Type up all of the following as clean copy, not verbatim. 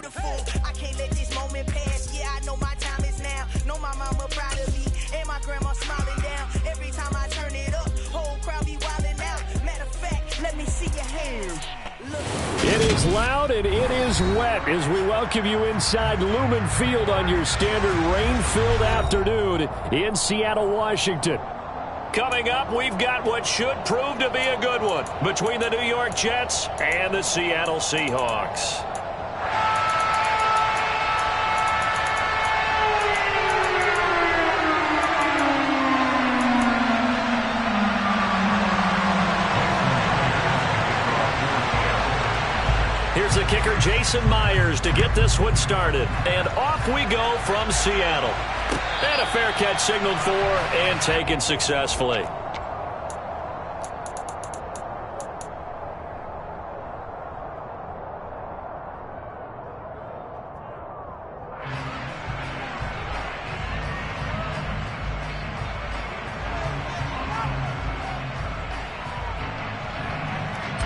beautiful. I can't let this moment pass. Yeah, I know my time is now. Know my mama proud of me, and my grandma smiling down. Every time I turn it up, whole crowd be wilding out. Matter of fact, let me see your hands. It is loud and it is wet as we welcome you inside Lumen Field on your standard rain-filled afternoon in Seattle, Washington. Coming up, we've got what should prove to be a good one between the New York Jets and the Seattle Seahawks. Here's the kicker, Jason Myers, to get this one started. And off we go from Seattle. And a fair catch signaled for and taken successfully.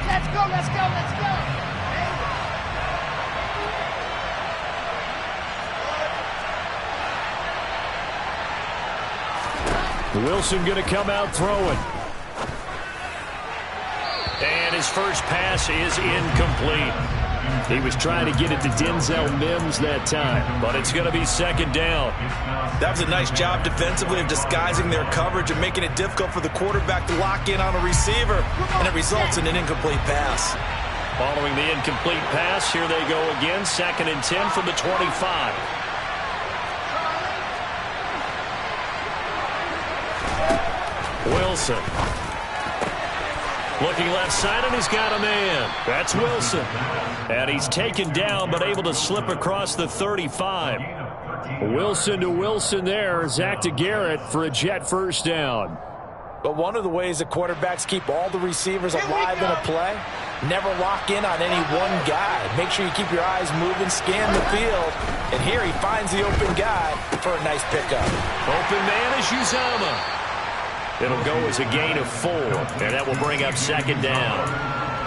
Let's go, let's go, let's go. Wilson going to come out throwing. And his first pass is incomplete. He was trying to get it to Denzel Mims that time, but it's going to be second down. That was a nice job defensively of disguising their coverage and making it difficult for the quarterback to lock in on a receiver, and it results in an incomplete pass. Following the incomplete pass, here they go again, 2nd and 10 from the 25. Wilson. Looking left side, and he's got a man. That's Wilson. And he's taken down, but able to slip across the 35. Wilson to Wilson there. Zach to Garrett for a Jet first down. But one of the ways that quarterbacks keep all the receivers alive in a play, never lock in on any one guy. Make sure you keep your eyes moving, scan the field. And here he finds the open guy for a nice pickup. Open man is Uzomah. It'll go as a gain of 4, and that will bring up second down.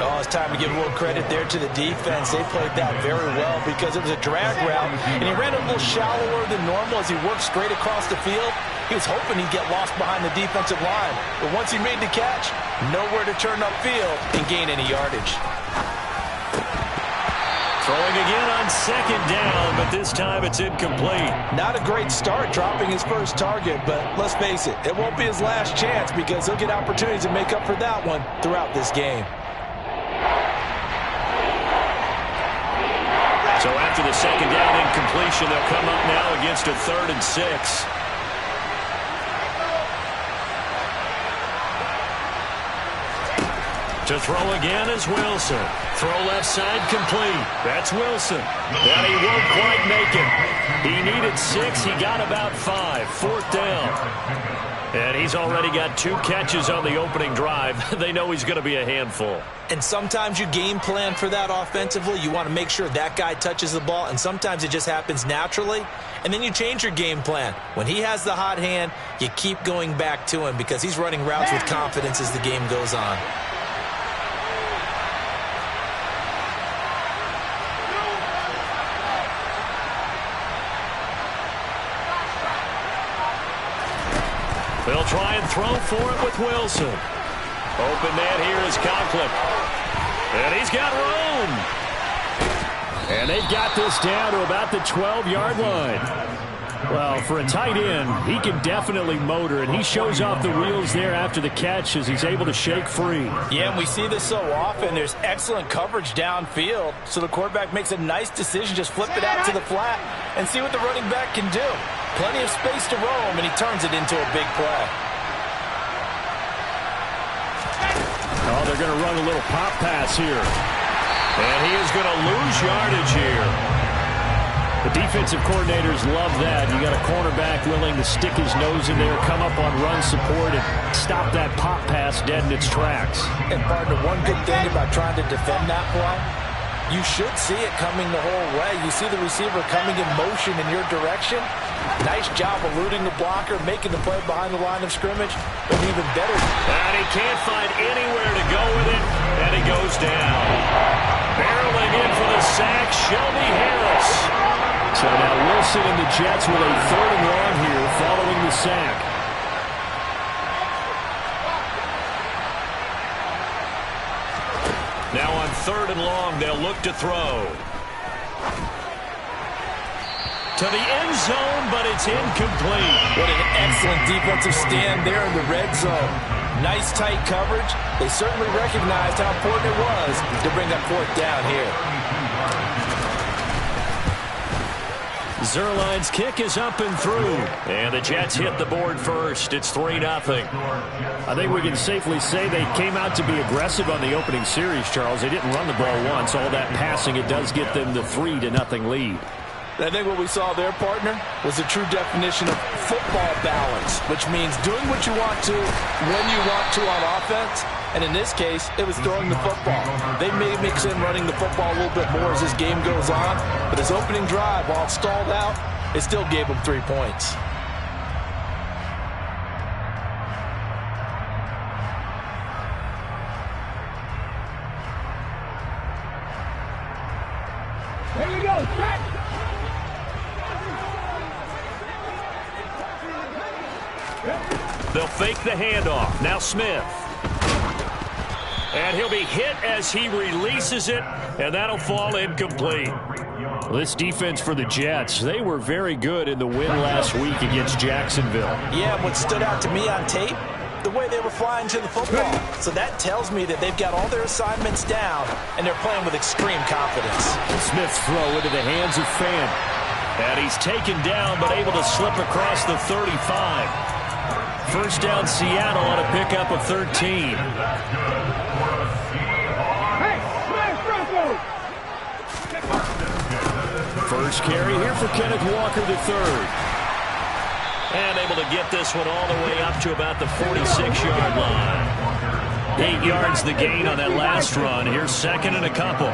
Oh, it's time to give a little credit there to the defense. They played that very well because it was a drag route, and he ran a little shallower than normal as he worked straight across the field. He was hoping he'd get lost behind the defensive line, but once he made the catch, nowhere to turn upfield and gain any yardage. Throwing again on second down, but this time it's incomplete. Not a great start dropping his first target, but let's face it, it won't be his last chance because he'll get opportunities to make up for that one throughout this game. So after the second down incompletion, they'll come up now against a 3rd and 6. To throw again is Wilson. Throw left side complete. That's Wilson. And he won't quite make it. He needed 6. He got about 5. 4th down. And he's already got 2 catches on the opening drive. They know he's going to be a handful. And sometimes you game plan for that offensively. You want to make sure that guy touches the ball, and sometimes it just happens naturally. And then you change your game plan. When he has the hot hand, you keep going back to him because he's running routes with confidence as the game goes on. They'll try and throw for it with Wilson. Open man here is Conklin. And he's got room. And they've got this down to about the 12-yard line. Well, for a tight end, he can definitely motor, and he shows off the wheels there after the catch as he's able to shake free. Yeah, and we see this so often. There's excellent coverage downfield, so the quarterback makes a nice decision, just flip it out to the flat and see what the running back can do. Plenty of space to roam, and he turns it into a big play. Oh, they're going to run a little pop pass here. And he is going to lose yardage here. The defensive coordinators love that. You got a cornerback willing to stick his nose in there, come up on run support, and stop that pop pass dead in its tracks. And, partner, one good thing about trying to defend that play, you should see it coming the whole way. You see the receiver coming in motion in your direction. Nice job eluding the blocker, making the play behind the line of scrimmage, but even better. And he can't find anywhere to go with it, and he goes down. Barreling in for the sack, Shelby Harris. Wilson and the Jets with a 3rd and long here following the sack. Now on 3rd and long, they'll look to throw. To the end zone, but it's incomplete. What an excellent defensive stand there in the red zone. Nice tight coverage. They certainly recognized how important it was to bring that 4th down here. Zerline's kick is up and through. And the Jets hit the board first. It's 3-0. I think we can safely say they came out to be aggressive on the opening series, Charles. They didn't run the ball once. All that passing, it does get them the 3-0 lead. I think what we saw there, partner, was the true definition of football balance, which means doing what you want to, when you want to on offense. And in this case, it was throwing the football. They may mix in running the football a little bit more as this game goes on, but his opening drive, while it stalled out, it still gave him 3 points. Here we go, track. They'll fake the handoff. Now Smith. And he'll be hit as he releases it, and that'll fall incomplete. Well, this defense for the Jets, they were very good in the win last week against Jacksonville. Yeah, what stood out to me on tape, the way they were flying to the football. So that tells me that they've got all their assignments down, and they're playing with extreme confidence. Smith's throw into the hands of Fan. And he's taken down, but able to slip across the 35. First down, Seattle on a pickup of 13. First carry here for Kenneth Walker III. And able to get this one all the way up to about the 46-yard line. 8 yards the gain on that last run. Here's 2nd and a couple.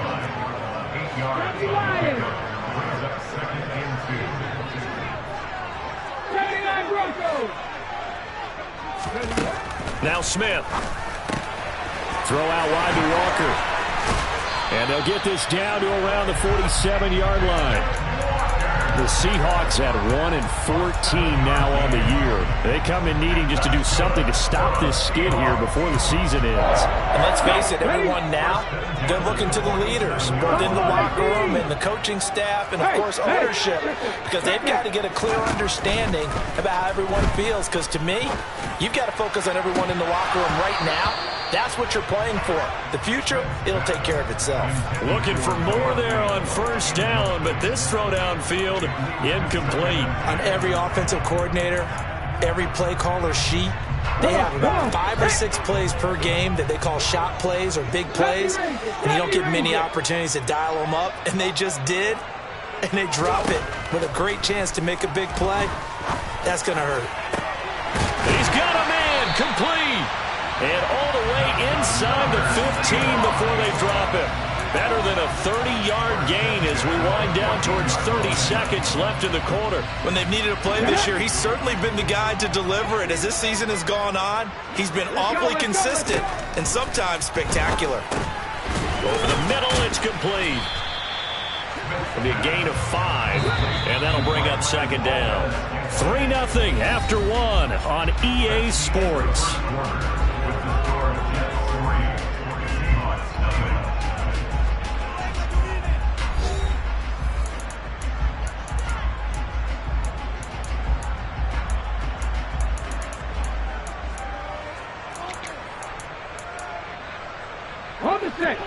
Now Smith. Throw out wide to Walker. And they'll get this down to around the 47-yard line. The Seahawks at 1-14 now on the year. They come in needing just to do something to stop this skid here before the season ends. And let's face it, everyone now, they're looking to the leaders, both in the locker room and the coaching staff and, of course, ownership, because they've got to get a clear understanding about how everyone feels, because to me, you've got to focus on everyone in the locker room right now. That's what you're playing for. The future, it'll take care of itself. Looking for more there on first down, but this throw downfield, incomplete. On every offensive coordinator, every play caller sheet, they have about 5 or 6 plays per game that they call shot plays or big plays, and you don't get many opportunities to dial them up, and they just did, and they drop it with a great chance to make a big play. That's going to hurt. He's got a man, complete. And all the way inside the 15 before they drop him. Better than a 30-yard gain as we wind down towards 30 seconds left in the quarter. When they've needed a play this year, he's certainly been the guy to deliver it. As this season has gone on, he's been awfully consistent and sometimes spectacular. Over the middle, it's complete. It'll be a gain of 5, and that'll bring up 2nd down. 3-0 after 1 on EA Sports.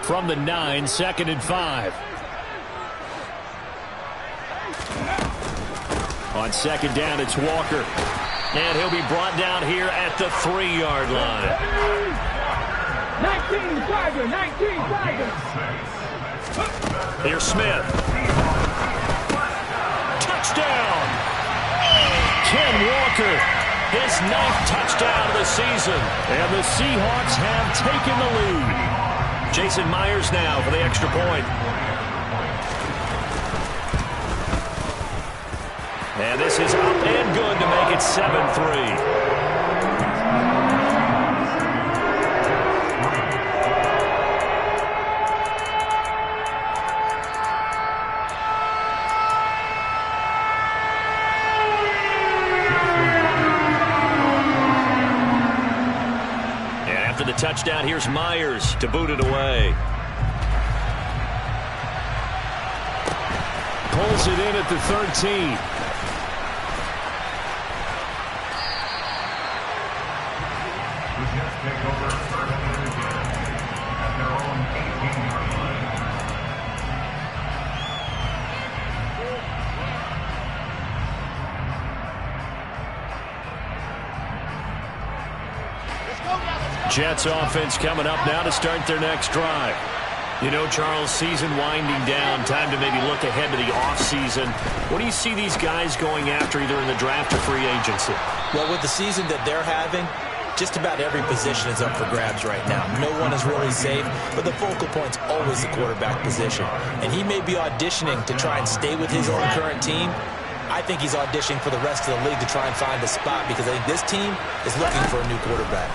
From the 9, 2nd and 5. On 2nd down, it's Walker. And he'll be brought down here at the 3-yard line. 19 Tiger, 19 Tiger. Here's Smith. Touchdown! Ken Walker, his 9th touchdown of the season. And the Seahawks have taken the lead. Jason Myers now for the extra point. And this is up and good to make it 7-3. touchdown. Here's Myers to boot it away. Pulls it in at the 13. Jets offense coming up now to start their next drive. You know, Charles, season winding down, time to maybe look ahead to the offseason. What do you see these guys going after either in the draft or free agency? Well, with the season that they're having, just about every position is up for grabs right now. No one is really safe, but the focal point's always the quarterback position. And he may be auditioning to try and stay with his own current team. I think he's auditioning for the rest of the league to try and find a spot because I think this team is looking for a new quarterback.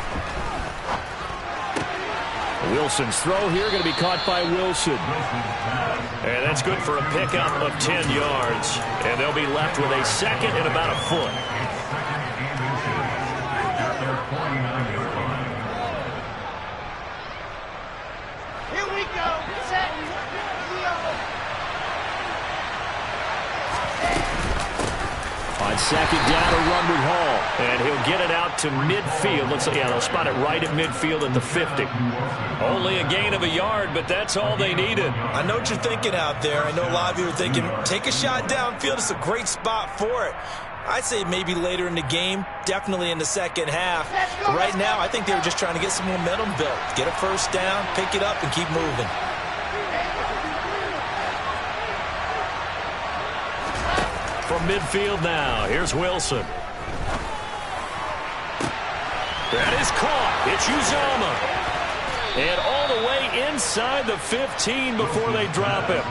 Wilson's throw here going to be caught by Wilson. And that's good for a pickup of 10 yards. And they'll be left with a second and about a foot. Here we go. Set. On second down, a run with Hall. And he'll get it out to midfield. Looks like, yeah, they'll spot it right at midfield at the 50. Only a gain of a yard, but that's all they needed. I know what you're thinking out there. I know a lot of you are thinking, take a shot downfield. It's a great spot for it. I'd say maybe later in the game, definitely in the second half. But right now, I think they were just trying to get some momentum built. Get a first down, pick it up, and keep moving. From midfield now, here's Wilson. That is caught. It's Uzomah. And all the way inside the 15 before they drop him.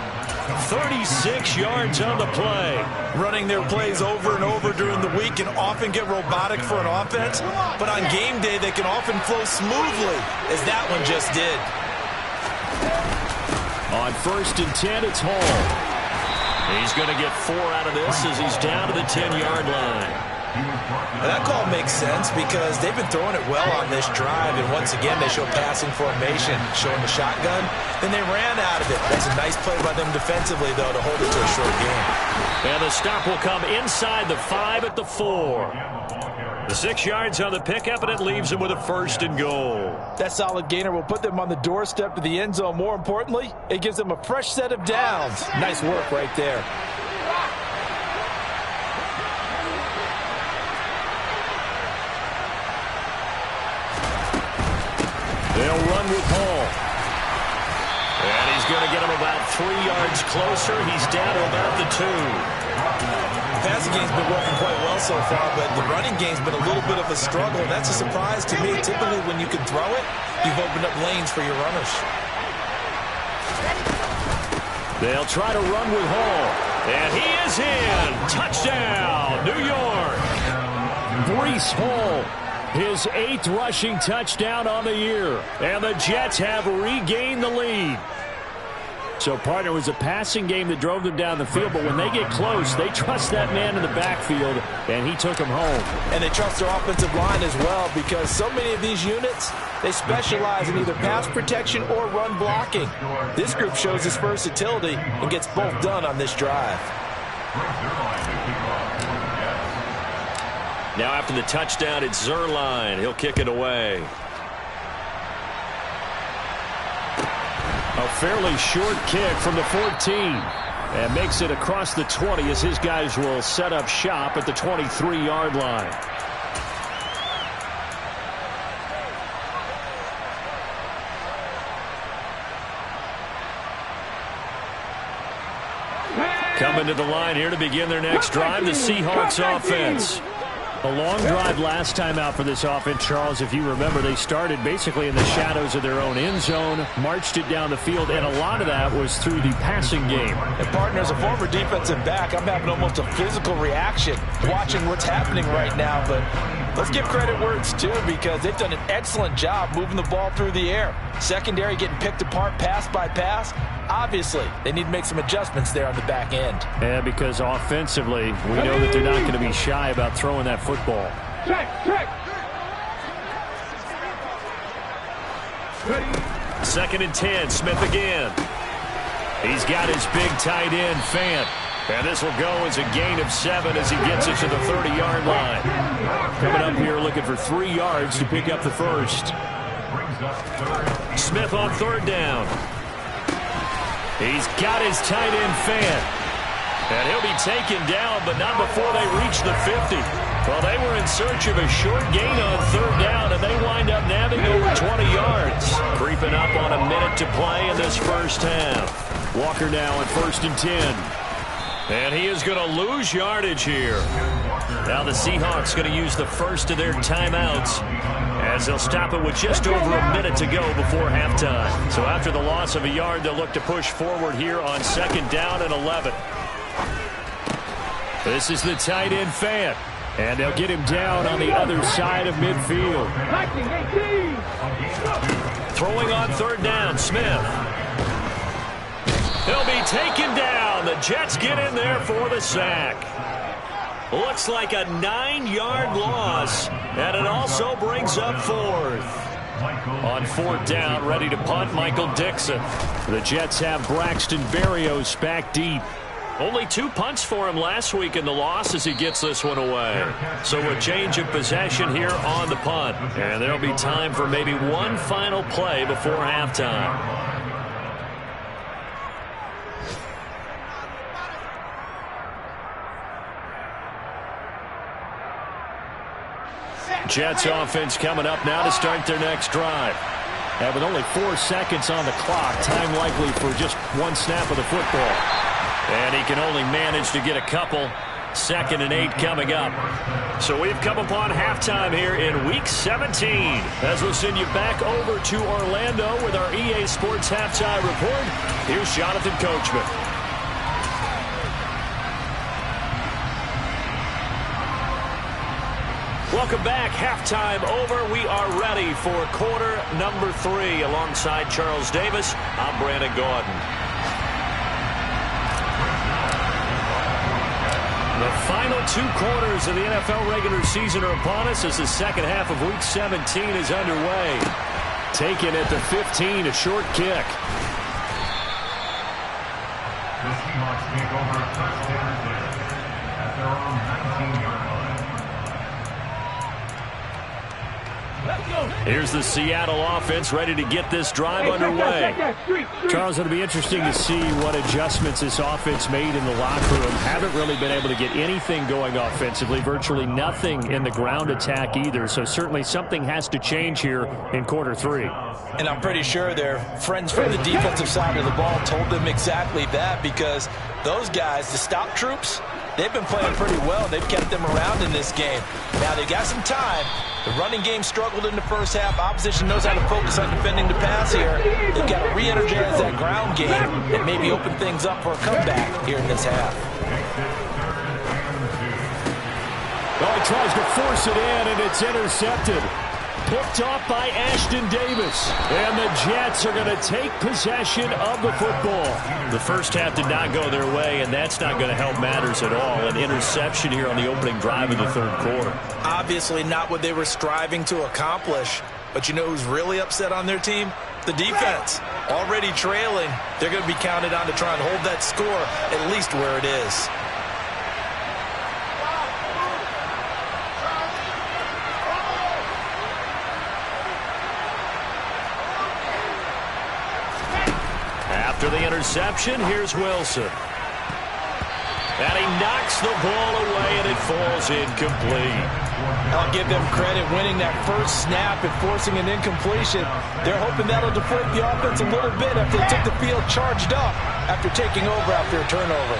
36 yards on the play. Running their plays over and over during the week can often get robotic for an offense, but on game day they can often flow smoothly, as that one just did. On 1st and 10, it's Hall. He's going to get 4 out of this as he's down to the 10-yard line. And that call makes sense because they've been throwing it well on this drive, and once again they show passing formation, showing the shotgun. Then they ran out of it. That's a nice play by them defensively, though, to hold it to a short game. And the stop will come inside the 5 at the 4. The 6 yards on the pickup, and it leaves them with a 1st and goal. That solid gainer will put them on the doorstep to the end zone. More importantly, it gives them a fresh set of downs. Nice work right there. They'll run with Hall. And he's going to get him about 3 yards closer. He's down to about the 2. The passing game's been working quite well so far, but the running game's been a little bit of a struggle, and that's a surprise to me. Typically, when you can throw it, you've opened up lanes for your runners. They'll try to run with Hall. And he is in. Touchdown, New York. Breece Hall, his 8th rushing touchdown on the year. And the Jets have regained the lead. So, partner, it was a passing game that drove them down the field, but when they get close, they trust that man in the backfield, and he took him home. And they trust their offensive line as well, because so many of these units, they specialize in either pass protection or run blocking. This group shows its versatility and gets both done on this drive. Now after the touchdown, it's Zuerlein. He'll kick it away. A fairly short kick from the 14. And makes it across the 20 as his guys will set up shop at the 23-yard line. Coming to the line here to begin their next drive, the Seahawks offense. A long drive last time out for this offense, Charles. If you remember, they started basically in the shadows of their own end zone, marched it down the field, and a lot of that was through the passing game. And, partner, as a former defensive back, I'm having almost a physical reaction watching what's happening right now. But let's give credit where it's due, because they've done an excellent job moving the ball through the air. Secondary getting picked apart pass by pass. Obviously, they need to make some adjustments there on the back end. Yeah, because offensively, we know that they're not going to be shy about throwing that football. Check, check. 2nd and 10, Smith again. He's got his big tight end, Fant. And this will go as a gain of 7 as he gets it to the 30-yard line. Coming up here looking for 3 yards to pick up the first. Smith on 3rd down. He's got his tight end, Fant. And he'll be taken down, but not before they reach the 50. Well, they were in search of a short gain on 3rd down, and they wind up nabbing over 20 yards. Creeping up on a minute to play in this first half. Walker now on 1st and 10. And he is going to lose yardage here. Now the Seahawks going to use the first of their timeouts as they'll stop it with just over a minute to go before halftime. So after the loss of a yard, they'll look to push forward here on 2nd down and 11. This is the tight end, Fant. And they'll get him down on the other side of midfield. Throwing on 3rd down, Smith. He'll be taken down. The Jets get in there for the sack. Looks like a 9-yard loss, and it also brings up 4th. On 4th down, ready to punt, Michael Dixon. The Jets have Braxton Berrios back deep. Only 2 punts for him last week in the loss as he gets this one away. So a change of possession here on the punt. And there'll be time for maybe one final play before halftime. Jets offense coming up now to start their next drive. And with only 4 seconds on the clock, time likely for just 1 snap of the football. And he can only manage to get a couple. 2nd and 8 coming up. So we've come upon halftime here in Week 17. As we'll send you back over to Orlando with our EA Sports Halftime Report. Here's Jonathan Coachman. Welcome back. Halftime over. We are ready for quarter number 3. Alongside Charles Davis, I'm Brandon Gordon. The final 2 quarters of the NFL regular season are upon us as the second half of Week 17 is underway. Taken at the 15, a short kick. The Seahawks take over first down at their own 19-yard line. Here's the Seattle offense ready to get this drive underway. Charles, it'll be interesting to see what adjustments this offense made in the locker room. Haven't really been able to get anything going offensively, virtually nothing in the ground attack either. So certainly something has to change here in quarter 3. And I'm pretty sure their friends from the defensive side of the ball told them exactly that, because those guys, the stop troops, they've been playing pretty well. They've kept them around in this game. Now they got some time. The running game struggled in the first half. Opposition knows how to focus on defending the pass here. They've got to re-energize that ground game and maybe open things up for a comeback here in this half. Well, he tries to force it in, and it's intercepted. Picked off by Ashton Davis. And the Jets are going to take possession of the football. The first half did not go their way, and that's not going to help matters at all. An interception here on the opening drive of the 3rd quarter. Obviously not what they were striving to accomplish. But you know who's really upset on their team? The defense. Already trailing. They're going to be counted on to try and hold that score at least where it is. After the interception, here's Wilson. And he knocks the ball away, and it falls incomplete. I'll give them credit winning that first snap and forcing an incompletion. They're hoping that'll deflate the offense a little bit after they took the field charged up after taking over after a turnover.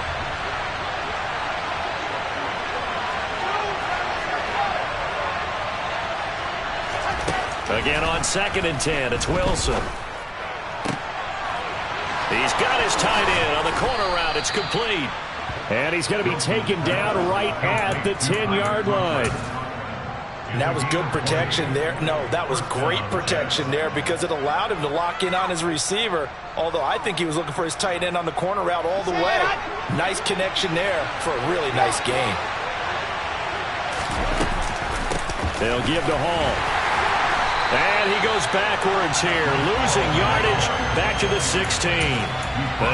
Again on 2nd and 10, it's Wilson. He's got his tight end on the corner route. It's complete. And he's going to be taken down right at the 10-yard line. And that was good protection there. No, that was great protection there because it allowed him to lock in on his receiver. Although I think he was looking for his tight end on the corner route all the way. Nice connection there for a really nice gain. They'll give to Hall. And he goes backwards here, losing yardage back to the 16.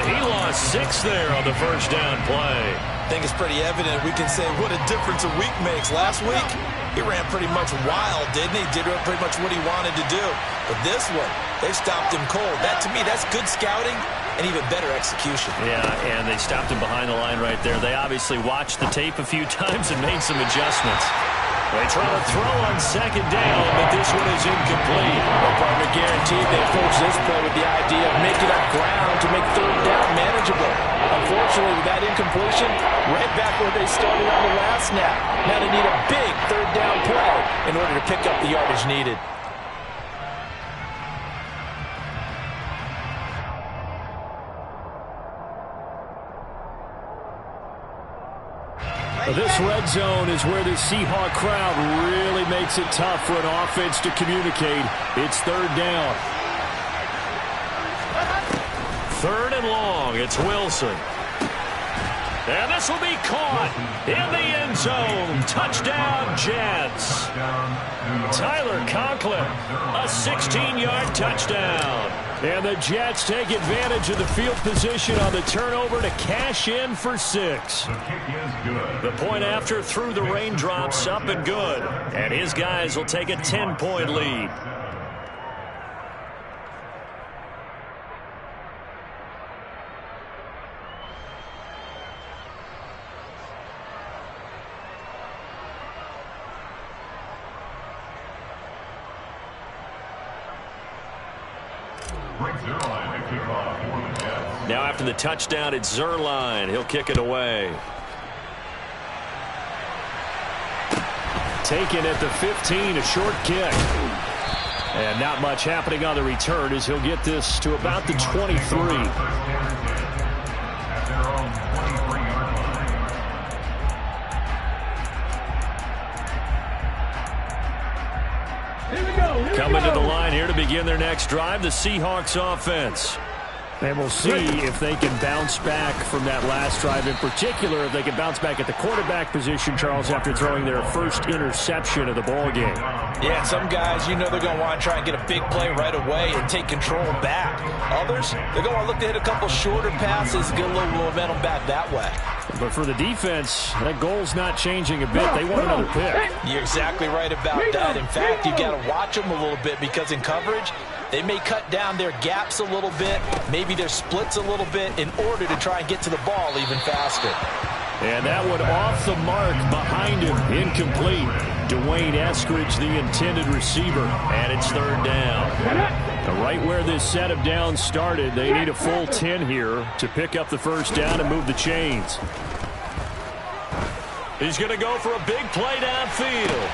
He lost 6 there on the first down play. I think it's pretty evident. We can say what a difference a week makes. Last week, he ran pretty much wild, didn't he? Did pretty much what he wanted to do. But this one, they stopped him cold. That, to me, that's good scouting and even better execution. Yeah, and they stopped him behind the line right there. They obviously watched the tape a few times and made some adjustments. They try to throw on second down, but this one is incomplete. Well, partner, guaranteed they approach this play with the idea of making up ground to make third down manageable. Unfortunately, with that incompletion, right back where they started on the last snap. Now they need a big third down play in order to pick up the yardage needed. This red zone is where the Seahawk crowd really makes it tough for an offense to communicate. It's third down. Third and long. It's Wilson. And this will be caught in the end zone. Touchdown, Jets. Tyler Conklin, a 16-yard touchdown. And the Jets take advantage of the field position on the turnover to cash in for 6. The point after through the raindrops, up and good. And his guys will take a 10-point lead. Now after the touchdown, it's Zerline. He'll kick it away. Taken at the 15, a short kick. And not much happening on the return as he'll get this to about the 23. Coming to the line here to begin their next drive, the Seahawks offense. And we'll see if they can bounce back from that last drive. In particular, if they can bounce back at the quarterback position, Charles, after throwing their first interception of the ball game. Yeah, some guys, you know they're going to want to try and get a big play right away and take control back. Others, they're going to look to hit a couple shorter passes, get a little momentum back that way. But for the defense, that goal's not changing a bit. They want another pick. You're exactly right about that. In fact, you got to watch them a little bit because in coverage, they may cut down their gaps a little bit, maybe their splits a little bit in order to try and get to the ball even faster. And that one off the mark behind him, incomplete. Dwayne Eskridge, the intended receiver, and it's third down. Right where this set of downs started, they need a full 10 here to pick up the first down and move the chains. He's going to go for a big play downfield.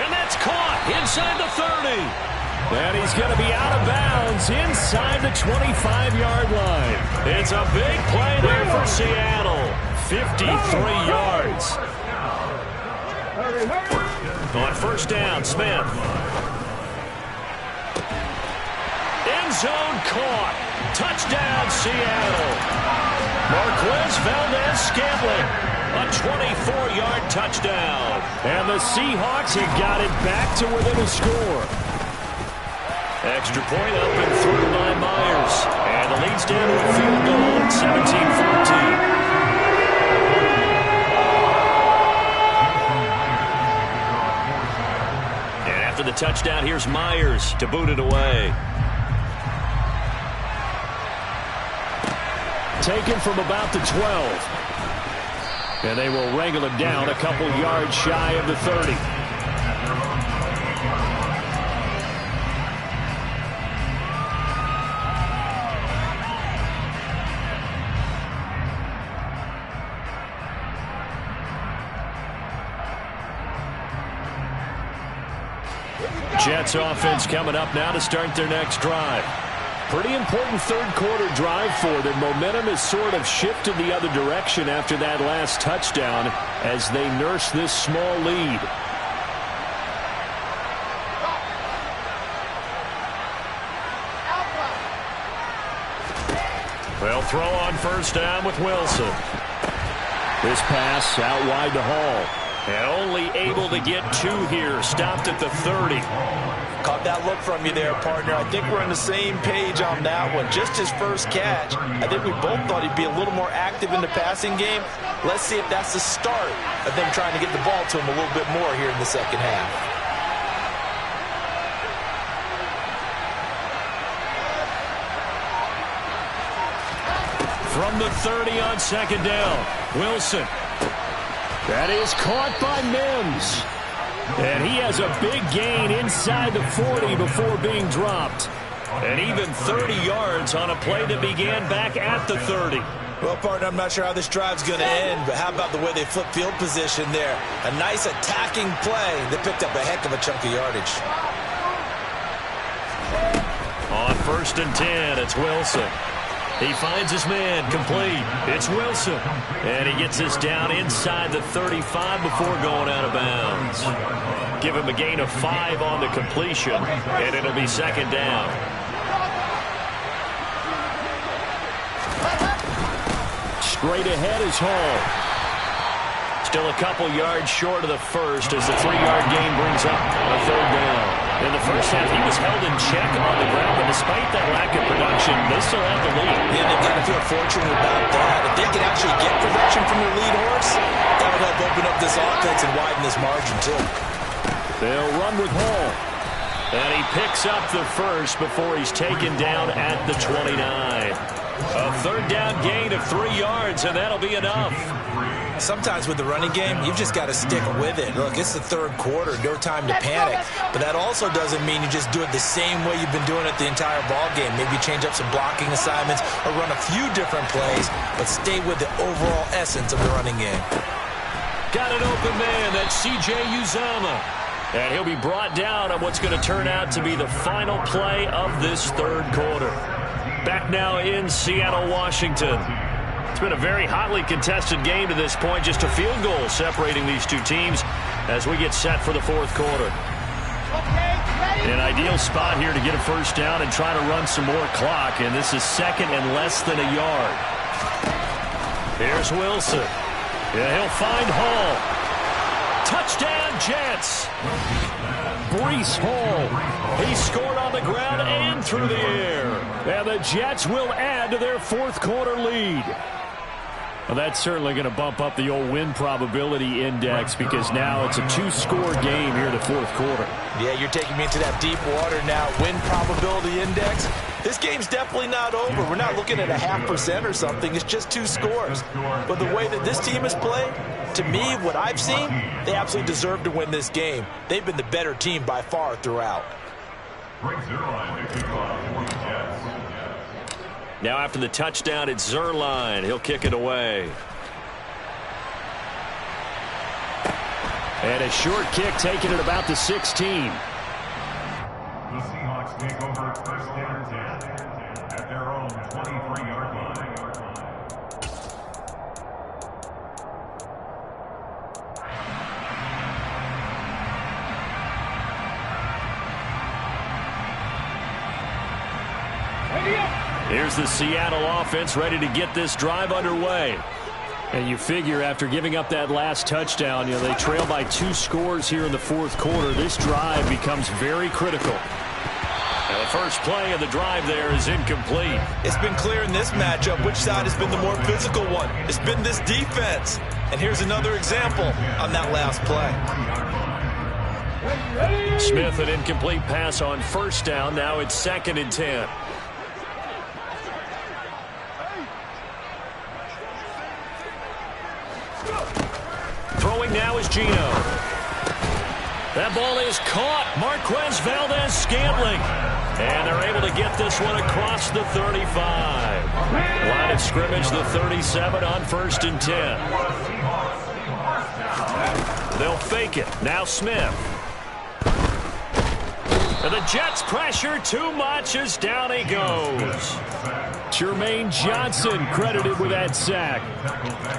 And that's caught inside the 30. And he's going to be out of bounds inside the 25-yard line. It's a big play there for Seattle. 53 yards. On first down, Smith. End zone caught. Touchdown, Seattle. Marquez Valdez-Scantling. A 24-yard touchdown. And the Seahawks have got it back to within a score. Extra point up and through by Myers. And the lead's down to a field goal at 17-14. And after the touchdown, here's Myers to boot it away. Taken from about the 12. And they will wrangle him down a couple yards shy of the 30. Jets offense coming up now to start their next drive. Pretty important third quarter drive for them. Momentum has sort of shifted the other direction after that last touchdown as they nurse this small lead. They'll throw on first down with Wilson. This pass out wide to Hall. And only able to get 2 here. Stopped at the 30. Caught that look from you there, partner. I think we're on the same page on that one. Just his first catch. I think we both thought he'd be a little more active in the passing game. Let's see if that's the start of them trying to get the ball to him a little bit more here in the second half. From the 30 on second down, Wilson. That is caught by Mims. And he has a big gain inside the 40 before being dropped. And even 30 yards on a play that began back at the 30. Well, partner, I'm not sure how this drive's going to end, but how about the way they flip field position there? A nice attacking play that picked up a heck of a chunk of yardage. On 1st and 10, it's Wilson. He finds his man, complete. It's Wilson. And he gets this down inside the 35 before going out of bounds. Give him a gain of 5 on the completion, and it'll be second down. Straight ahead is Hall. Still a couple yards short of the first as the 3-yard gain brings up a third down. In the first half, he was held in check on the ground, but despite that lack of production, they still have the lead. Yeah, they've got to feel fortunate about that. If they can actually get production from their lead horse, that would help open up this offense and widen this margin, too. They'll run with Hall. And he picks up the first before he's taken down at the 29. A third down gain of 3 yards, and that'll be enough. Sometimes with the running game, you've just got to stick with it. Look, it's the third quarter, no time to panic. But that also doesn't mean you just do it the same way you've been doing it the entire ball game. Maybe change up some blocking assignments or run a few different plays, but stay with the overall essence of the running game. Got an open man. That's C.J. Uzomah. And he'll be brought down on what's going to turn out to be the final play of this third quarter. Back now in Seattle, Washington. It's been a very hotly contested game to this point. Just a field goal separating these two teams as we get set for the fourth quarter. In an ideal spot here to get a first down and try to run some more clock. And this is second and less than a yard. Here's Wilson. Yeah, he'll find Hall. Touchdown, Jets. Breece Hall. He scored on the ground and through the air. And the Jets will add to their fourth quarter lead. Well, that's certainly going to bump up the old win probability index because now it's a 2-score game here in the fourth quarter. Yeah, you're taking me into that deep water now. Win probability index. This game's definitely not over. We're not looking at a 0.5% or something. It's just 2 scores. But the way that this team has played, to me, what I've seen, they absolutely deserve to win this game. They've been the better team by far throughout. Now after the touchdown, it's Zuerlein. He'll kick it away. And a short kick taken at about the 16. The Seahawks take over first and 10 at their own 23-yard line. Here's the Seattle offense ready to get this drive underway. And you figure after giving up that last touchdown, they trail by 2 scores here in the fourth quarter. This drive becomes very critical. And the first play of the drive there is incomplete. It's been clear in this matchup which side has been the more physical one. It's been this defense. And here's another example on that last play. Smith, an incomplete pass on first down. Now it's 2nd and 10. Throwing now is Geno. That ball is caught. Marquez Valdez-Scantling. And they're able to get this one across the 35. Line of scrimmage, the 37 on 1st and 10. They'll fake it. Now Smith. And the Jets pressure too much as down he goes. Jermaine Johnson credited with that sack.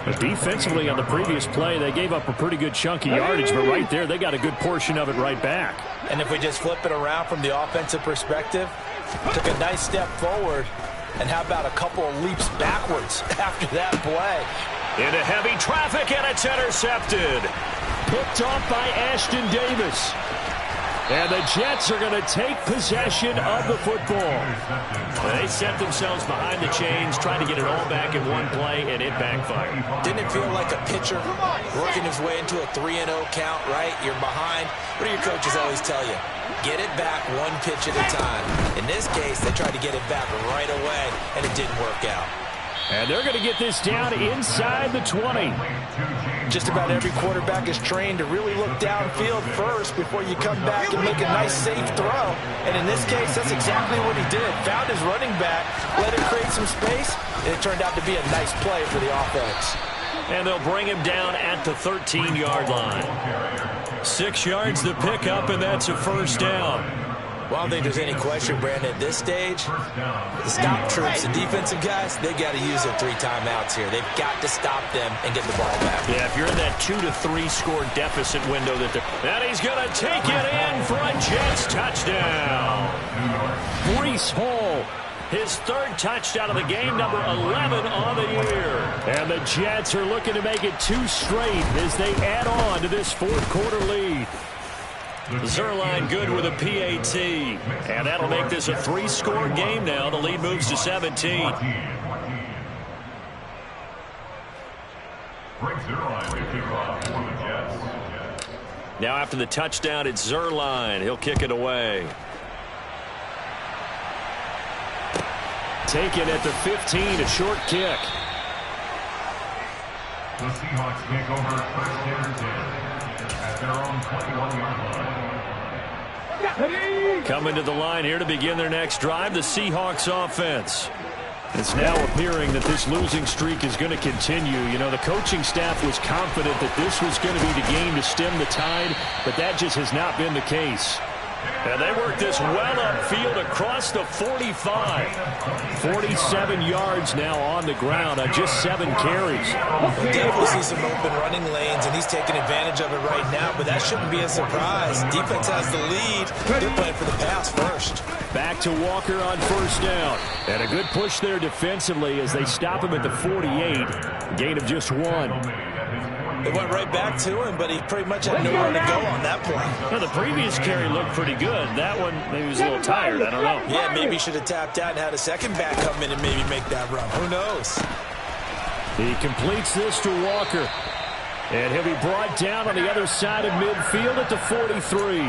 But defensively on the previous play, they gave up a pretty good chunk of yardage, but right there, they got a good portion of it right back. And if we just flip it around from the offensive perspective, took a nice step forward, and how about a couple of leaps backwards after that play? Into heavy traffic, and it's intercepted. picked off by Ashton Davis. And the Jets are going to take possession of the football. They set themselves behind the chains, trying to get it all back in one play, and it backfired. Didn't it feel like a pitcher working his way into a 3-0 count, right? You're behind. What do your coaches always tell you? Get it back one pitch at a time. In this case, they tried to get it back right away, and it didn't work out. And they're going to get this down inside the 20. Just about every quarterback is trained to really look downfield first before you come back and make a nice, safe throw. And in this case, that's exactly what he did. Found his running back, let him create some space, and it turned out to be a nice play for the offense. And they'll bring him down at the 13-yard line. 6 yards to pick up, and that's a first down. Well, I don't think there's any question, Brandon, at this stage, the stop troops, the defensive guys, they got to use their 3 timeouts here. They've got to stop them and get the ball back. Yeah, if you're in that 2 to 3 score deficit window and he's going to take it in for a Jets touchdown. Breece Hall, his 3rd touchdown of the game, number 11 on the year. And the Jets are looking to make it 2 straight as they add on to this 4th quarter lead. Zerline good with a PAT. And that'll make this a 3-score game now. The lead moves to 17. Now after the touchdown, it's Zerline. He'll kick it away. Taken at the 15, a short kick. The Seahawks take over 1st and 10 at their own 21-yard line. Coming to the line here to begin their next drive, the Seahawks offense. It's now appearing that this losing streak is going to continue. You know, the coaching staff was confident that this was going to be the game to stem the tide, but that just has not been the case. And they work this well upfield across the 45. 47 yards now on the ground on just 7 carries. We'll definitely see some open running lanes, and he's taking advantage of it right now, but that shouldn't be a surprise. Defense has the lead. They're playing for the pass first. Back to Walker on 1st down. And a good push there defensively as they stop him at the 48. Gain of just 1. They went right back to him, but he pretty much had nowhere to go on that play. Well, the previous carry looked pretty good. That one, maybe he was a little tired. I don't know. Yeah, maybe he should have tapped out and had a second back come in and maybe make that run. Who knows? He completes this to Walker. And he'll be brought down on the other side of midfield at the 43.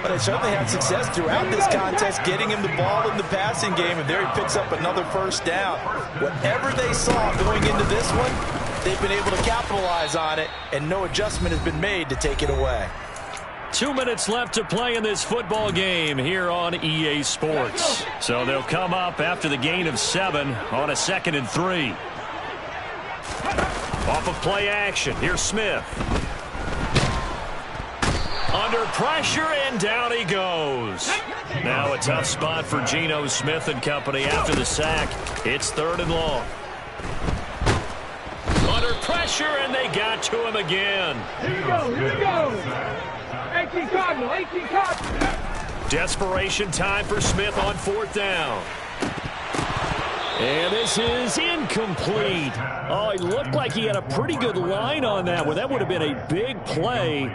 But they certainly had success throughout this contest, getting him the ball in the passing game, and there he picks up another 1st down. Whatever they saw going into this one, they've been able to capitalize on it, and no adjustment has been made to take it away. 2 minutes left to play in this football game here on EA Sports. So they'll come up after the gain of 7 on a 2nd and 3. Off of play action, here's Smith. Under pressure, and down he goes. Now a tough spot for Geno Smith and company after the sack. It's 3rd and long. Under pressure, and they got to him again. Here we go, here we go. 18 Cardinal, 18 Cardinal. Desperation time for Smith on 4th down. And this is incomplete. Oh, he looked like he had a pretty good line on that one. That would have been a big play,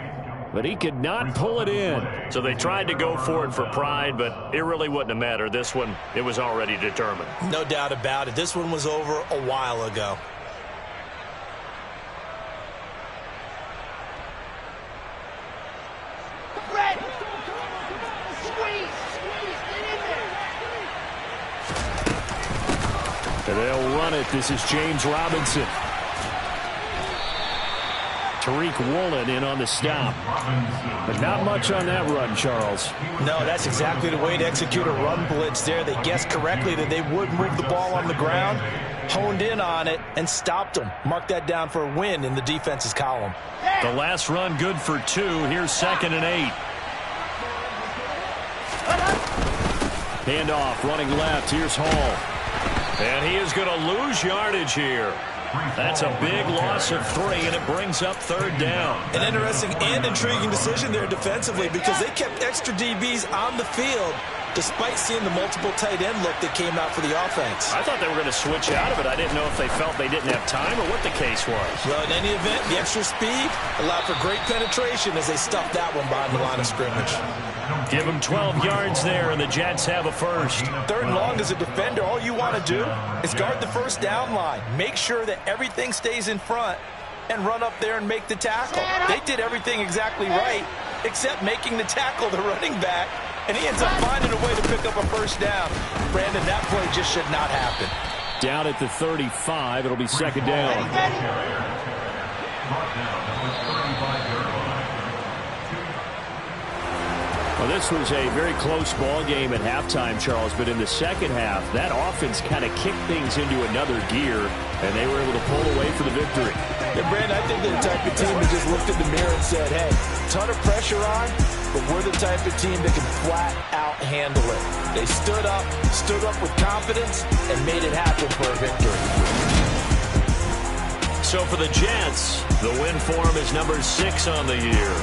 but he could not pull it in. So they tried to go for it for pride, but it really wouldn't have mattered. This one, it was already determined. No doubt about it. This one was over a while ago. And they'll run it. This is James Robinson. Tariq Woolen in on the stop. But not much on that run, Charles. No, that's exactly the way to execute a run blitz there. They guessed correctly that they would move the ball on the ground, honed in on it, and stopped them. Mark that down for a win in the defense's column. The last run good for 2. Here's 2nd and 8. Handoff, running left. Here's Hall. And he is going to lose yardage here. That's a big loss of 3, and it brings up 3rd down. An interesting and intriguing decision there defensively because they kept extra DBs on the field despite seeing the multiple tight end look that came out for the offense. I thought they were going to switch out of it. I didn't know if they felt they didn't have time or what the case was. Well, in any event, the extra speed allowed for great penetration as they stuffed that one behind the line of scrimmage. Give them 12 yards there, and the Jets have a first. 3rd and long as a defender, all you want to do is guard the first down line. Make sure that everything stays in front and run up there and make the tackle. They did everything exactly right, except making the tackle the running back, and he ends up finding a way to pick up a first down. Brandon, that play just should not happen. Down at the 35, it'll be 2nd down. Well, this was a very close ball game at halftime, Charles, but in the second half, that offense kind of kicked things into another gear, and they were able to pull away for the victory. And Brandon, I think they're the type of team that just looked in the mirror and said, hey, ton of pressure on, but we're the type of team that can flat out handle it. They stood up with confidence, and made it happen for a victory. So for the Jets, the win form is number 6 on the year.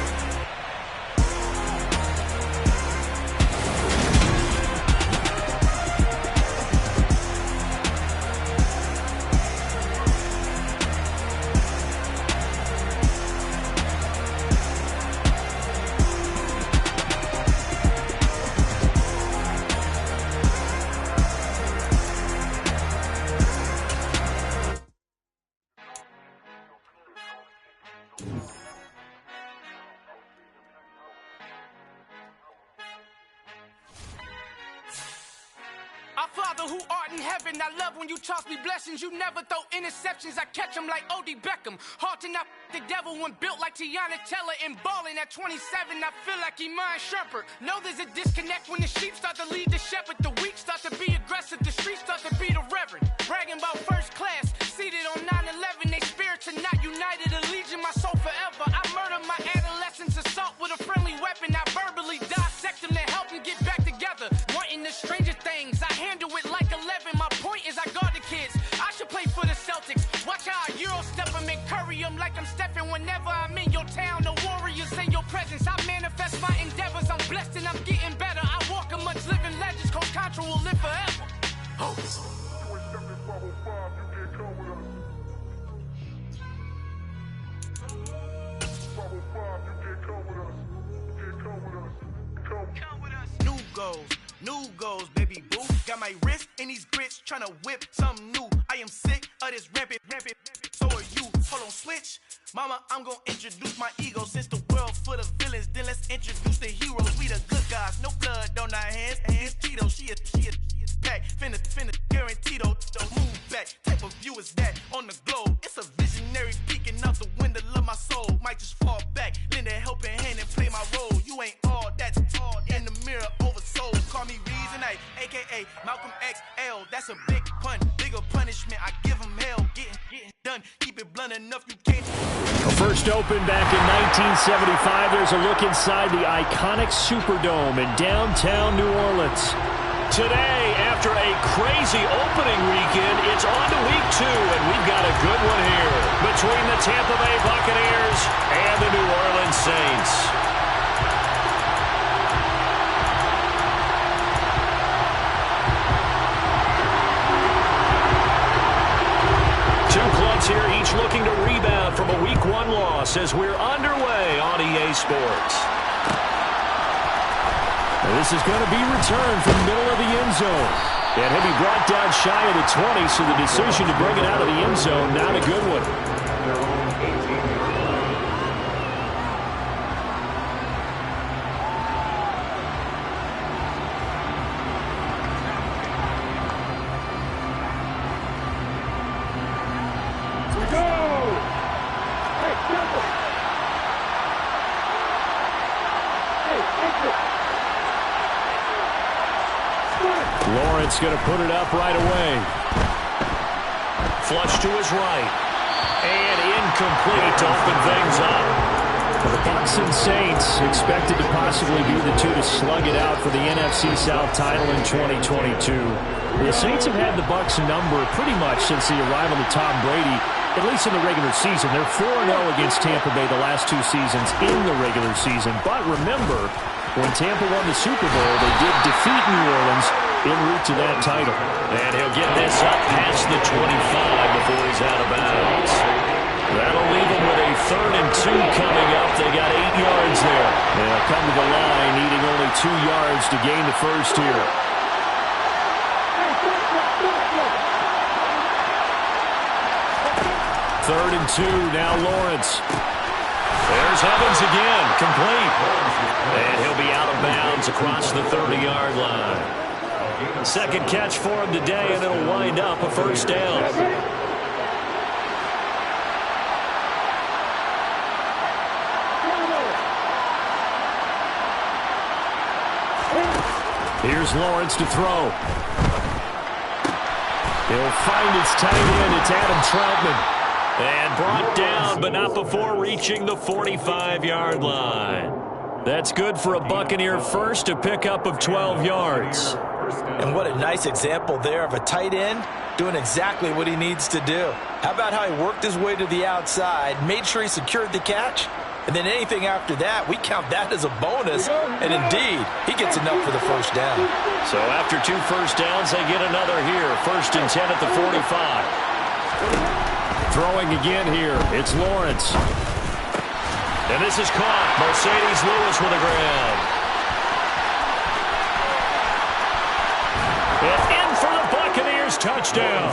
Our Father who art in heaven, I love when you toss me blessings. You never throw interceptions, I catch them like O.D. Beckham. Hard to knock the devil when built like Tiana Teller. And balling at 27, I feel like Iman Shumpert. Know there's a disconnect when the sheep start to lead the shepherd. The weak start to be aggressive, the streets start to be the reverend. Bragging about first class, seated on 9/11. They spirits are not united, a legion, my soul forever. I murdered my adolescence, assault with a friendly weapon. I verbally dissect them to help them get back together. Wanting the stranger things, I handle it like 11. My point is I guard the kids. I should play for the Celtics. Watch how I Euro step them and curry them like I'm stepping. Whenever I'm in your town, the Warriors in your presence. I manifest my endeavors. I'm blessed and I'm getting better. I walk amongst living legends. Coach Contra will live forever. Oh. New goals, baby boo. Got my wrist in these grits, tryna whip something new. I am sick of this rampant. So are you. Hold on, switch. Mama, I'm gonna introduce my ego. Since the world full of villains, then let's introduce the heroes. We the good guys, no blood on our hands. Hands Tito, she a pack. Finna, guaranteed, don't move back. Type of view is that on the globe? It's a visionary peeking out the window of my soul. Might just fall back, lend a helping hand and play my role. You ain't all that's all in the mirror oversold. Call me Reason A, a.k.a. Malcolm XL. That's a big pun, bigger punishment. I give him hell, getting done. Keep it blunt enough, you can't. First opened back in 1975. There's a look inside the iconic Superdome in downtown New Orleans. Today, after a crazy opening weekend, it's on to week 2, and we've got a good one here between the Tampa Bay Buccaneers and the New Orleans Saints. Two clubs here, each looking to rebound from a Week 1 loss as we're underway on EA Sports. This is going to be returned from the middle of the end zone. And he'll be brought down shy of the 20, so the decision to bring it out of the end zone, not a good one. Lawrence going to put it up right away. Flush to his right. And incomplete to open things up. The Bucs and Saints expected to possibly be the two to slug it out for the NFC South title in 2022. The Saints have had the Bucs number pretty much since the arrival of Tom Brady. at least in the regular season. They're 4-0 against Tampa Bay the last 2 seasons in the regular season. But remember, when Tampa won the Super Bowl, they did defeat New Orleans en route to that title. And he'll get this up past the 25 before he's out of bounds. That'll leave them with a 3rd and 2 coming up. They got 8 yards there. They'll come to the line, needing only 2 yards to gain the first here. 3rd and 2, now Lawrence. There's Evans again, complete. And he'll be out of bounds across the 30-yard line. Second catch for him today, and it'll wind up a first down. Here's Lawrence to throw. He'll find his tight end. It's Adam Troutman. And brought down, but not before reaching the 45-yard line. That's good for a Buccaneer first, a pickup of 12 yards. And what a nice example there of a tight end doing exactly what he needs to do. How about how he worked his way to the outside, made sure he secured the catch, and then anything after that, we count that as a bonus. And indeed, he gets enough for the first down. So after 2 first downs, they get another here. 1st and 10 at the 45. Throwing again here. It's Lawrence. And this is caught. Mercedes Lewis with the ground. And in for the Buccaneers. Touchdown.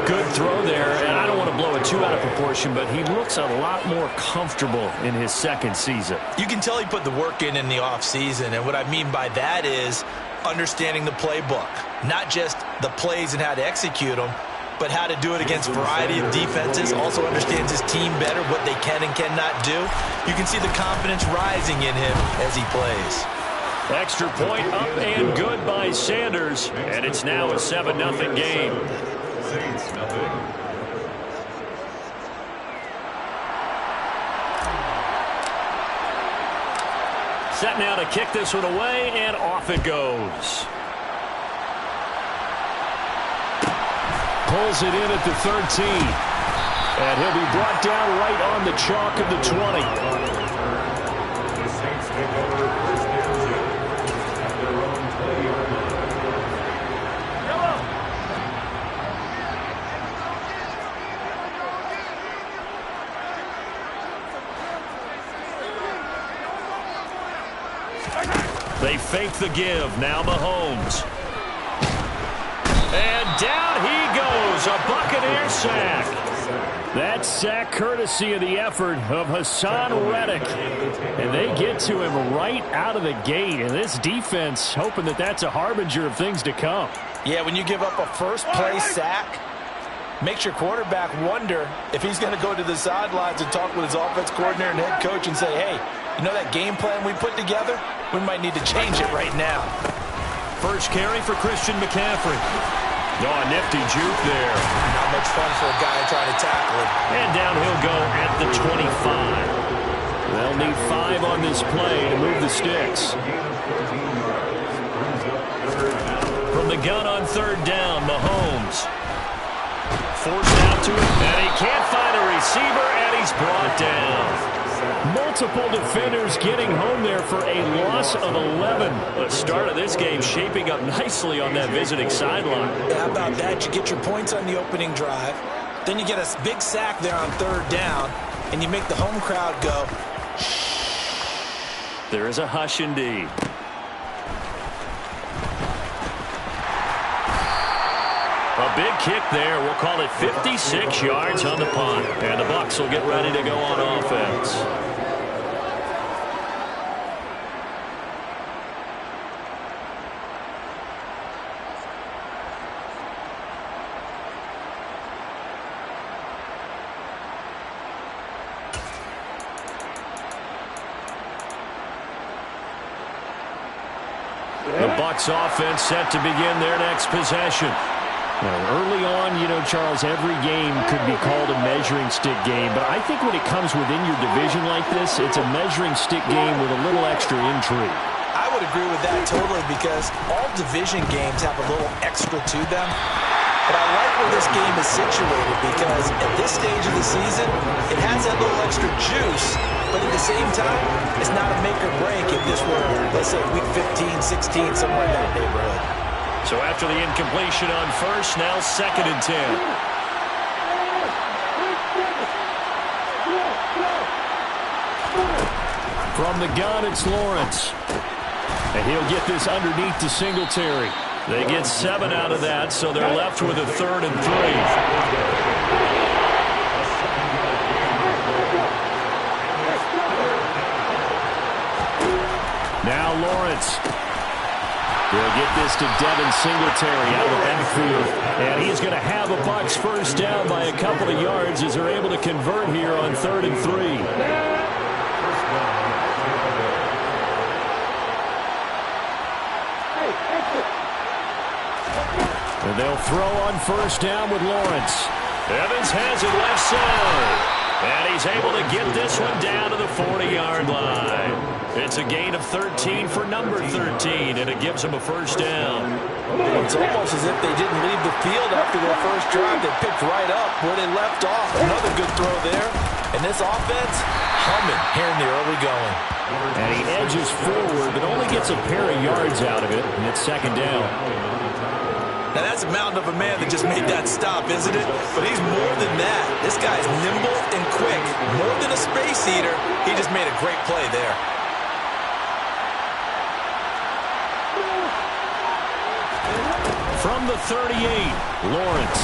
Good throw there, and I don't want to blow it too out of proportion, but he looks a lot more comfortable in his 2nd season. You can tell he put the work in the offseason, and what I mean by that is understanding the playbook. Not just the plays and how to execute them, but how to do it against a variety of defenses. Also understands his team better, what they can and cannot do. You can see the confidence rising in him as he plays. Extra point up and good by Sanders, and it's now a 7-0 game. Set now to kick this one away, and off it goes. Pulls it in at the 13. And he'll be brought down right on the chalk of the 20. They fake the give. Now Mahomes. And down he goes. A Buccaneer sack. That sack courtesy of the effort of Hassan Reddick. And they get to him right out of the gate. And this defense hoping that that's a harbinger of things to come. Yeah, when you give up a first-play sack, makes your quarterback wonder if he's going to go to the sidelines and talk with his offense coordinator and head coach and say, hey, you know that game plan we put together? We might need to change it right now. First carry for Christian McCaffrey. Oh, a nifty juke there. Not much fun for a guy trying to tackle it. And down he'll go at the 25. They'll need 5 on this play to move the sticks. From the gun on 3rd down, Mahomes. Forced out to it, and he can't find a receiver, and he's brought down. Multiple defenders getting home there for a loss of 11. The start of this game shaping up nicely on that visiting sideline. How about that? You get your points on the opening drive. Then you get a big sack there on 3rd down, and you make the home crowd go, shh. There is a hush indeed. A big kick there. We'll call it 56 yards on the punt. And the Bucs will get ready to go on offense. The Bucs offense set to begin their next possession. Now, early on, you know, Charles, every game could be called a measuring stick game. But I think when it comes within your division like this, it's a measuring stick game with a little extra intrigue. I would agree with that totally because all division games have a little extra to them. But I like where this game is situated because at this stage of the season, it has that little extra juice, but at the same time, it's not a make or break if this were, let's say, week 15, 16, somewhere in that neighborhood. So after the incompletion on first, now 2nd and 10. From the gun, it's Lawrence. And he'll get this underneath to Singletary. They get 7 out of that, so they're left with a 3rd and 3. Now Lawrence. They'll get this to Devin Singletary out of the backfield. And he's going to have a Bucs first down by a couple of yards as they're able to convert here on 3rd and 3. And they'll throw on first down with Lawrence. Evans has it left side. And he's able to get this one down to the 40-yard line. It's a gain of 13 for number 13, and it gives him a first down. It's almost as if they didn't leave the field after their first drive. They picked right up where they left off. Another good throw there. And this offense, humming here in the early going. And he edges forward, but only gets a pair of yards out of it, and it's 2nd down. Now, that's a mountain of a man that just made that stop, isn't it? But he's more than that. This guy's nimble and quick. More than a space eater, he just made a great play there. From the 38, Lawrence.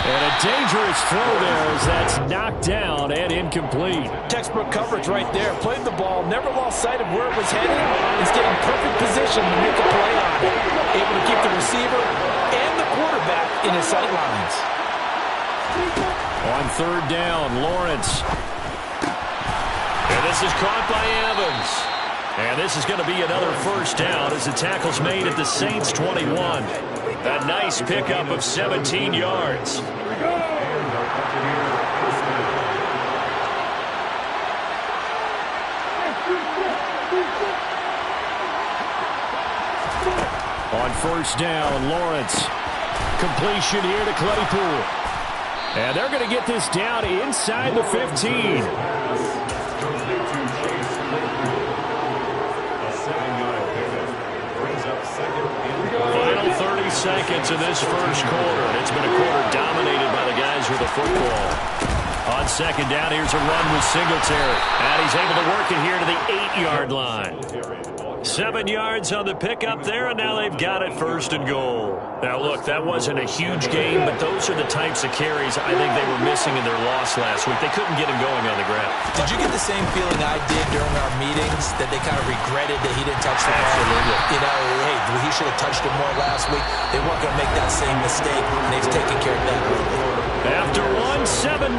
And a dangerous throw there as that's knocked down and incomplete. Textbook coverage right there. Played the ball, never lost sight of where it was headed, and stayed in perfect position to make a play on it. Able to keep the receiver and the quarterback in his sight lines. On 3rd down, Lawrence. And this is caught by Evans. And this is going to be another first down as the tackle's made at the Saints' 21. A nice pickup of 17 yards. On first down, Lawrence. Completion here to Claypool. And they're going to get this down inside the 15. Final 30 seconds of this first quarter. And it's been a quarter dominated by the guys with the football. On 2nd down, here's a run with Singletary. And he's able to work it here to the 8-yard line. 7 yards on the pickup there, and now they've got it 1st and goal. Now, look, that wasn't a huge game, but those are the types of carries I think they were missing in their loss last week. They couldn't get him going on the ground. Did you get the same feeling I did during our meetings, that they kind of regretted that he didn't touch the ball? Absolutely. You know, hey, he should have touched it more last week. They weren't going to make that same mistake, and they've taken care of that early. After 7-0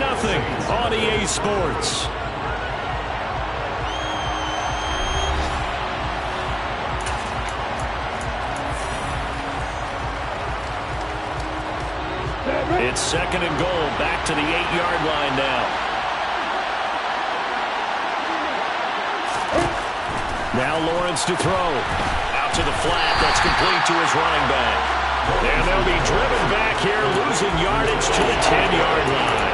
on EA Sports. It's 2nd and goal. Back to the 8-yard line now. Now Lawrence to throw. Out to the flat. That's complete to his running back. And they'll be driven back here, losing yardage to the 10-yard line.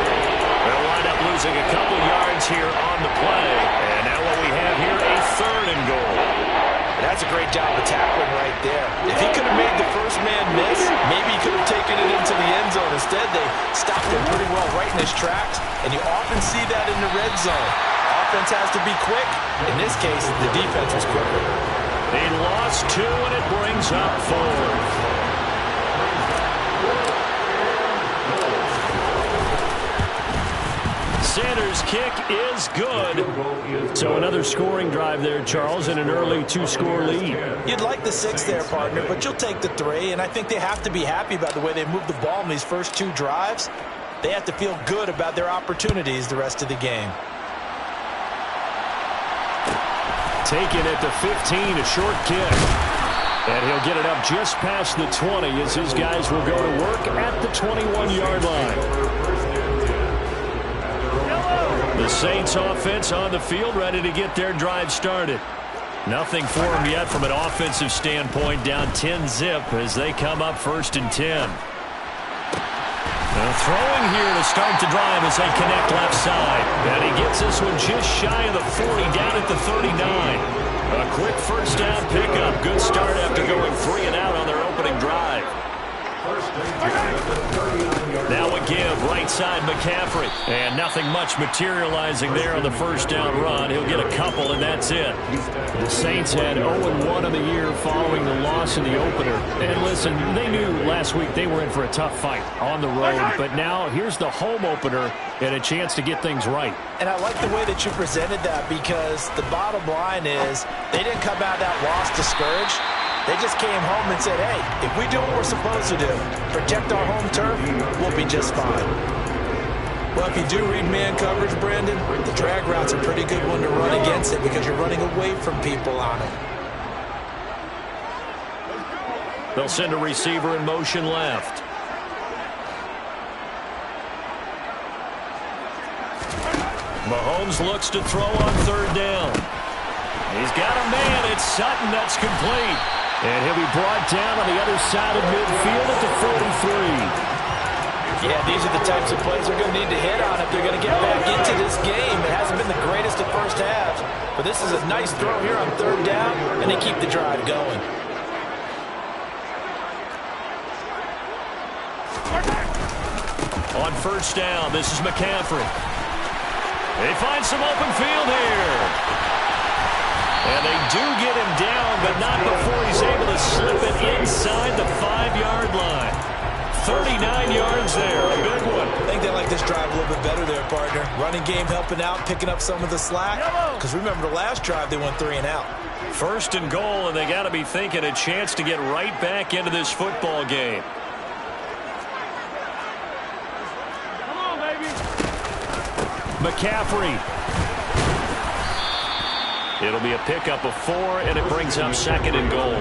They'll wind up losing a couple yards here on the play. And now what we have here, a 3rd and goal. That's a great job of tackling right there. If he could have made the first man miss, maybe he could have taken it into the end zone. Instead, they stopped him pretty well right in his tracks, and you often see that in the red zone. Offense has to be quick. In this case, the defense was quicker. They lost 2, and it brings up 4. Sanders' kick is good. So another scoring drive there, Charles, and an early 2-score lead. You'd like the 6 there, partner, but you'll take the 3, and I think they have to be happy about the way they moved the ball in these first 2 drives. They have to feel good about their opportunities the rest of the game. Taken at the 15, a short kick. And he'll get it up just past the 20 as his guys will go to work at the 21-yard line. The Saints offense on the field, ready to get their drive started. Nothing for them yet from an offensive standpoint, down 10-zip as they come up 1st and 10. Throwing here to start the drive as they connect left side. And he gets this one just shy of the 40, down at the 39. A quick first down pickup. Good start after going 3 and out on their opening drive. Now a give, right side McCaffrey. And nothing much materializing there on the first down run. He'll get a couple, and that's it. The Saints had 0-1 of the year following the loss in the opener. And listen, they knew last week they were in for a tough fight on the road. But now here's the home opener and a chance to get things right. And I like the way that you presented that, because the bottom line is they didn't come out of that loss discouraged. They just came home and said, hey, if we do what we're supposed to do, protect our home turf, we'll be just fine. Well, if you do read man coverage, Brandon, the drag route's a pretty good one to run against it because you're running away from people on it. They'll send a receiver in motion left. Mahomes looks to throw on 3rd down. He's got a man. It's Sutton. That's complete. And he'll be brought down on the other side of midfield at the 43. Yeah, these are the types of plays they're going to need to hit on if they're going to get back into this game. It hasn't been the greatest of first halves, but this is a nice throw here on 3rd down, and they keep the drive going. On 1st down, this is McCaffrey. They find some open field here. And they do get him down, but not before he's able to slip it inside the 5-yard line. 39 yards there, a big one. I think they like this drive a little bit better there, partner. Running game helping out, picking up some of the slack. Because remember the last drive, they went 3 and out. 1st and goal, and they got to be thinking a chance to get right back into this football game. Come on, baby. McCaffrey. It'll be a pickup of 4, and it brings up 2nd and goal.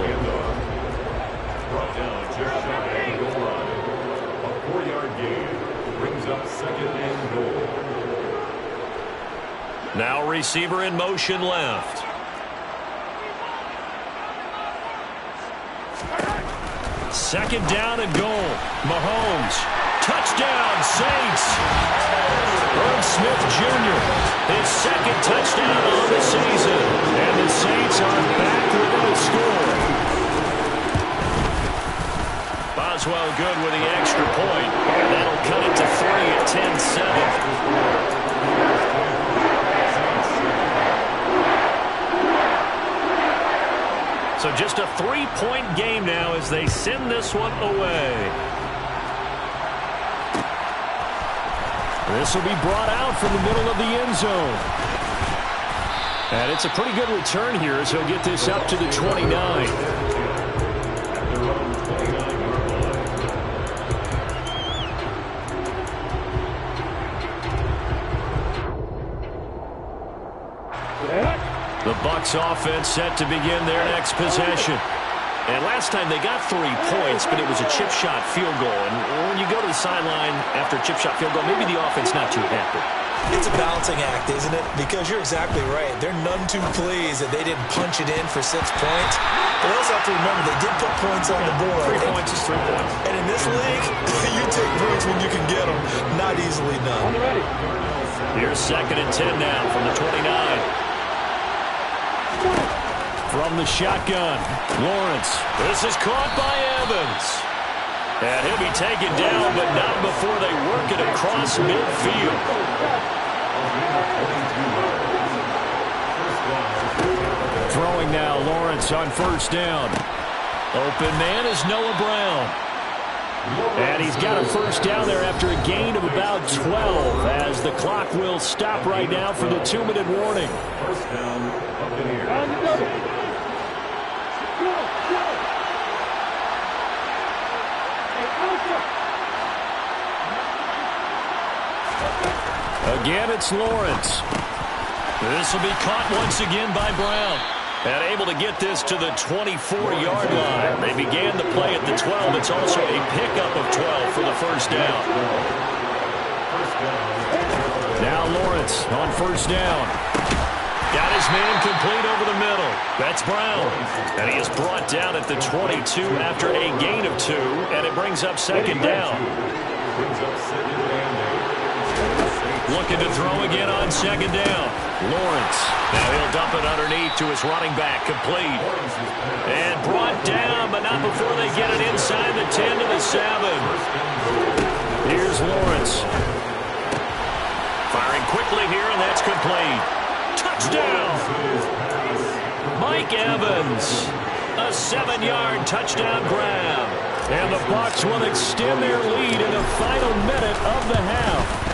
Brought down just shy of the goal line. A 4-yard gain brings up 2nd and goal. Now receiver in motion left. Second down and goal. Mahomes. Touchdown, Saints. Irv Smith Jr., his 2nd touchdown on the season. And the Saints are back within a score. Boswell good with the extra point. And that'll cut it to 3 at 10-7. So just a 3-point game now as they send this one away. This will be brought out from the middle of the end zone. And it's a pretty good return here as he'll get this up to the 29. The Bucs offense set to begin their next possession. And last time they got 3 points, but it was a chip shot field goal. And when you go to the sideline after a chip shot field goal, maybe the offense not too happy. It's a balancing act, isn't it? Because you're exactly right. They're none too pleased that they didn't punch it in for 6 points. But also have to remember they did put points on the board. 3 points is 3 points. And in this league, you take points when you can get them. Not easily done. Here's 2nd and 10 now from the 29. From the shotgun, Lawrence. This is caught by Evans. And he'll be taken down, but not before they work it across midfield. Throwing now, Lawrence on 1st down. Open man is Noah Brown. And he's got a 1st down there after a gain of about 12 as the clock will stop right now for the 2-minute warning. 1st down up in here. Again, it's Lawrence. This will be caught once again by Brown. And able to get this to the 24-yard line. They began the play at the 12. It's also a pickup of 12 for the 1st down. Now Lawrence on 1st down. Got his man complete over the middle. That's Brown. And he is brought down at the 22 after a gain of 2, and it brings up second down. Looking to throw again on second down. Lawrence. Now he'll dump it underneath to his running back. Complete. And brought down, but not before they get it inside the 10 to the 7. Here's Lawrence. Firing quickly here, and that's complete. Touchdown! Mike Evans. A 7-yard touchdown grab. And the Bucs will extend their lead in the final minute of the half.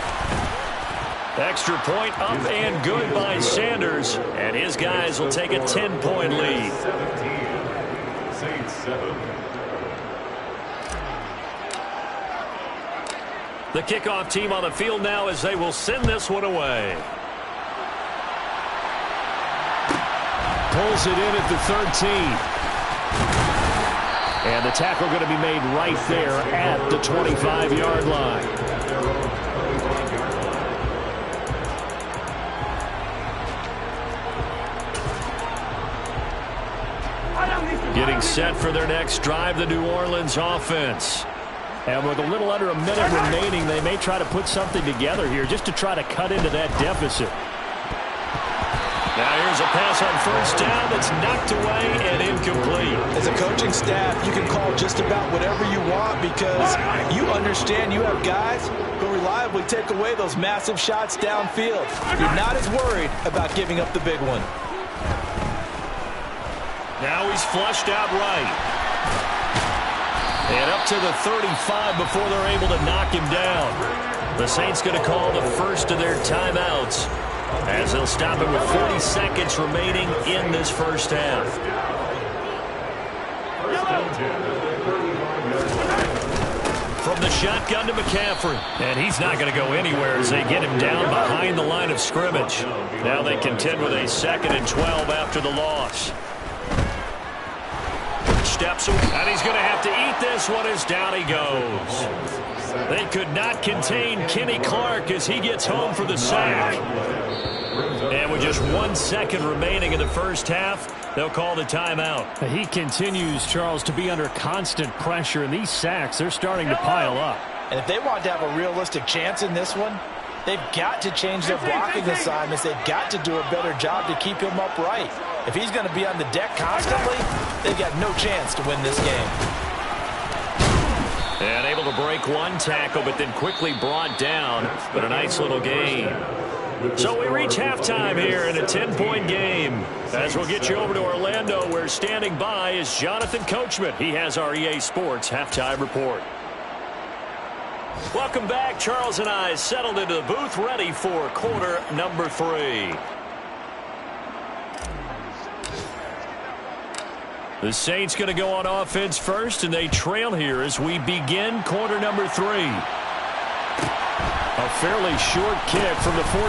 Extra point up and good by Sanders. And his guys will take a 10-point lead. 17. Saints 7. The kickoff team on the field now as they will send this one away. Pulls it in at the 13. And the tackle going to be made right there at the 25-yard line. Getting set for their next drive, the New Orleans offense. And with a little under a minute remaining, they may try to put something together here just to try to cut into that deficit. Now here's a pass on first down that's knocked away and incomplete. As a coaching staff, you can call just about whatever you want because you understand you have guys who reliably take away those massive shots downfield. You're not as worried about giving up the big one. Now he's flushed out right. And up to the 35 before they're able to knock him down. The Saints going to call the first of their timeouts as they'll stop it with 40 seconds remaining in this first half. From the shotgun to McCaffrey. And he's not going to go anywhere as they get him down behind the line of scrimmage. Now they contend with a 2nd and 12 after the loss. Steps away, and he's going to have to eat this one as down he goes. They could not contain Kenny Clark as he gets home for the sack. And with just 1 second remaining in the first half, they'll call the timeout. He continues, Charles, to be under constant pressure, and these sacks, they're starting to pile up. And if they want to have a realistic chance in this one, they've got to change their blocking assignments. They've got to do a better job to keep him upright. If he's going to be on the deck constantly, they've got no chance to win this game. And able to break one tackle, but then quickly brought down. But a nice little gain. So we reach halftime here in a 10-point game. As we'll get you over to Orlando, where standing by is Jonathan Coachman. He has our EA Sports halftime report. Welcome back. Charles and I settled into the booth, ready for quarter number 3. The Saints going to go on offense first, and they trail here as we begin quarter number 3. A fairly short kick from the 14.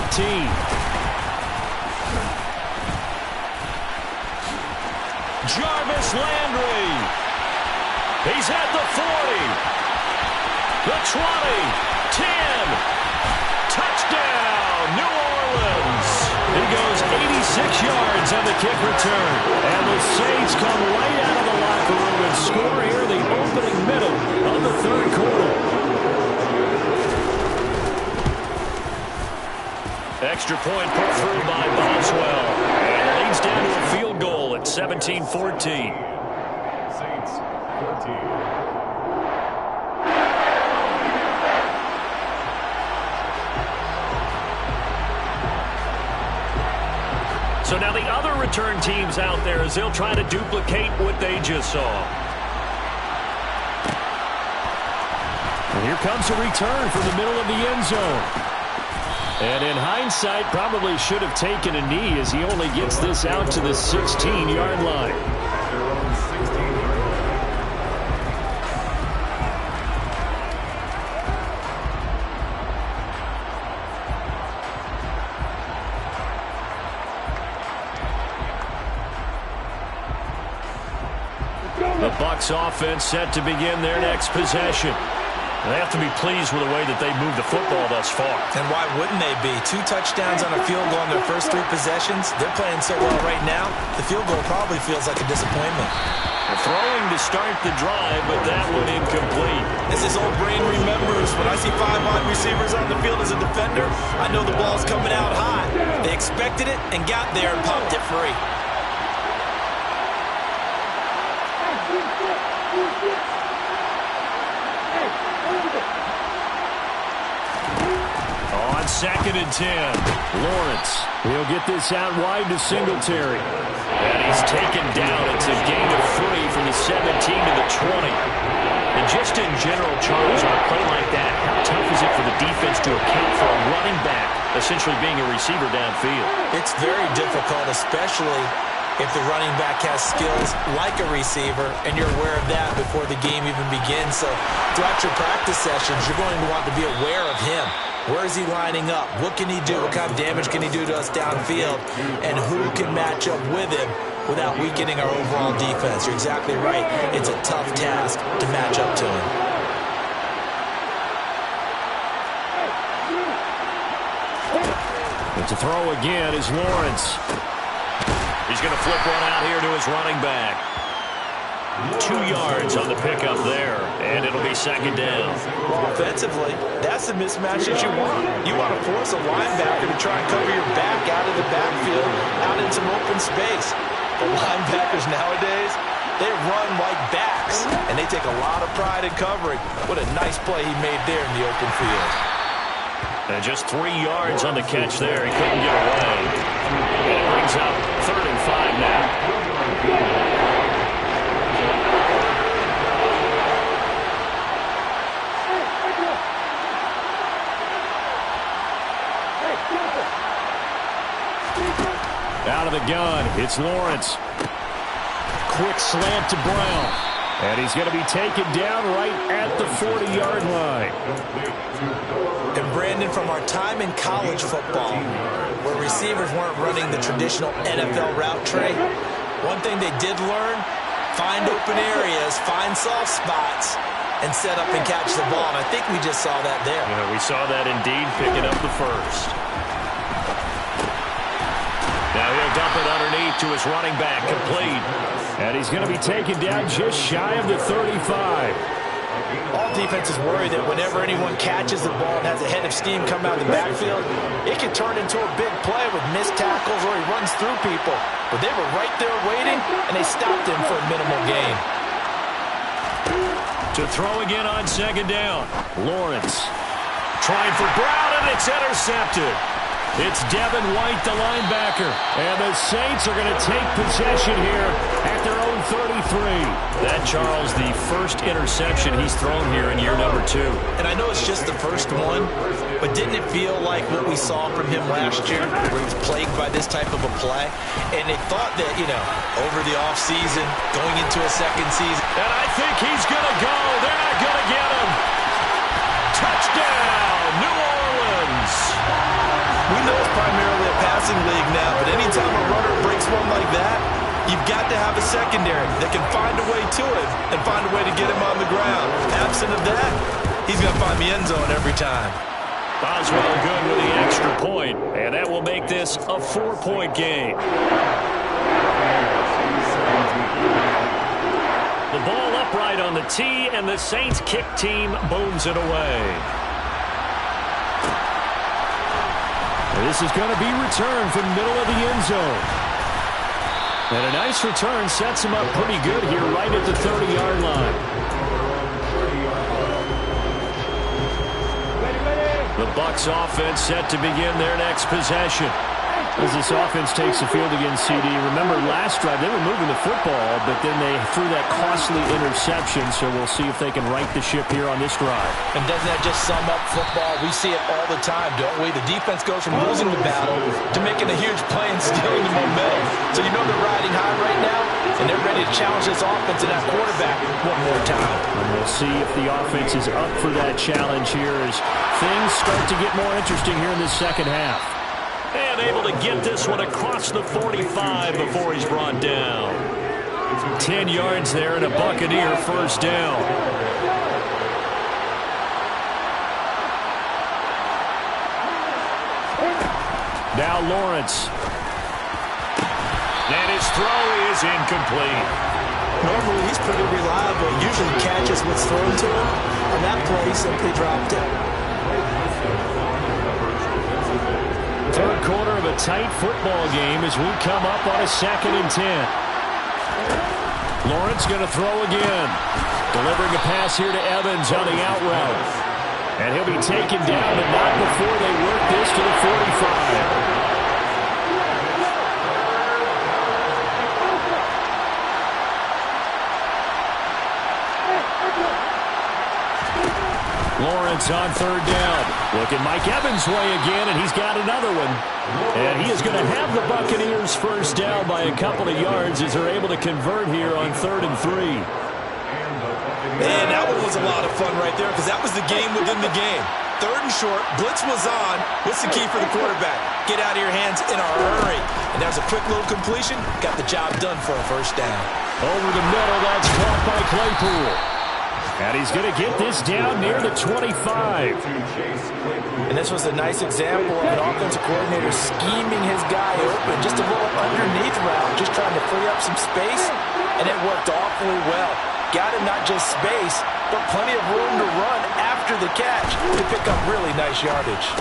Jarvis Landry. He's at the 40. The 20. 10. Touchdown, New Orleans. He goes 86 yards on the kick return. And the Saints come right out of the locker room and score here in the opening middle of the third quarter. Extra point put through by Boswell. And it leads down to a field goal at 17-14. Saints 14. So now the other return teams out there as they'll try to duplicate what they just saw. And here comes a return from the middle of the end zone. And in hindsight, probably should have taken a knee as he only gets this out to the 16-yard line. The Bucs offense set to begin their next possession. They have to be pleased with the way that they moved the football thus far. And why wouldn't they be? 2 touchdowns on a field goal in their first 3 possessions. They're playing so well right now, the field goal probably feels like a disappointment. Throwing to start the drive, but that one incomplete. As his old brain remembers, when I see 5 wide receivers on the field as a defender, I know the ball's coming out high. They expected it and got there and popped it free. On 2nd and 10, Lawrence. He'll get this out wide to Singletary. And he's taken down. It's a gain of 3 from the 17 to the 20. And just in general, Charles, on a play like that, how tough is it for the defense to account for a running back essentially being a receiver downfield? It's very difficult, especially if the running back has skills like a receiver, and you're aware of that before the game even begins. So throughout your practice sessions, you're going to want to be aware of him. Where is he lining up? What can he do? What kind of damage can he do to us downfield? And who can match up with him without weakening our overall defense? You're exactly right. It's a tough task to match up to him. And to throw again is Lawrence. He's going to flip one out here to his running back. 2 yards on the pickup there, and it'll be 2nd down. Offensively, that's the mismatch that you want. You want to force a linebacker to try and cover your back out of the backfield, out in some open space. The linebackers nowadays, they run like backs, and they take a lot of pride in covering. What a nice play he made there in the open field. And just 3 yards on the catch there. He couldn't get away. And it brings up 3rd and 5 now. Out of the gun, it's Lawrence. Quick slant to Brown. And he's going to be taken down right at the 40-yard line. And Brandon, from our time in college football, where receivers weren't running the traditional NFL route tree, one thing they did learn, find open areas, find soft spots, and set up and catch the ball. And I think we just saw that there. Yeah, we saw that indeed, picking up the first. Now he'll dump it underneath to his running back, complete. And he's going to be taken down just shy of the 35. All defenses worry that whenever anyone catches the ball and has a head of steam come out of the backfield, it can turn into a big play with missed tackles or he runs through people. But they were right there waiting, and they stopped him for a minimal gain. To throw again on 2nd down. Lawrence trying for Brown, and it's intercepted. It's Devin White, the linebacker. And the Saints are going to take possession here at their own 33. That, Charles, the first interception he's thrown here in year number 2. And I know it's just the first one, but didn't it feel like what we saw from him last year, where he was plagued by this type of a play? And they thought that, over the offseason, going into a second season. And I think he's going to go. They're not going to get him. Touchdown, New Orleans. We know it's primarily a passing league now, but anytime a runner breaks one like that, you've got to have a secondary that can find a way to it and find a way to get him on the ground. Absent of that, he's going to find the end zone every time. Boswell good with the extra point, and that will make this a 4-point game. The ball upright on the tee, and the Saints kick team booms it away. This is going to be returned from the middle of the end zone. And a nice return sets him up pretty good here right at the 30-yard line. The Bucs offense set to begin their next possession. As this offense takes the field against CD, remember last drive they were moving the football, but then they threw that costly interception, so we'll see if they can right the ship here on this drive. And doesn't that just sum up football? We see it all the time, don't we? The defense goes from losing the battle to making a huge play and stealing the momentum. So you know they're riding high right now, and they're ready to challenge this offense and that quarterback one more time. And we'll see if the offense is up for that challenge here as things start to get more interesting here in this second half. And able to get this one across the 45 before he's brought down. 10 yards there and a Buccaneer first down. Now Lawrence. And his throw is incomplete. Normally, he's pretty reliable. Usually catches what's thrown to him. On that play, he simply dropped it. Third quarter of a tight football game as we come up on a 2nd and 10. Lawrence going to throw again. Delivering a pass here to Evans on the out route. And he'll be taken down, but not before they work this to the 45. Lawrence on 3rd down. Looking Mike Evans' way again, and he's got another one. And he is going to have the Buccaneers first down by a couple of yards as they're able to convert here on 3rd and 3. Man, that one was a lot of fun right there because that was the game within the game. 3rd and short, blitz was on. What's the key for the quarterback? Get out of your hands in a hurry. And that was a quick little completion. Got the job done for a first down. Over the middle, that's caught by Claypool. And he's going to get this down near the 25. And this was a nice example of an offensive coordinator scheming his guy open. Just a little underneath route, just trying to free up some space. And it worked awfully well. Got him not just space, but plenty of room to run after the catch to pick up really nice yardage.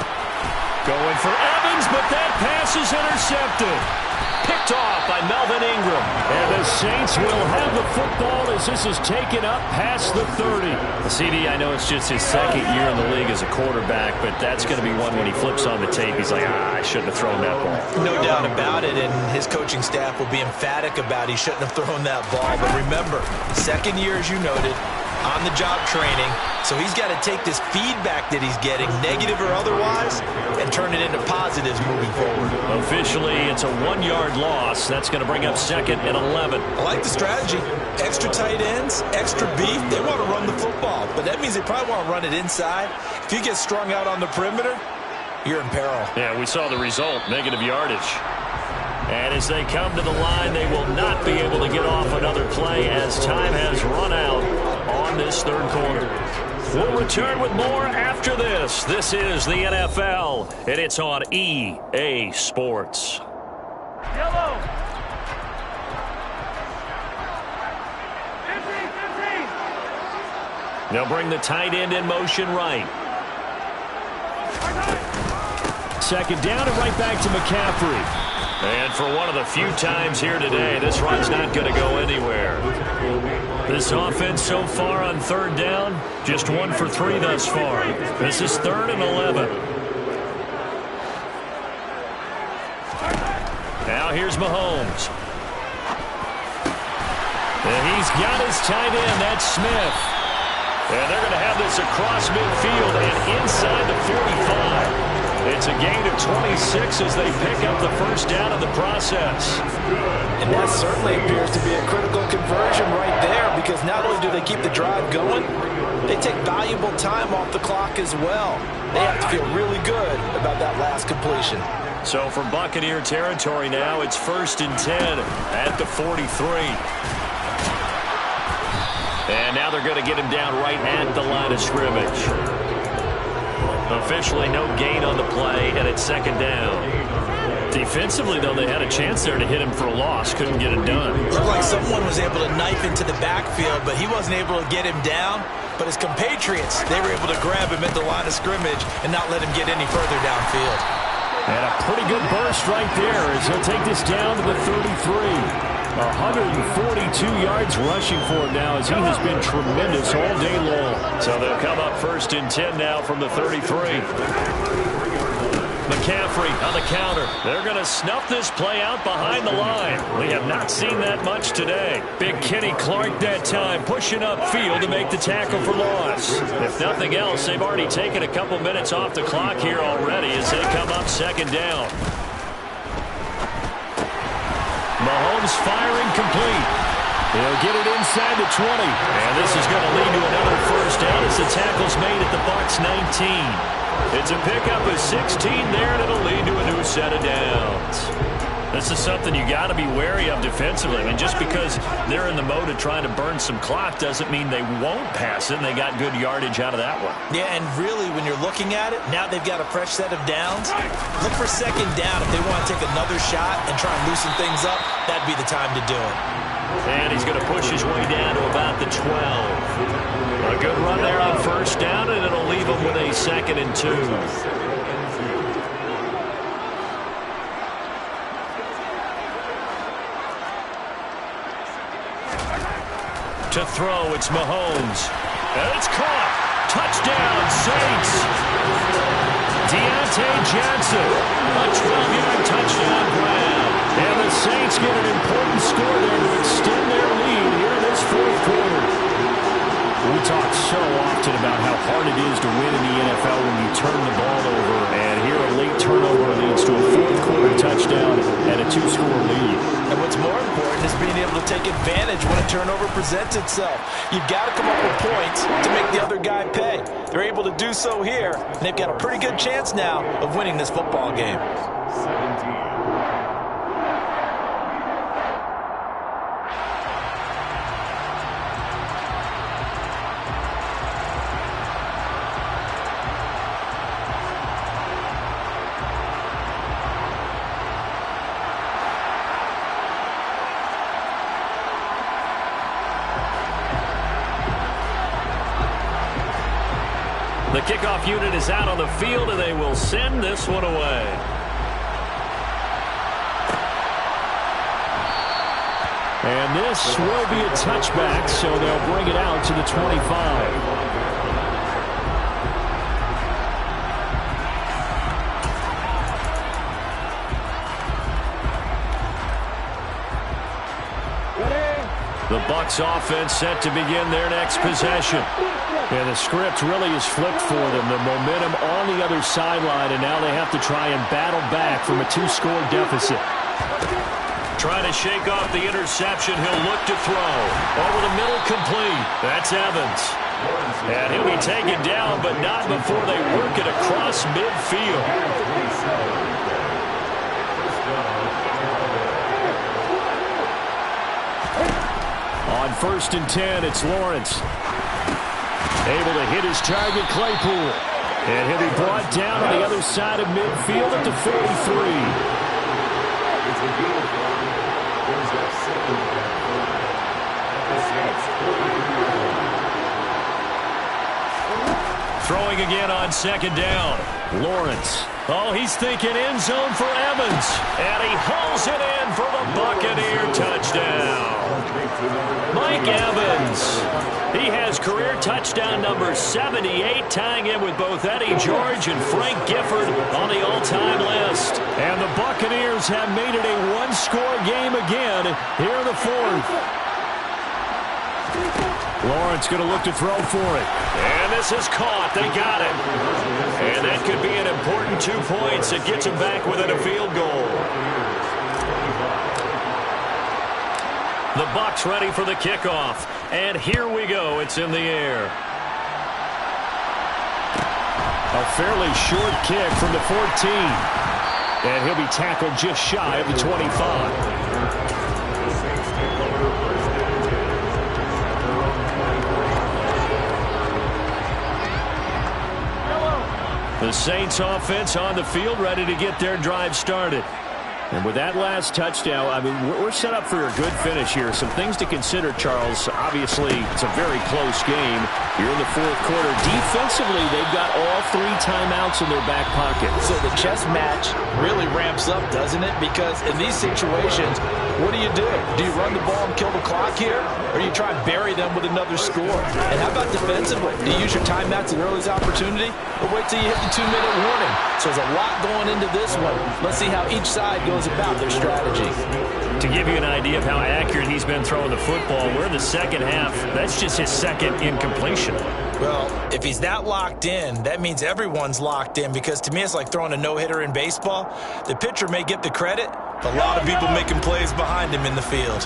Going for Evans, but that pass is intercepted. Picked off by Melvin Ingram. And the Saints will have the football as this is taken up past the 30. CD, I know it's just his 2nd year in the league as a quarterback, but that's going to be one when he flips on the tape, he's like, I shouldn't have thrown that ball. No doubt about it, and his coaching staff will be emphatic about he shouldn't have thrown that ball. But remember, 2nd year, as you noted, on-the-job training, so he's got to take this feedback that he's getting, negative or otherwise, and turn it into positives moving forward. Officially, it's a 1-yard loss. That's going to bring up 2nd and 11. I like the strategy. Extra tight ends, extra beef. They want to run the football, but that means they probably want to run it inside. If you get strung out on the perimeter, you're in peril. Yeah, we saw the result, negative yardage. And as they come to the line, they will not be able to get off another play as time has run out on this 3rd quarter. We'll return with more after this. This is the NFL, and it's on EA Sports. Yellow. 15. They'll bring the tight end in motion right. 2nd down and right back to McCaffrey. And for one of the few times here today, this run's not going to go anywhere. This offense so far on 3rd down, just 1 for 3 thus far. This is 3rd and 11. Now here's Mahomes. And he's got his tight end, that's Smith. And they're going to have this across midfield and inside the 45. It's a gain of 26 as they pick up the first down in the process. And that certainly appears to be a critical conversion right there, because not only do they keep the drive going, they take valuable time off the clock as well. They have to feel really good about that last completion. So from Buccaneer territory now, it's 1st and 10 at the 43. And now they're going to get him down right at the line of scrimmage. Officially no gain on the play, and it's 2nd down. Defensively, though, they had a chance there to hit him for a loss. Couldn't get it done. Looked like someone was able to knife into the backfield, but he wasn't able to get him down. But his compatriots, they were able to grab him at the line of scrimmage and not let him get any further downfield. And a pretty good burst right there as he'll take this down to the 33. 142 yards rushing for him now as he has been tremendous all day long. So they'll come up 1st and 10 now from the 33. McCaffrey on the counter. They're going to snuff this play out behind the line. We have not seen that much today. Big Kenny Clark that time pushing upfield to make the tackle for loss. If nothing else, they've already taken a couple minutes off the clock here already as they come up 2nd down. Mahomes firing complete. He'll get it inside the 20. And this is going to lead to another first down as the tackle's made at the Bucs 19. It's a pickup of 16 there, and it'll lead to a new set of downs. This is something you got to be wary of defensively. I mean, just because they're in the mode of trying to burn some clock doesn't mean they won't pass it, and they got good yardage out of that one. Yeah, and really, when you're looking at it, now they've got a fresh set of downs. Look for second down. If they want to take another shot and try and loosen things up, that'd be the time to do it. And he's going to push his way down to about the 12. A good run there on first down, and it'll leave him with a 2nd and 2. To throw, it's Mahomes. And it's caught. Touchdown, Saints. Deontay Johnson. A 12-yard touchdown grab. And the Saints get an important score there to extend their lead here in this fourth quarter. We talk so often about how hard it is to win in the NFL when you turn the ball over. And here a late turnover leads to a fourth quarter touchdown and a 2-score lead. And what's more important is being able to take advantage when a turnover presents itself. You've got to come up with points to make the other guy pay. They're able to do so here, and they've got a pretty good chance now of winning this football game. 17. The kickoff unit is out on the field, and they will send this one away. And this will be a touchback, so they'll bring it out to the 25. The Bucs offense set to begin their next possession. And the script really is flipped for them. The momentum on the other sideline, and now they have to try and battle back from a 2-score deficit. Trying to shake off the interception. He'll look to throw. Over the middle, complete. That's Evans. And he'll be taken down, but not before they work it across midfield. On 1st and 10, it's Lawrence. Able to hit his target, Claypool. And he'll be brought down on the other side of midfield at the 43. Throwing again on 2nd down. Lawrence. Oh, he's thinking end zone for Evans. And he hauls it in for the Buccaneer touchdown. Mike Evans. He has career touchdown number 78, tying him with both Eddie George and Frank Gifford on the all-time list. And the Buccaneers have made it a 1-score game again here in the 4th. Lawrence going to look to throw for it. And this is caught. They got it. And that could be an important 2 points. It gets them back within a field goal. The Bucs ready for the kickoff. And here we go. It's in the air. A fairly short kick from the 14. And he'll be tackled just shy of the 25. The Saints offense on the field, ready to get their drive started. And with that last touchdown, I mean, we're set up for a good finish here. Some things to consider, Charles. Obviously, it's a very close game. You're in the 4th quarter. Defensively, they've got all 3 timeouts in their back pocket. So the chess match really ramps up, doesn't it? Because in these situations, what do you do? Do you run the ball and kill the clock here? Or you try and bury them with another score? And how about defensively? Do you use your timeouts at earliest opportunity? Or wait till you hit the 2-minute warning? So there's a lot going into this one. Let's see how each side goes about their strategy. To give you an idea of how accurate he's been throwing the football, we're in the second half. That's just his 2nd incompletion. Well, if he's not locked in, that means everyone's locked in, because to me it's like throwing a no-hitter in baseball. The pitcher may get the credit, but a lot of people making plays behind him in the field.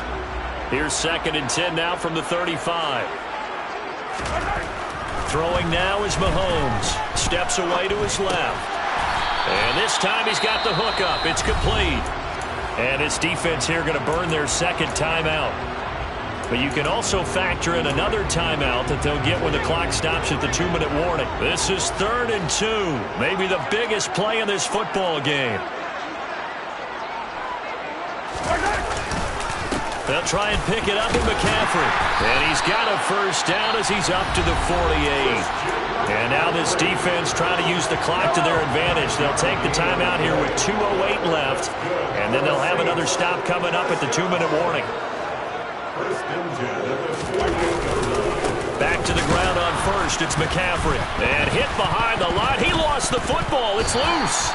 Here's 2nd and 10 now from the 35. Throwing now is Mahomes. Steps away to his left. And this time he's got the hook up. It's complete. And this defense here going to burn their second timeout. But you can also factor in another timeout that they'll get when the clock stops at the 2-minute warning. This is 3rd and 2. Maybe the biggest play in this football game. They'll try and pick it up in McCaffrey. And he's got a first down as he's up to the 48. And now this defense trying to use the clock to their advantage. They'll take the timeout here with 2:08 left. And then they'll have another stop coming up at the 2-minute warning. Back to the ground on first. It's McCaffrey. And hit behind the line. He lost the football. It's loose.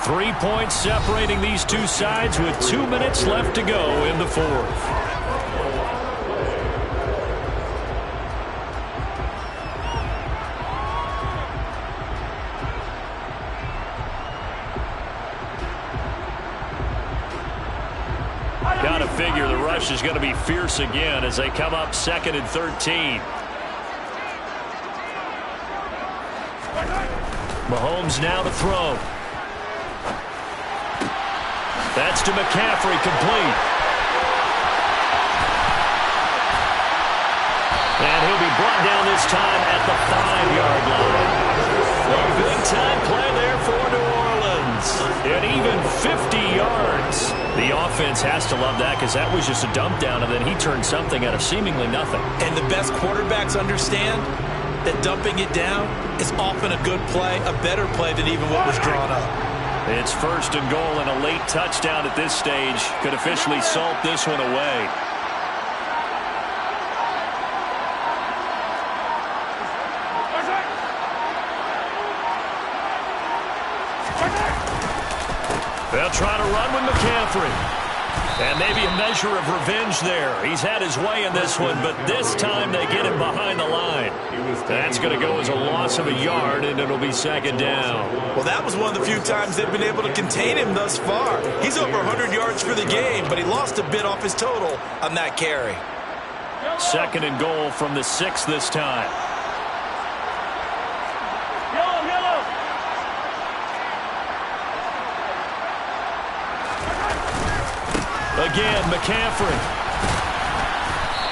3 points separating these two sides with 2 minutes left to go in the fourth. Got to figure the rush is going to be fierce again as they come up 2nd and 13. Mahomes now to throw. That's to McCaffrey, complete. And he'll be brought down this time at the 5-yard line. A big-time play there for New Orleans. And even 50 yards. The offense has to love that because that was just a dump down, and then he turned something out of seemingly nothing. And the best quarterbacks understand that dumping it down is often a good play, a better play than even what was drawn up. It's 1st and goal, and a late touchdown at this stage could officially salt this one away. They'll try to run with McCaffrey. And maybe a measure of revenge there. He's had his way in this one, but this time they get him behind the line. That's going to go as a loss of a yard, and it'll be 2nd down. Well, that was one of the few times they've been able to contain him thus far. He's over 100 yards for the game, but he lost a bit off his total on that carry. 2nd and goal from the 6 this time. Again, McCaffrey.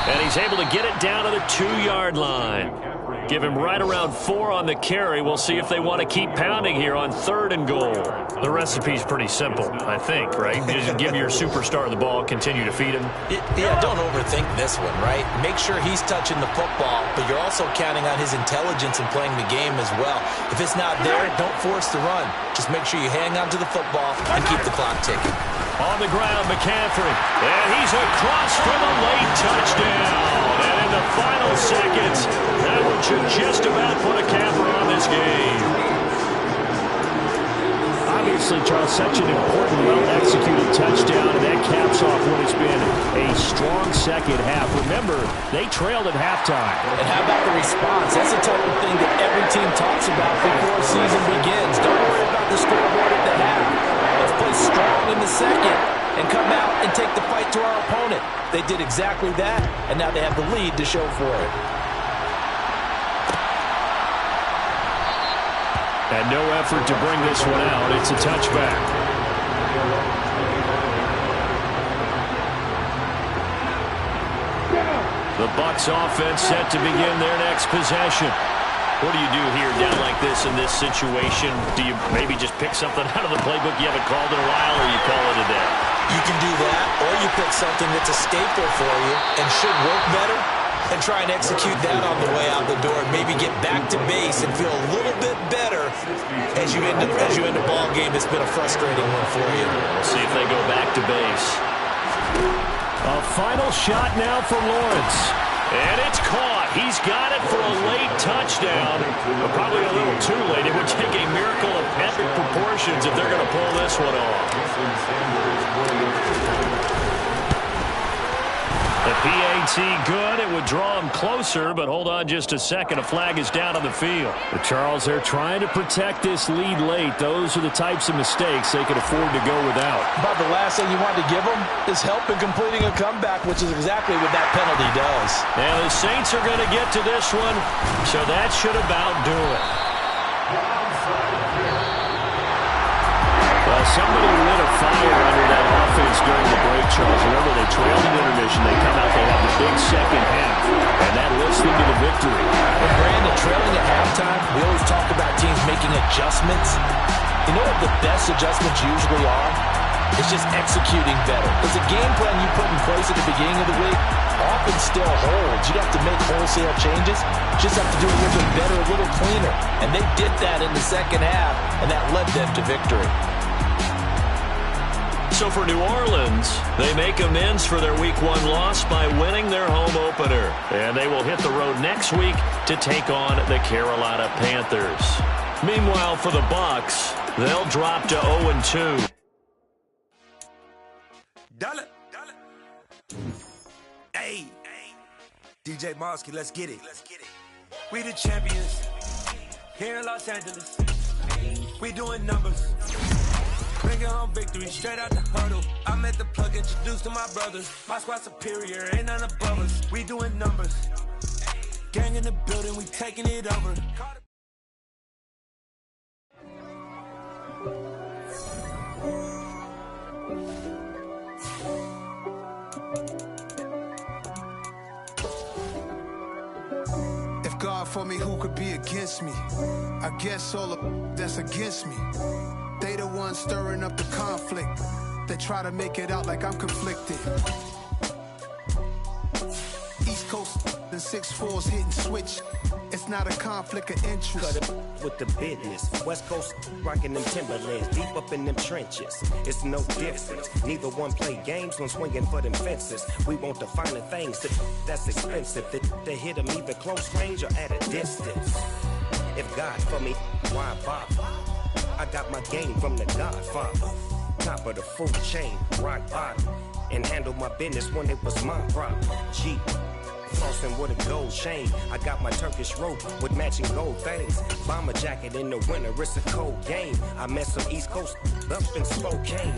And he's able to get it down to the 2-yard line. Give him right around 4 on the carry. We'll see if they want to keep pounding here on 3rd and goal. The recipe's pretty simple, I think, right? You just give your superstar the ball, continue to feed him. Yeah, don't overthink this one, right? Make sure he's touching the football, but you're also counting on his intelligence in playing the game as well. If it's not there, don't force the run. Just make sure you hang on to the football and keep the clock ticking. On the ground, McCaffrey. And he's across for the late touchdown. And in the final seconds, that one should just about put a capper on this game. Obviously, Charles, such an important, well-executed touchdown, and that caps off what has been a strong second half. Remember, they trailed at halftime. And how about the response? That's the type of thing that every team talks about before the season begins. Don't worry about the scoreboard at the half. Let's play strong in the second and come out and take the fight to our opponent. They did exactly that, and now they have the lead to show for it. And no effort to bring this one out. It's a touchback. The Bucs offense set to begin their next possession. What do you do here down like this in this situation? Do you maybe just pick something out of the playbook you haven't called in a while, or you call it a day? You can do that, or you pick something that's a staple for you and should work better and try and execute that on the way out the door and maybe get back to base and feel a little bit better as you end a ball game that's been a frustrating one for you. We'll see if they go back to base. A final shot now for Lawrence. And it's caught. He's got it for a late touchdown, but probably a little too late. It would take a miracle of epic proportions if they're going to pull this one off. The PAT good. It would draw him closer, but hold on just a second. A flag is down on the field. But Charles, they're trying to protect this lead late. Those are the types of mistakes they could afford to go without. About the last thing you want to give them is help in completing a comeback, which is exactly what that penalty does. And the Saints are going to get to this one, so that should about do it. Well, somebody lit a fire under that offense moments during the break, Charles. Remember, they trailed in intermission. They come out, they have the big second half, and that lifts them to the victory. And Brandon, trailing at halftime, we always talk about teams making adjustments. You know what the best adjustments usually are? It's just executing better. Because the game plan you put in place at the beginning of the week often still holds. You have to make wholesale changes. Just have to do it a little bit better, a little cleaner. And they did that in the second half, and that led them to victory. So for New Orleans, they make amends for their Week 1 loss by winning their home opener. And they will hit the road next week to take on the Carolina Panthers. Meanwhile, for the Bucs, they'll drop to 0-2. Dollar. Hey, DJ Maas, let's get it. We the champions here in Los Angeles. We doing numbers. Bringing home victory straight out the huddle. I'm at the plug, introduced to my brothers. My squad superior, ain't none above us. We doing numbers. Gang in the building, we taking it over. God for me, who could be against me? I guess all of that's against me. They the ones stirring up the conflict. They try to make it out like I'm conflicted. East Coast and 6'4's hitting switch. It's not a conflict of interest. Cut it with the business. West Coast rocking them Timberlands, deep up in them trenches. It's no difference. Neither one play games when swinging for them fences. We want the finer things that's expensive. They hit them either close range or at a distance. If God for me, why bother? I got my game from the Godfather. Top of the food chain, rock bottom. And handle my business when it was my problem. G. Flossing with a gold chain. I got my Turkish rope with matching gold things. Bomber jacket in the winter, it's a cold game. I met some East Coast up in Spokane.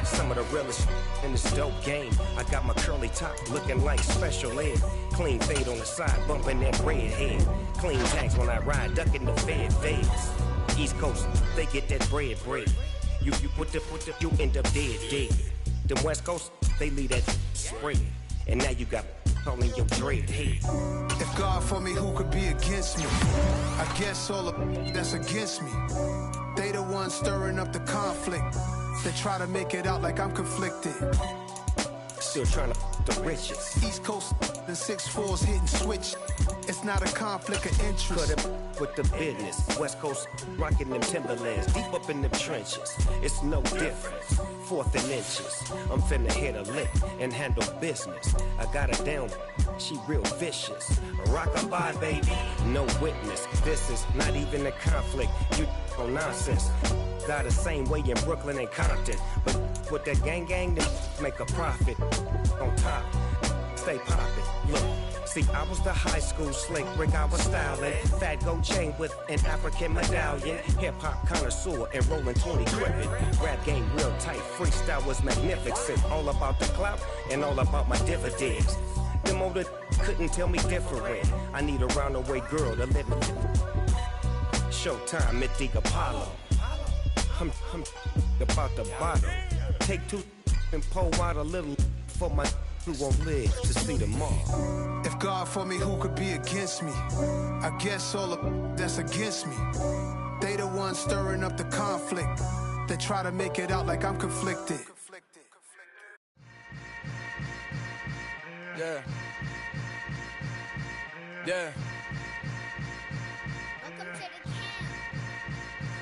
Some of the realest in this dope game. I got my curly top looking like special ed. Clean fade on the side, bumping that red head. Clean tags when I ride, ducking the feds. East Coast, they get that bread. You end up dead. Them West Coast, they leave that spread. And now you got calling your dread head. If God for me, who could be against me? I guess all of that's against me. They the ones stirring up the conflict. They try to make it out like I'm conflicted. Still trying to the riches. East Coast and 6'4's hitting switch. It's not a conflict of interest. Cut it with the business. West Coast rocking them Timberlands, deep up in them trenches. It's no difference. 4th and inches. I'm finna hit a lick and handle business. I got her down. She real vicious. Rock-a-bye, baby. No witness. This is not even a conflict. You on nonsense. Got the same way in Brooklyn and Compton. But with that gang, then make a profit. On top, stay poppin'. Look, see, I was the high school slick Rick, I was styling. Fat gold chain with an African medallion. Hip-hop connoisseur and rolling 20 cribbin'. Rap game real tight, freestyle was magnificent. All about the clout and all about my dividends. Them older couldn't tell me different. I need a roundaway girl to live with. Showtime, Mythic Apollo. I'm about the bottom. Take 2 and pour out a little for my who won't live to see tomorrow. If God for me, who could be against me? I guess all of that's against me. They the ones stirring up the conflict. They try to make it out like I'm conflicted. Yeah.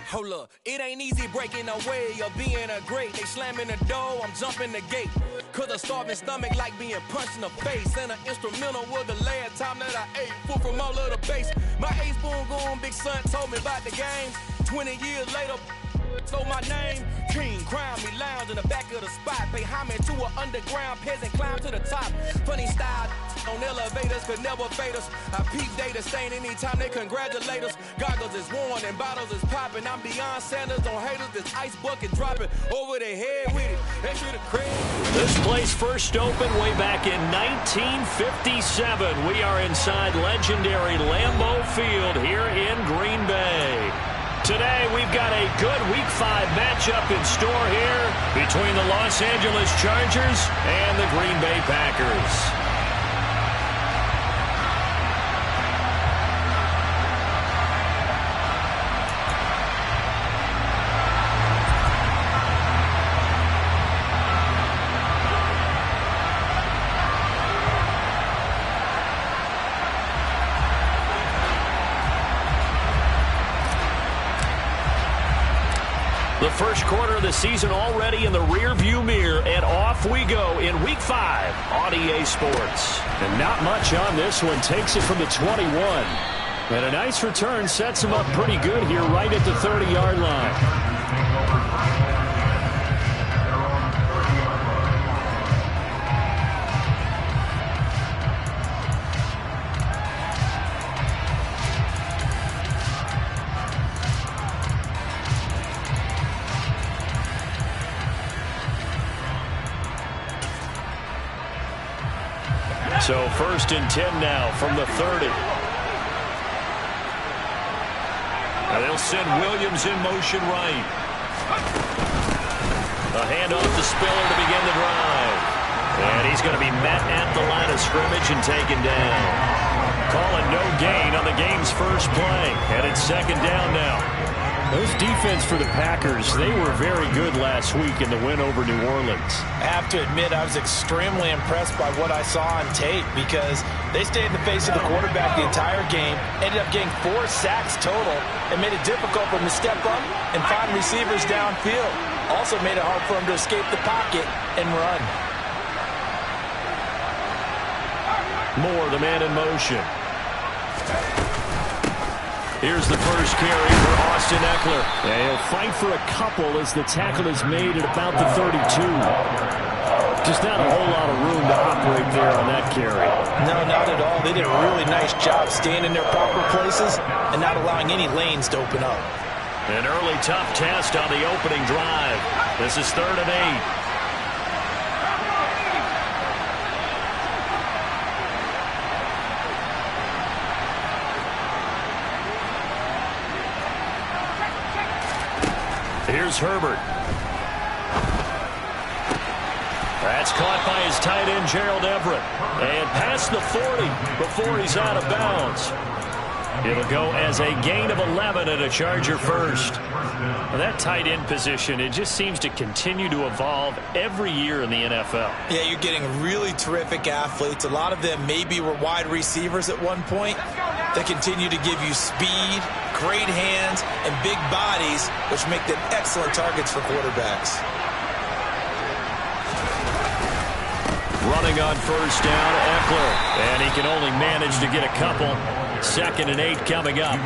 Hold up, it ain't easy breaking away or being a great. They slamming the door, I'm jumping the gate. Cause a starving stomach like being punched in the face. And an instrumental was the last time that I ate food from all of the base. My A-spoon going, big son told me about the game. 20 years later, stole my name. King crown me lounge in the back of the spot. Pay homage to an underground peasant, climb to the top. Funny style on elevators could never fade us. I peep data stain anytime they congratulate us. Goggles is worn and bottles is popping. I'm beyond Sanders on haters. This ice bucket dropping over their head with it. They should have crazy. This place first opened way back in 1957. We are inside legendary Lambeau Field here in Green Bay. Today, we've got a good Week 5 matchup in store here between the Los Angeles Chargers and the Green Bay Packers. The first quarter of the season already in the rear-view mirror, and off we go in Week 5 on EA Sports. And not much on this one. Takes it from the 21. And a nice return sets him up pretty good here right at the 30-yard line. So 1st and 10 now from the 30. They'll send Williams in motion right. A handoff to Spiller to begin the drive. And he's going to be met at the line of scrimmage and taken down. Calling no gain on the game's first play. And it's 2nd down now. Those defense for the Packers, they were very good last week in the win over New Orleans. I have to admit, I was extremely impressed by what I saw on tape because they stayed in the face of the quarterback the entire game, ended up getting 4 sacks total, and made it difficult for him to step up and find receivers downfield. Also made it hard for him to escape the pocket and run. Moore, the man in motion. Here's the first carry for Austin Eckler. And he'll fight for a couple as the tackle is made at about the 32. Just not a whole lot of room to operate there on that carry. No, not at all. They did a really nice job staying in their proper places and not allowing any lanes to open up. An early tough test on the opening drive. This is 3rd and 8. Here's Herbert. That's caught by his tight end, Gerald Everett. And past the 40 before he's out of bounds. It'll go as a gain of 11 and a Charger first. Well, that tight end position, it just seems to continue to evolve every year in the NFL. Yeah, you're getting really terrific athletes. A lot of them maybe were wide receivers at one point. They continue to give you speed, great hands, and big bodies, which make them excellent targets for quarterbacks. Running on 1st down, Eckler. And he can only manage to get a couple. 2nd and 8 coming up.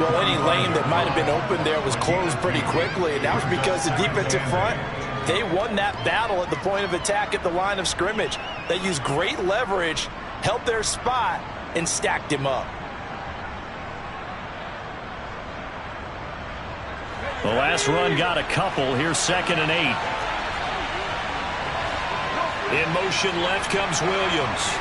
Well, any lane that might have been open there was closed pretty quickly, and that was because the defensive front, they won that battle at the point of attack at the line of scrimmage. They used great leverage, held their spot, and stacked him up. The last run got a couple. Here's 2nd and 8. In motion left comes Williams.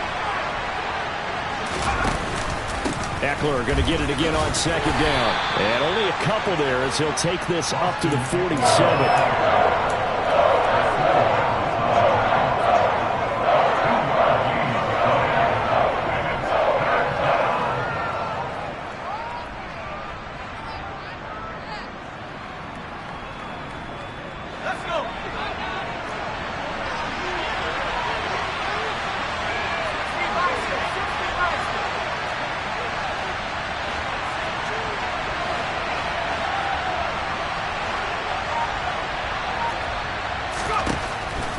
Eckler going to get it again on 2nd down. And only a couple there as he'll take this up to the 47.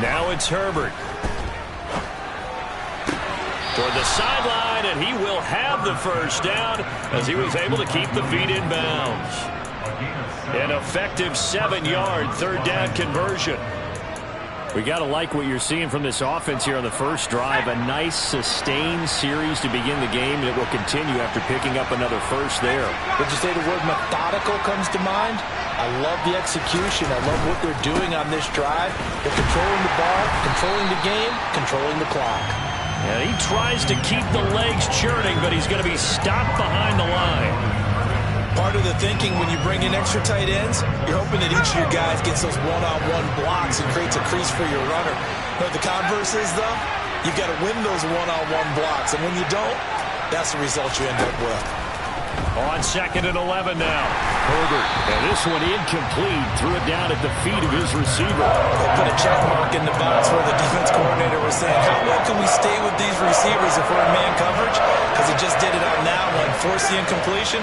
Now it's Herbert. Toward the sideline, and he will have the first down as he was able to keep the feet in bounds. An effective 7-yard 3rd down conversion. We got to like what you're seeing from this offense here on the first drive. A nice, sustained series to begin the game that will continue after picking up another first there. Would you say the word methodical comes to mind? I love the execution. I love what they're doing on this drive. They're controlling the ball, controlling the game, controlling the clock. And he tries to keep the legs churning, but he's going to be stopped behind the line. Part of the thinking when you bring in extra tight ends, you're hoping that each of your guys gets those one-on-one blocks and creates a crease for your runner. But the converse is, though, you've got to win those one-on-one blocks. And when you don't, that's the result you end up with. On 2nd and 11 now. Herbert. And this one incomplete. Threw it down at the feet of his receiver. They put a check mark in the box where the defense coordinator was saying, how well can we stay with these receivers if we're in man coverage? Because he just did it on that one. Forced the incompletion.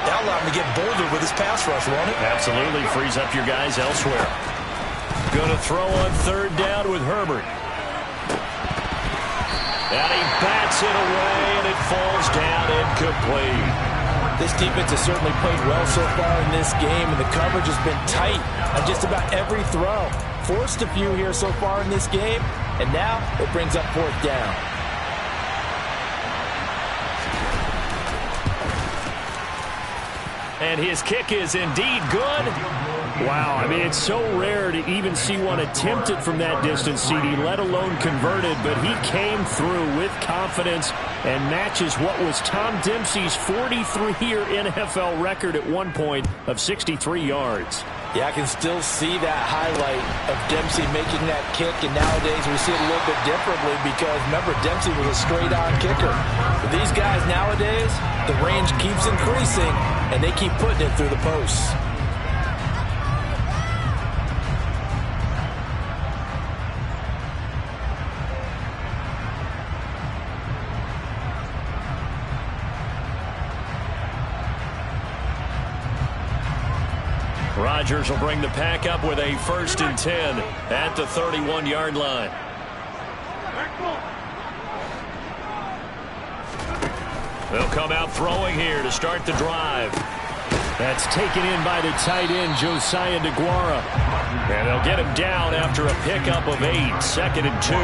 That allowed him to get bolder with his pass rush, won't it? Absolutely. Frees up your guys elsewhere. Going to throw on 3rd down with Herbert. And he bats it away, and it falls down incomplete. This defense has certainly played well so far in this game, and the coverage has been tight on just about every throw. Forced a few here so far in this game, and now it brings up 4th down. And his kick is indeed good. Wow, I mean, it's so rare to even see one attempted from that distance, CD, let alone converted, but he came through with confidence and matches what was Tom Dempsey's 43-year NFL record at one point of 63 yards. Yeah, I can still see that highlight of Dempsey making that kick, and nowadays we see it a little bit differently because, remember, Dempsey was a straight-on kicker. But these guys nowadays, the range keeps increasing, and they keep putting it through the posts. Rodgers will bring the pack up with a 1st and 10 at the 31-yard line. They'll come out throwing here to start the drive. That's taken in by the tight end, Josiah DeGuara. And they'll get him down after a pickup of 8, 2nd and 2.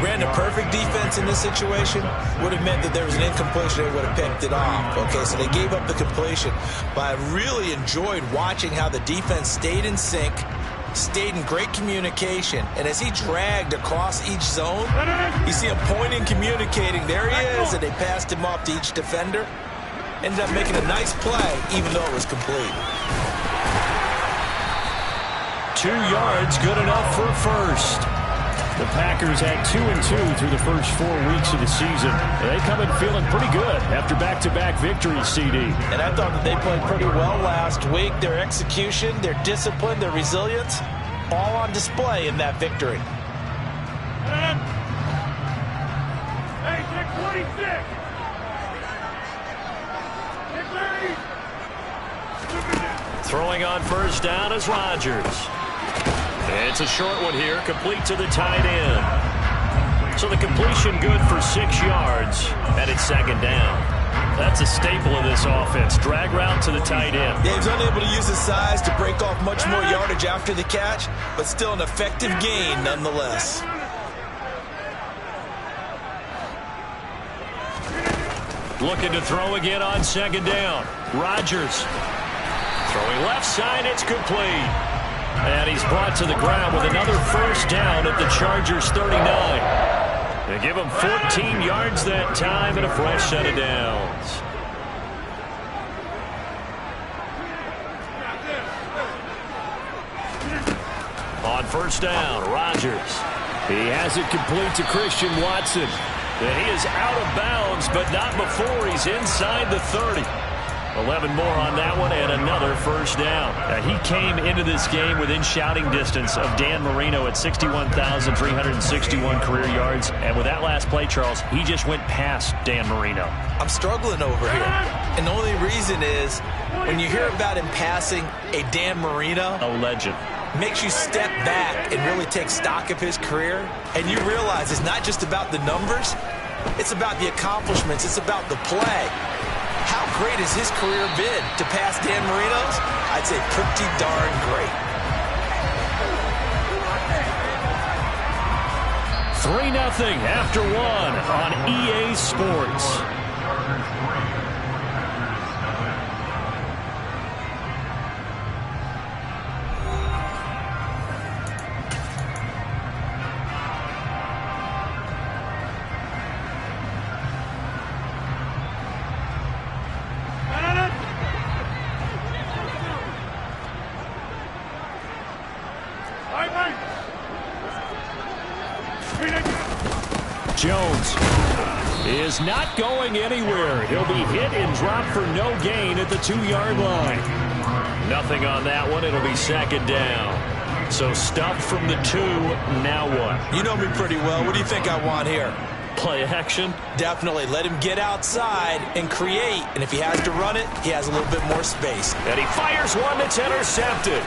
Ran a perfect defense in this situation would have meant that there was an incompletion. They would have picked it off. Okay, so they gave up the completion. But I really enjoyed watching how the defense stayed in sync, stayed in great communication. And as he dragged across each zone, you see him pointing, communicating. There he is, and they passed him off to each defender. Ended up making a nice play, even though it was complete. 2 yards, good enough for 1st. The Packers had 2-2 through the first 4 weeks of the season. They come in feeling pretty good after back-to-back victories, CD. And I thought that they played pretty well last week. Their execution, their discipline, their resilience, all on display in that victory. Hey, check 26. Throwing on 1st down is Rodgers. It's a short one here, complete to the tight end. So the completion good for 6 yards, and it's 2nd down. That's a staple of this offense, drag route to the tight end. Yeah, he's unable to use his size to break off much more yardage after the catch, but still an effective gain nonetheless. Looking to throw again on 2nd down. Rodgers throwing left side, it's complete. And he's brought to the ground with another 1st down at the Chargers' 39. They give him 14 yards that time and a fresh set of downs. On 1st down, Rodgers. He has it complete to Christian Watson. And he is out of bounds, but not before he's inside the 30. 11 more on that one, and another 1st down. He came into this game within shouting distance of Dan Marino at 61,361 career yards. And with that last play, Charles, he just went past Dan Marino. I'm struggling over here. And the only reason is when you hear about him passing a Dan Marino, a legend, makes you step back and really take stock of his career. And you realize it's not just about the numbers. It's about the accomplishments. It's about the play. How great has his career been to pass Dan Marino's? I'd say pretty darn great. 3-0 after 1 on EA Sports. Jones is not going anywhere. He'll be hit and dropped for no gain at the 2-yard line. Nothing on that one. It'll be second down. So stuffed from the 2. Now what? You know me pretty well. What do you think I want here? Play action? Definitely. Let him get outside and create. And if he has to run it, he has a little bit more space. And he fires one that's intercepted.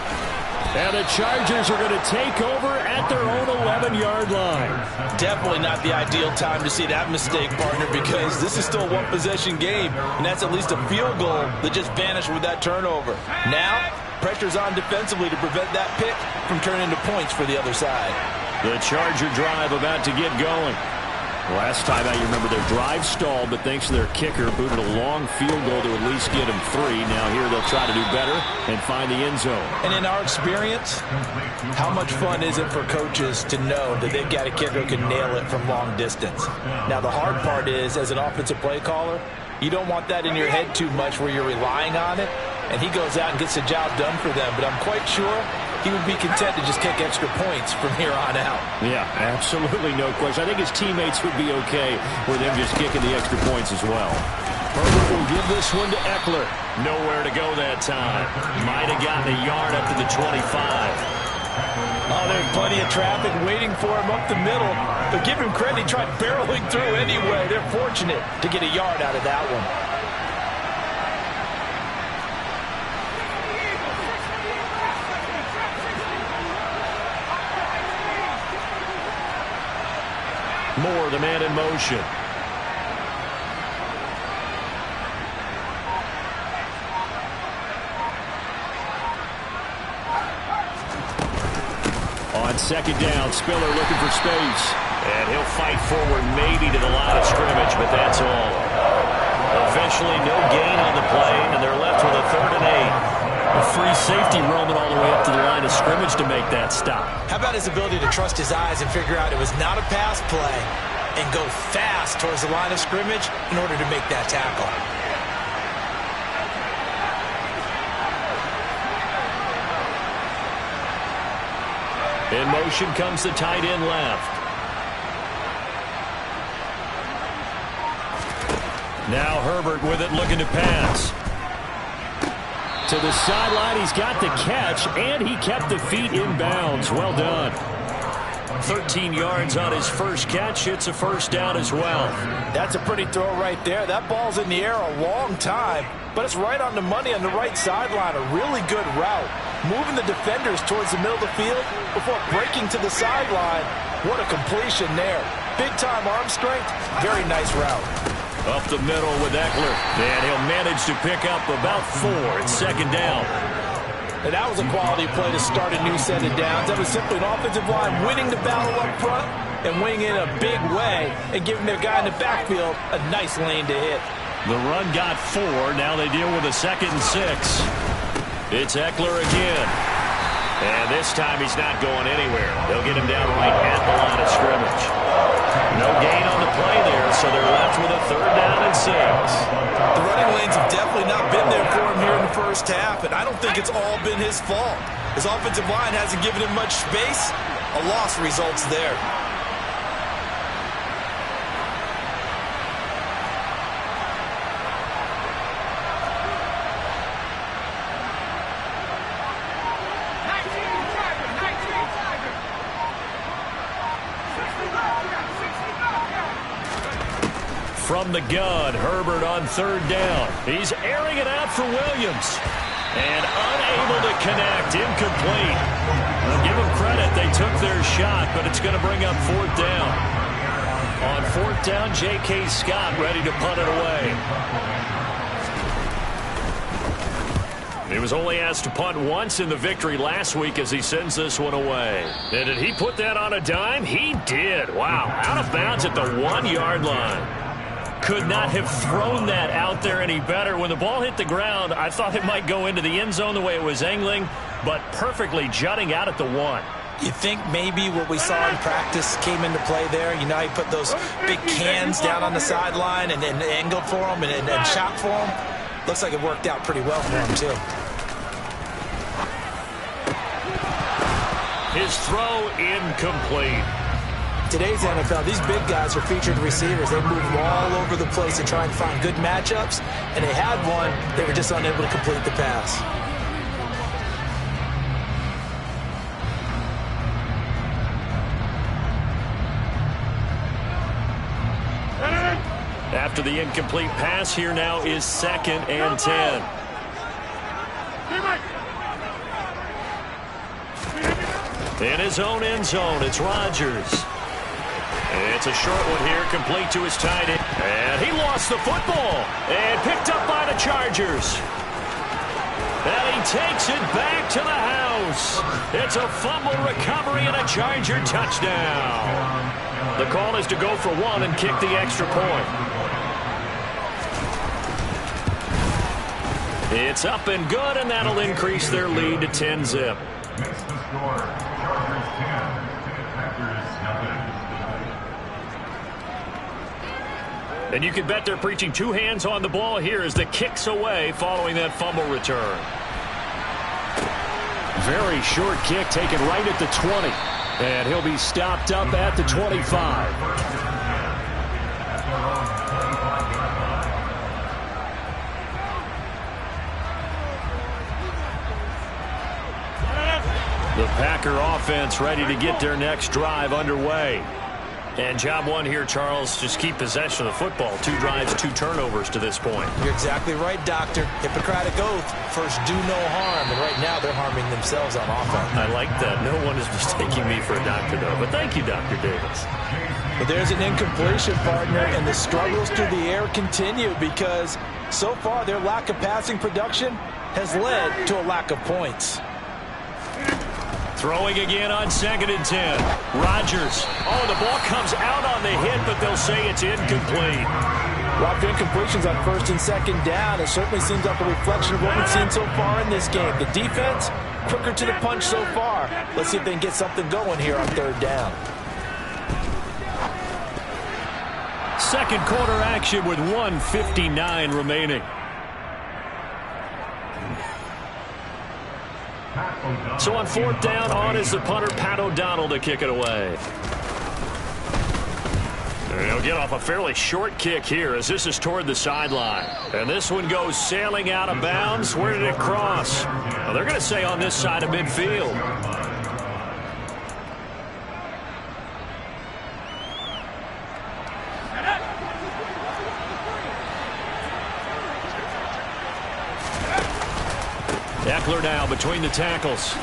And the Chargers are going to take over at their own 11-yard line. Definitely not the ideal time to see that mistake, partner, because this is still a one-possession game, and that's at least a field goal that just vanished with that turnover. Now, pressure's on defensively to prevent that pick from turning into points for the other side. The Charger drive about to get going. Last time out, you remember their drive stalled, but thanks to their kicker, booted a long field goal to at least get him 3. Now here they'll try to do better and find the end zone. And in our experience, how much fun is it for coaches to know that they've got a kicker who can nail it from long distance? Now the hard part is, as an offensive play caller, you don't want that in your head too much where you're relying on it, and he goes out and gets the job done for them. But I'm quite sure he would be content to just kick extra points from here on out. Yeah, absolutely no question. I think his teammates would be okay with him just kicking the extra points as well. Herbert will give this one to Eckler. Nowhere to go that time. Might have gotten a yard up to the 25. Oh, there's plenty of traffic waiting for him up the middle. But give him credit, he tried barreling through anyway. They're fortunate to get a yard out of that one. Moore, the man in motion. On second down, Spiller looking for space. And he'll fight forward maybe to the line of scrimmage, but that's all. Eventually, no gain on the play, and they're left with a 3rd and 8. A free safety roaming all the way up to the line of scrimmage to make that stop. How about his ability to trust his eyes and figure out it was not a pass play and go fast towards the line of scrimmage in order to make that tackle? In motion comes the tight end left. Now Herbert with it, looking to pass. To the sideline, he's got the catch, and he kept the feet in bounds. Well done. 13 yards on his first catch. It's a first down as well. That's a pretty throw right there. That ball's in the air a long time, but it's right on the money on the right sideline. A really good route. Moving the defenders towards the middle of the field before breaking to the sideline. What a completion there. Big-time arm strength. Very nice route. Up the middle with Eckler, and he'll manage to pick up about 4. It's second down. And that was a quality play to start a new set of downs. That was simply an offensive line winning the battle up front and winning in a big way and giving their guy in the backfield a nice lane to hit. The run got 4. Now they deal with a 2nd and 6. It's Eckler again. And this time he's not going anywhere. They'll get him down right at the line of scrimmage. No gain on the play there, so they're left with a 3rd down and 6. The running lanes have definitely not been there for him here in the first half, and I don't think it's all been his fault. His offensive line hasn't given him much space. A loss results there. From the gun, Herbert on 3rd down. He's airing it out for Williams. And unable to connect, incomplete. Well, give them credit, they took their shot, but it's going to bring up 4th down. On 4th down, J.K. Scott ready to punt it away. He was only asked to punt once in the victory last week as he sends this one away. And did he put that on a dime? He did. Wow, out of bounds at the 1-yard line. Could not have thrown that out there any better. When the ball hit the ground, I thought it might go into the end zone the way it was angling, but perfectly jutting out at the 1. You think maybe what we saw in practice came into play there? You know, he put those big cans down on the sideline and angled for him and shot for him. Looks like it worked out pretty well for him, too. His throw incomplete. Today's NFL, these big guys are featured receivers. They move all over the place to try and find good matchups, and they had one. They were just unable to complete the pass. After the incomplete pass, here now is 2nd and 10. In his own end zone, it's Rodgers. It's a short one here, complete to his tight end. And he lost the football and picked up by the Chargers. And he takes it back to the house. It's a fumble recovery and a Charger touchdown. The call is to go for one and kick the extra point. It's up and good, and that'll increase their lead to 10-zip. Next to score, Chargers 10, Packers nothing. And you can bet they're preaching two hands on the ball here as the kick's away following that fumble return. Very short kick taken right at the 20. And he'll be stopped up at the 25. The Packer offense ready to get their next drive underway. And job one here, Charles, just keep possession of the football. 2 drives, 2 turnovers to this point. You're exactly right, Doctor. Hippocratic oath. First, do no harm. And right now, they're harming themselves on offense. I like that. No one is mistaking me for a doctor, though. But thank you, Dr. Davis. But there's an incompletion, partner, and the struggles through the air continue because so far their lack of passing production has led to a lack of points. Throwing again on 2nd and 10. Rodgers. Oh, the ball comes out on the hit, but they'll say it's incomplete. Rough incompletions on 1st and 2nd down. It certainly seems like a reflection of what we've seen so far in this game. The defense, quicker to the punch so far. Let's see if they can get something going here on 3rd down. Second quarter action with 1:59 remaining. So on 4th down, on is the punter, Pat O'Donnell, to kick it away. And he'll get off a fairly short kick here as this is toward the sideline. And this one goes sailing out of bounds. Where did it cross? Well, they're going to say on this side of midfield. Eckler now between the tackles.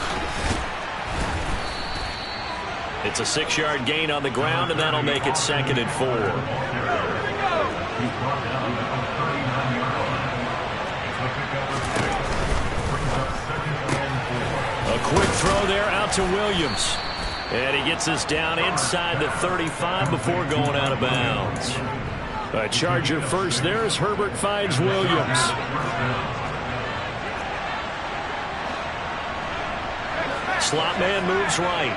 It's a 6-yard gain on the ground, and that'll make it 2nd and 4. A quick throw there out to Williams. And he gets us down inside the 35 before going out of bounds. A Charger first there as Herbert finds Williams. Slot man moves right.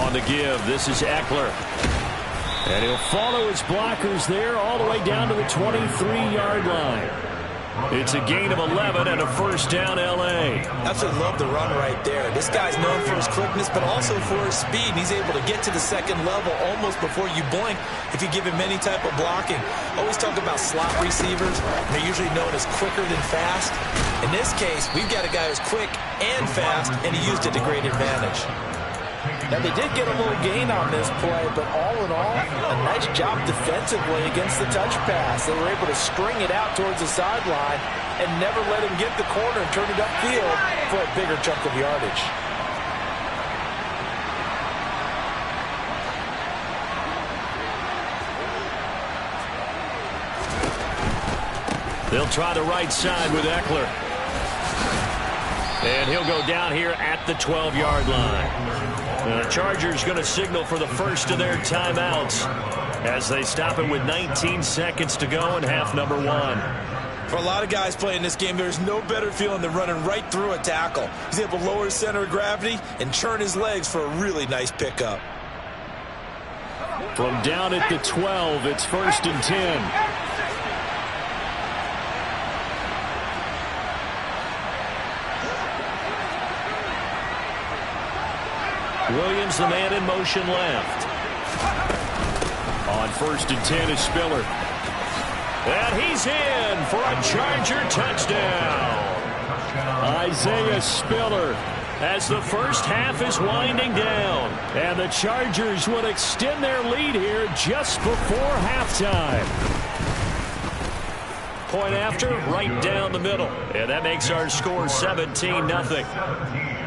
On the give, this is Eckler. And he'll follow his blockers there all the way down to the 23-yard line. It's a gain of 11 and a first down, L.A. Absolutely love the run right there. This guy's known for his quickness, but also for his speed. He's able to get to the second level almost before you blink if you give him any type of blocking. Always talk about slot receivers. They're usually known as quicker than fast. In this case, we've got a guy who's quick and fast, and he used it to great advantage. Now, they did get a little gain on this play, but all in all, a nice job defensively against the touch pass. They were able to string it out towards the sideline and never let him get the corner and turn it upfield for a bigger chunk of yardage. They'll try the right side with Eckler. And he'll go down here at the 12-yard line. The Chargers going to signal for the first of their timeouts as they stop it with 19 seconds to go in half number 1. For a lot of guys playing this game, there's no better feeling than running right through a tackle. He's able to lower his center of gravity and churn his legs for a really nice pickup. From down at the 12, it's 1st and 10. Williams, the man in motion left. On 1st and 10 is Spiller. And he's in for a Charger touchdown. Isaiah Spiller, as the first half is winding down. And the Chargers would extend their lead here just before halftime. Point after, right down the middle. And that makes our score 17-0.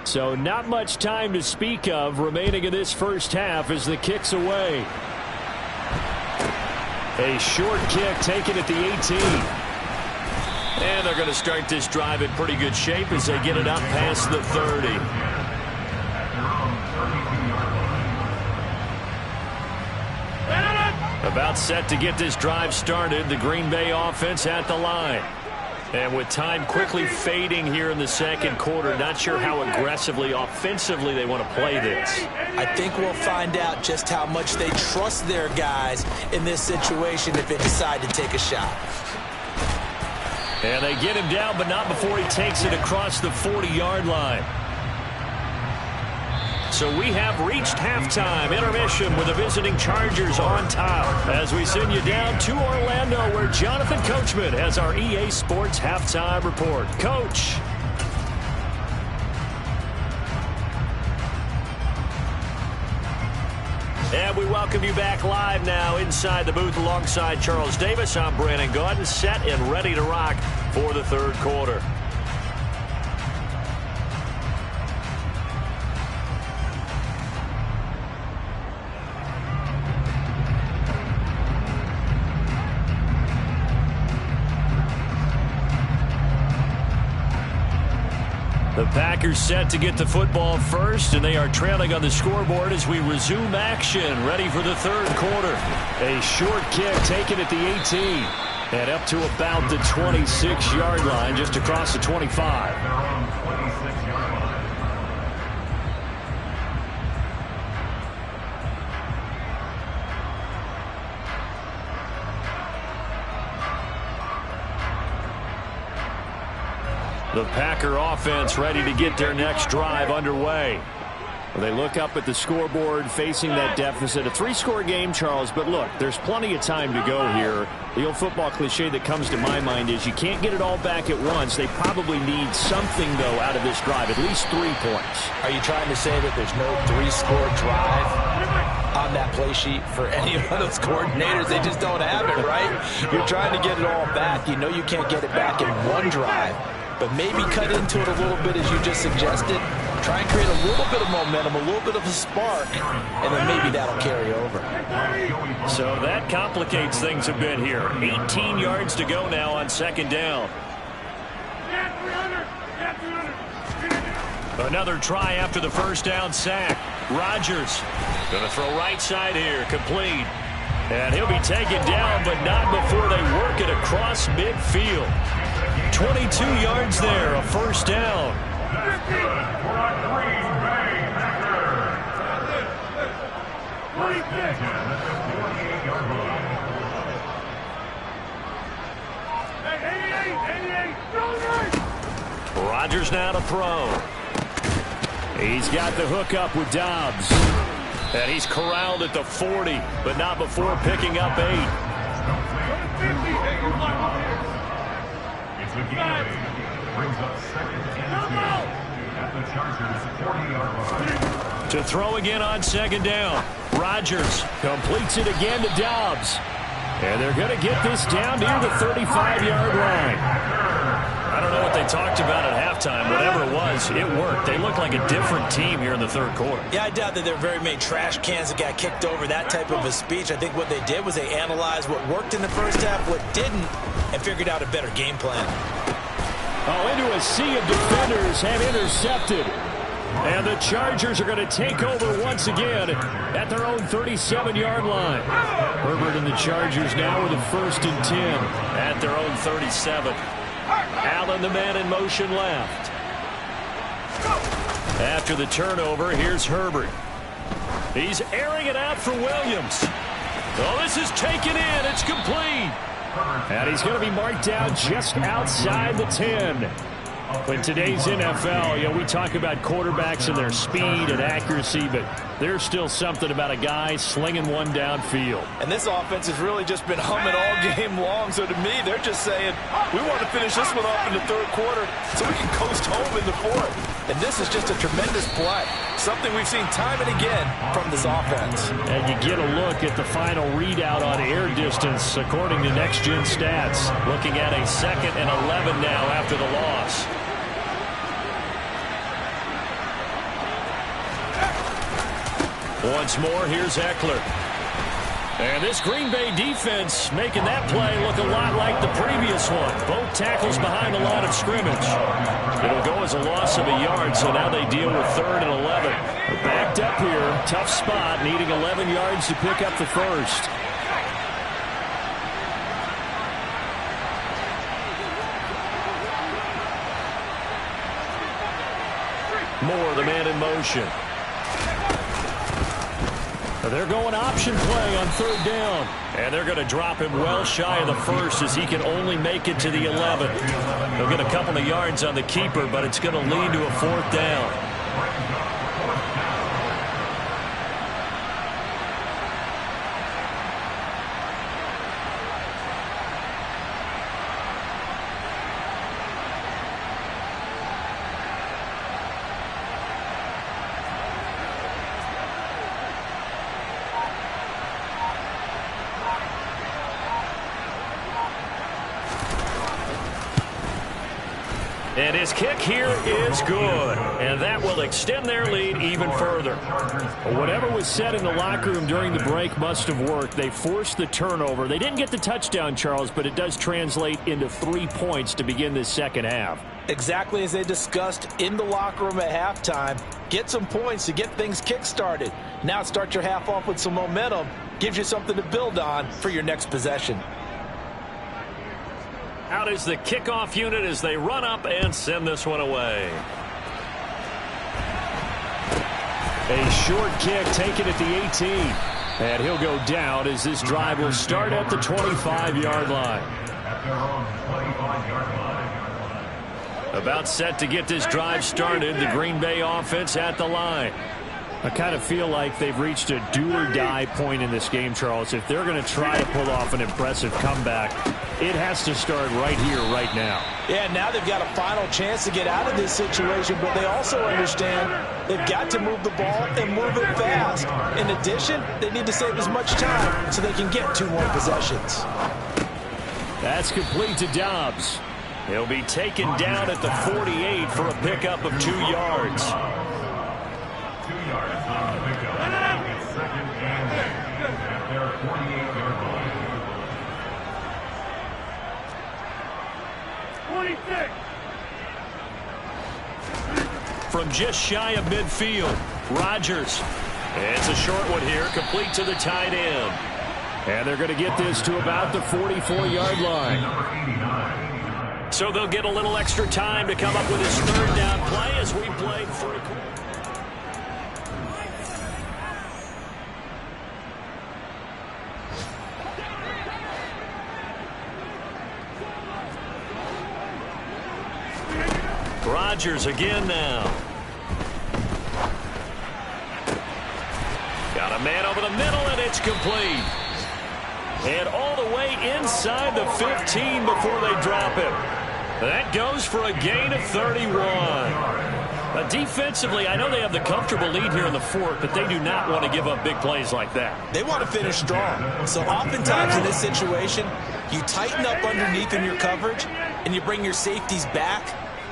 So not much time to speak of remaining in this first half as the kick's away. A short kick taken at the 18. And they're going to start this drive in pretty good shape as they get it up past the 30. About set to get this drive started. The Green Bay offense at the line. And with time quickly fading here in the second quarter, not sure how aggressively, offensively they want to play this. I think we'll find out just how much they trust their guys in this situation if they decide to take a shot. And they get him down, but not before he takes it across the 40-yard line. So we have reached halftime. Intermission with the visiting Chargers on top as we send you down to Orlando where Jonathan Coachman has our EA Sports halftime report. Coach. And we welcome you back live now inside the booth alongside Charles Davis. I'm Brandon Gaudin, set and ready to rock for the third quarter. The Packers set to get the football first, and they are trailing on the scoreboard as we resume action, ready for the third quarter. A short kick taken at the 18 and up to about the 26-yard line, just across the 25. The Packer offense ready to get their next drive underway. They look up at the scoreboard facing that deficit. A 3-score game, Charles, but look, there's plenty of time to go here. The old football cliche that comes to my mind is you can't get it all back at once. They probably need something, though, out of this drive, at least 3 points. Are you trying to say that there's no 3-score drive on that play sheet for any of those coordinators? They just don't have it, right? You're trying to get it all back. You know you can't get it back in one drive. But maybe cut into it a little bit as you just suggested. Try and create a little bit of momentum, a little bit of a spark, and then maybe that'll carry over. So that complicates things a bit here. 18 yards to go now on second down. Another try after the first down sack. Rodgers going to throw right side here, complete. And he'll be taken down, but not before they work it across midfield. 22 yards there, a first down. Rodgers now to throw. He's got the hook up with Dobbs. And he's corralled at the 40, but not before picking up 8. Brings up second and 2 at the Chargers 40-yard line. To throw again on second down. Rodgers completes it again to Dobbs. And they're going to get this down near the 35-yard line. I don't know what they talked about at halftime. Whatever it was, it worked. They look like a different team here in the third quarter. Yeah, I doubt that there are very many trash cans that got kicked over, that type of a speech. I think what they did was they analyzed what worked in the first half, what didn't, and figured out a better game plan. Oh, into a sea of defenders have intercepted. And the Chargers are going to take over once again at their own 37-yard line. Herbert and the Chargers now with a 1st and 10 at their own 37. Allen, the man in motion left. After the turnover, here's Herbert. He's airing it out for Williams. Oh, this is taken in. It's complete. And he's going to be marked down just outside the 10. In today's NFL, we talk about quarterbacks and their speed and accuracy, but there's still something about a guy slinging one downfield. And this offense has really just been humming all game long. So to me, they're just saying, we want to finish this one off in the third quarter so we can coast home in the fourth. And this is just a tremendous play. Something we've seen time and again from this offense. And you get a look at the final readout on air distance, according to Next Gen Stats. Looking at a 2nd and 11 now after the loss. Once more, here's Eckler. And this Green Bay defense making that play look a lot like the previous one. Both tackles behind the line of scrimmage. It'll go as a loss of a yard, so now they deal with 3rd and 11. They're backed up here. Tough spot, needing 11 yards to pick up the first. Moore, the man in motion. They're going option play on 3rd down. And they're going to drop him well shy of the first as he can only make it to the 11. They'll get a couple of yards on the keeper, but it's going to lead to a 4th down. And his kick here is good. And that will extend their lead even further. Whatever was said in the locker room during the break must have worked. They forced the turnover. They didn't get the touchdown, Charles, but it does translate into 3 points to begin this second half. Exactly as they discussed in the locker room at halftime. Get some points to get things kick-started. Now start your half off with some momentum. Gives you something to build on for your next possession. Out is the kickoff unit as they run up and send this one away. A short kick taken at the 18. And he'll go down as this drive will start at the 25-yard line. About set to get this drive started, the Green Bay offense at the line. I kind of feel like they've reached a do-or-die point in this game, Charles. If they're going to try to pull off an impressive comeback, it has to start right here, right now. Yeah, now they've got a final chance to get out of this situation, but they also understand they've got to move the ball and move it fast. In addition, they need to save as much time so they can get 2 more possessions. That's complete to Dobbs. He'll be taken down at the 48 for a pickup of 2 yards. 2 yards on the pickup. It's 2nd and 8 at their 48-yard line. 26. From just shy of midfield, Rodgers. It's a short one here, complete to the tight end. And they're going to get this to about the 44-yard line. So they'll get a little extra time to come up with his 3rd down play as we play 3 quarters. Rodgers again now. Got a man over the middle, and it's complete. And all the way inside the 15 before they drop him. That goes for a gain of 31. Defensively, I know they have the comfortable lead here in the 4th, but they do not want to give up big plays like that. They want to finish strong. So oftentimes in this situation, you tighten up underneath in your coverage, and you bring your safeties back.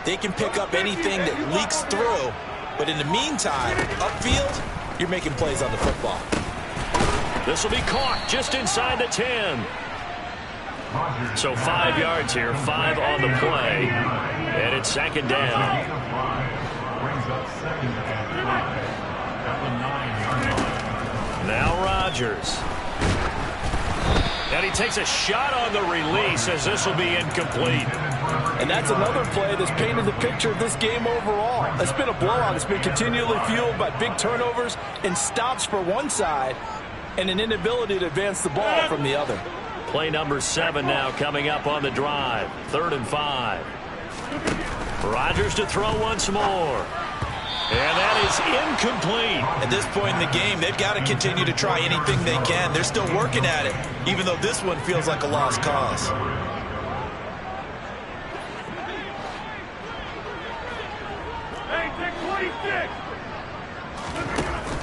They can pick up anything that leaks through. But in the meantime, upfield, you're making plays on the football. This will be caught just inside the 10. So 5 yards here, 5 on the play. And it's 2nd down. Now Rodgers. And he takes a shot on the release as this will be incomplete. And that's another play that's painted the picture of this game overall. It's been a blowout. It's been continually fueled by big turnovers and stops for one side and an inability to advance the ball from the other. Play number 7 now coming up on the drive. 3rd and 5. Rodgers to throw once more. And that is incomplete. At this point in the game, they've got to continue to try anything they can. They're still working at it, even though this one feels like a lost cause.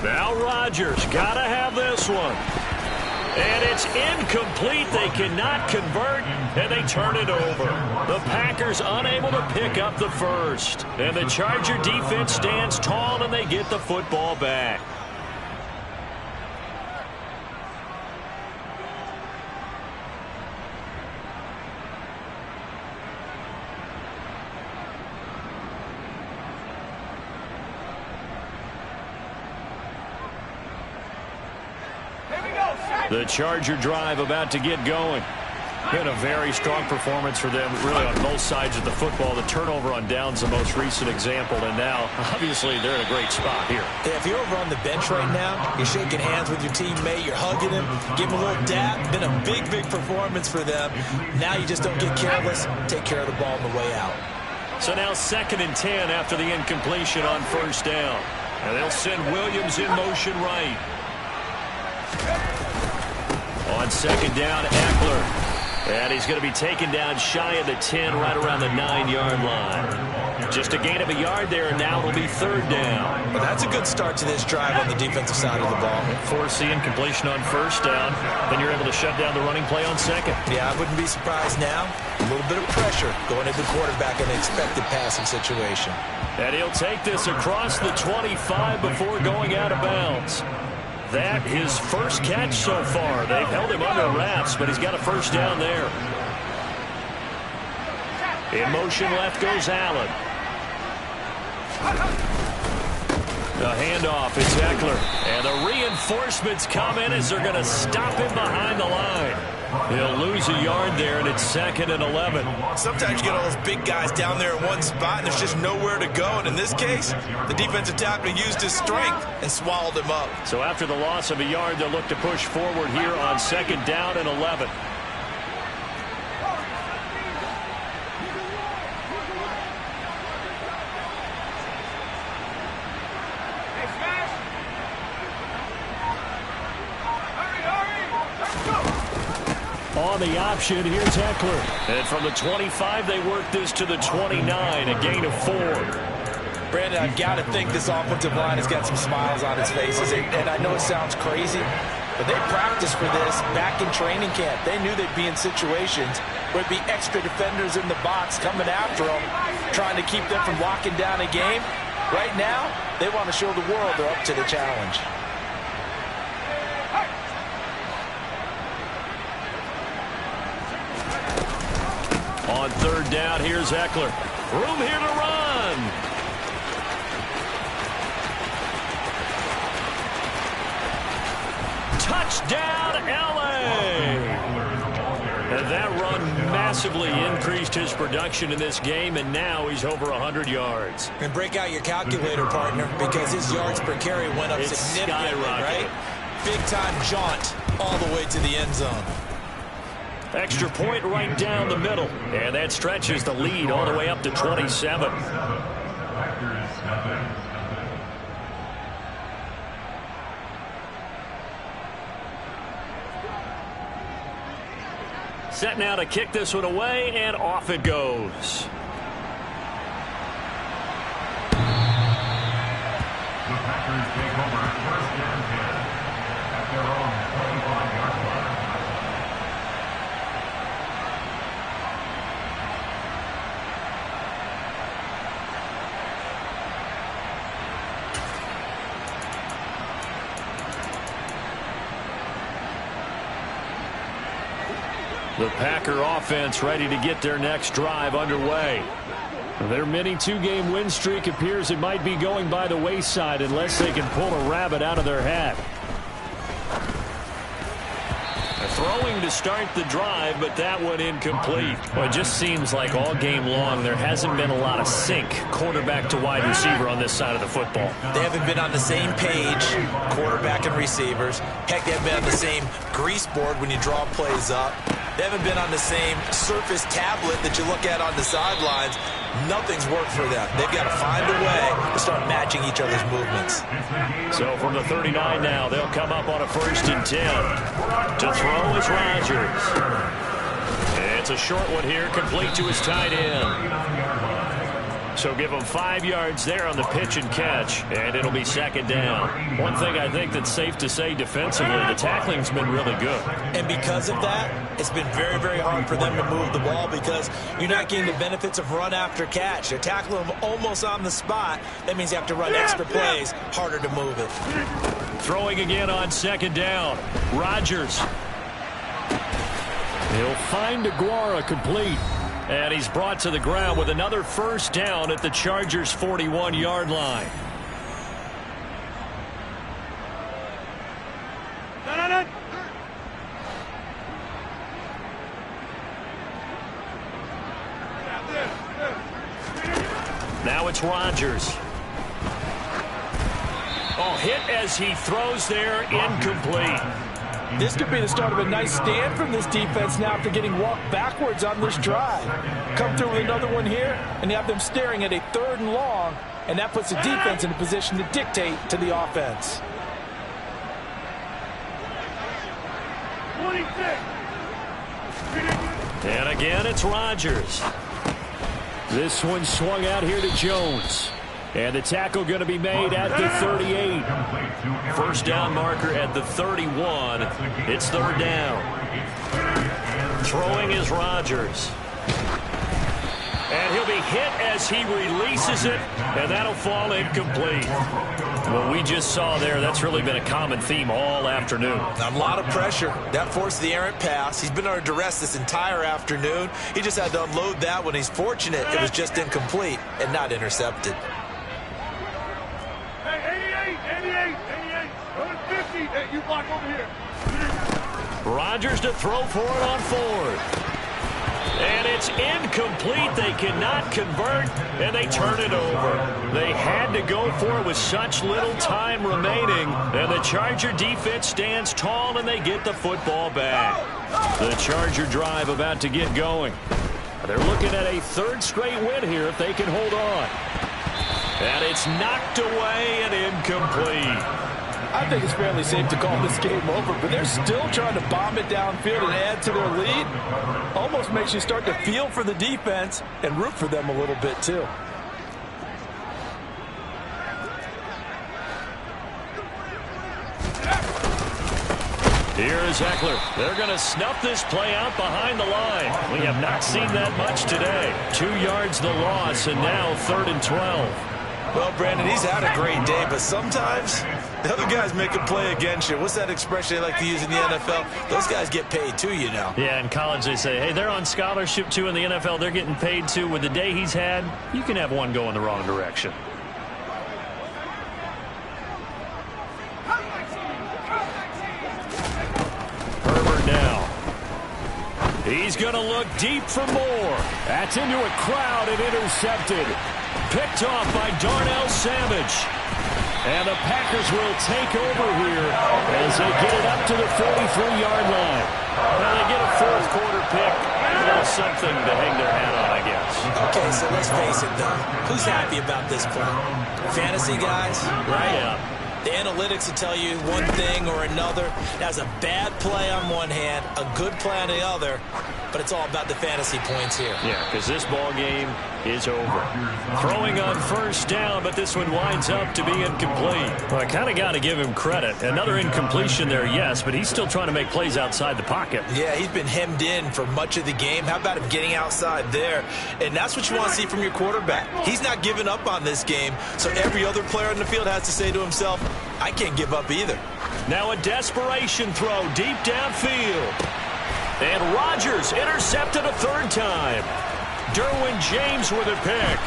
Now Rodgers got to have this one. And it's incomplete. They cannot convert, and they turn it over. The Packers unable to pick up the first. And the Charger defense stands tall, and they get the football back. The Charger drive about to get going. Been a very strong performance for them, really, on both sides of the football. The turnover on downs, the most recent example, and now, obviously, they're in a great spot here. Yeah, if you're over on the bench right now, you're shaking hands with your teammate, you're hugging him, give him a little dab. Been a big, big performance for them. Now you just don't get careless. Take care of the ball on the way out. So now 2nd and 10 after the incompletion on 1st down. And they'll send Williams in motion right. On 2nd down, Eckler. And he's going to be taken down shy of the 10, right around the 9-yard line. Just a gain of a yard there, and now it'll be 3rd down. Well, that's a good start to this drive on the defensive side of the ball. Force the incompletion on 1st down. Then you're able to shut down the running play on 2nd. Yeah, I wouldn't be surprised now. A little bit of pressure going into the quarterback in an expected passing situation. And he'll take this across the 25 before going out of bounds. That his first catch so far. They've held him under wraps, but he's got a 1st down there. In motion left goes Allen. The handoff, it's Eckler. And the reinforcements come in as they're going to stop him behind the line. He'll lose a yard there, and it's 2nd and 11. Sometimes you get all those big guys down there in one spot, and there's just nowhere to go. And in this case, the defensive tackle used his strength and swallowed him up. So after the loss of a yard, they'll look to push forward here on 2nd down and 11. On the option, here's Eckler. And from the 25, they work this to the 29, a gain of 4. Brandon, I've got to think this offensive line has got some smiles on its faces. And I know it sounds crazy, but they practiced for this back in training camp. They knew they'd be in situations where it'd be extra defenders in the box coming after them, trying to keep them from locking down a game. Right now, they want to show the world they're up to the challenge. On 3rd down, here's Eckler. Room here to run. Touchdown, L.A. And that run massively increased his production in this game, and now he's over 100 yards. And break out your calculator, partner, because his yards per carry went up significantly, right? Big-time jaunt all the way to the end zone. Extra point right down the middle. And that stretches the lead all the way up to 27. Set now to kick this one away, and off it goes. The Packers take over 1st and 10 at their own 25-yard line. The Packer offense ready to get their next drive underway. Their mini 2-game win streak appears it might be going by the wayside unless they can pull a rabbit out of their hat. Throwing to start the drive, but that one incomplete. Well, it just seems like all game long there hasn't been a lot of sync quarterback to wide receiver on this side of the football. They haven't been on the same page, quarterback and receivers. Heck, they haven't been on the same grease board when you draw plays up. They haven't been on the same surface tablet that you look at on the sidelines. Nothing's worked for them. They've got to find a way to start matching each other's movements. So from the 39 now, they'll come up on a 1st and 10. To throw is Rodgers. It's a short one here, complete to his tight end. So give him 5 yards there on the pitch and catch, and it'll be 2nd down. One thing I think that's safe to say defensively, the tackling's been really good. And because of that, it's been very, very hard for them to move the ball because you're not getting the benefits of run after catch. They're tackling them almost on the spot. That means you have to run extra plays, harder to move it. Throwing again on 2nd down. Rodgers. He'll find Aguara complete. And he's brought to the ground with another 1st down at the Chargers' 41-yard line. Now it's Rodgers. Oh, hit as he throws there, incomplete. This could be the start of a nice stand from this defense now after getting walked backwards on this drive. Come through with another one here, and you have them staring at a 3rd and long, and that puts the defense in a position to dictate to the offense. 26. And again, it's Rodgers. This one swung out here to Jones. And the tackle going to be made at the 38. 1st down marker at the 31. It's 3rd down. Throwing is Rodgers. And he'll be hit as he releases it, and that'll fall incomplete. What we just saw there, that's really been a common theme all afternoon. A lot of pressure. That forced the errant pass. He's been under duress this entire afternoon. He just had to unload that when he's fortunate it was just incomplete and not intercepted. 88. 50. Hey, you block over here. Rodgers to throw for it on 4th. And it's incomplete. They cannot convert, and they turn it over. They had to go for it with such little time remaining, and the Charger defense stands tall, and they get the football back. The Charger drive about to get going. They're looking at a 3rd straight win here if they can hold on. And it's knocked away and incomplete. I think it's fairly safe to call this game over, but they're still trying to bomb it downfield and add to their lead. Almost makes you start to feel for the defense and root for them a little bit, too. Here is Eckler. They're going to snuff this play out behind the line. We have not seen that much today. 2 yards the loss, and now 3rd and 12. Well, Brandon, he's had a great day, but sometimes the other guys make a play against you. What's that expression they like to use in the NFL? Those guys get paid too, you know. Yeah, in college they say, hey, they're on scholarship too. In the NFL, they're getting paid too. With the day he's had, you can have one go in the wrong direction. Herbert now. He's going to look deep for more. That's into a crowd and intercepted. Picked off by Darnell Savage. And the Packers will take over here as they get it up to the 43-yard line. Well, they get a 4th quarter pick. A little something to hang their hat on, I guess. Okay, so let's face it, though. Who's happy about this play? Fantasy guys, right? Yeah. The analytics will tell you one thing or another. That's a bad play on one hand, a good play on the other, but it's all about the fantasy points here. Yeah, because this ball game is over. Throwing on 1st down, but this one winds up to be incomplete. Well, I kind of got to give him credit. Another incompletion there, yes, but he's still trying to make plays outside the pocket. Yeah, he's been hemmed in for much of the game. How about him getting outside there? And that's what you want to see from your quarterback. He's not giving up on this game, so every other player on the field has to say to himself, I can't give up either. Now a desperation throw deep downfield. And Rodgers intercepted a 3rd time. Derwin James with a pick.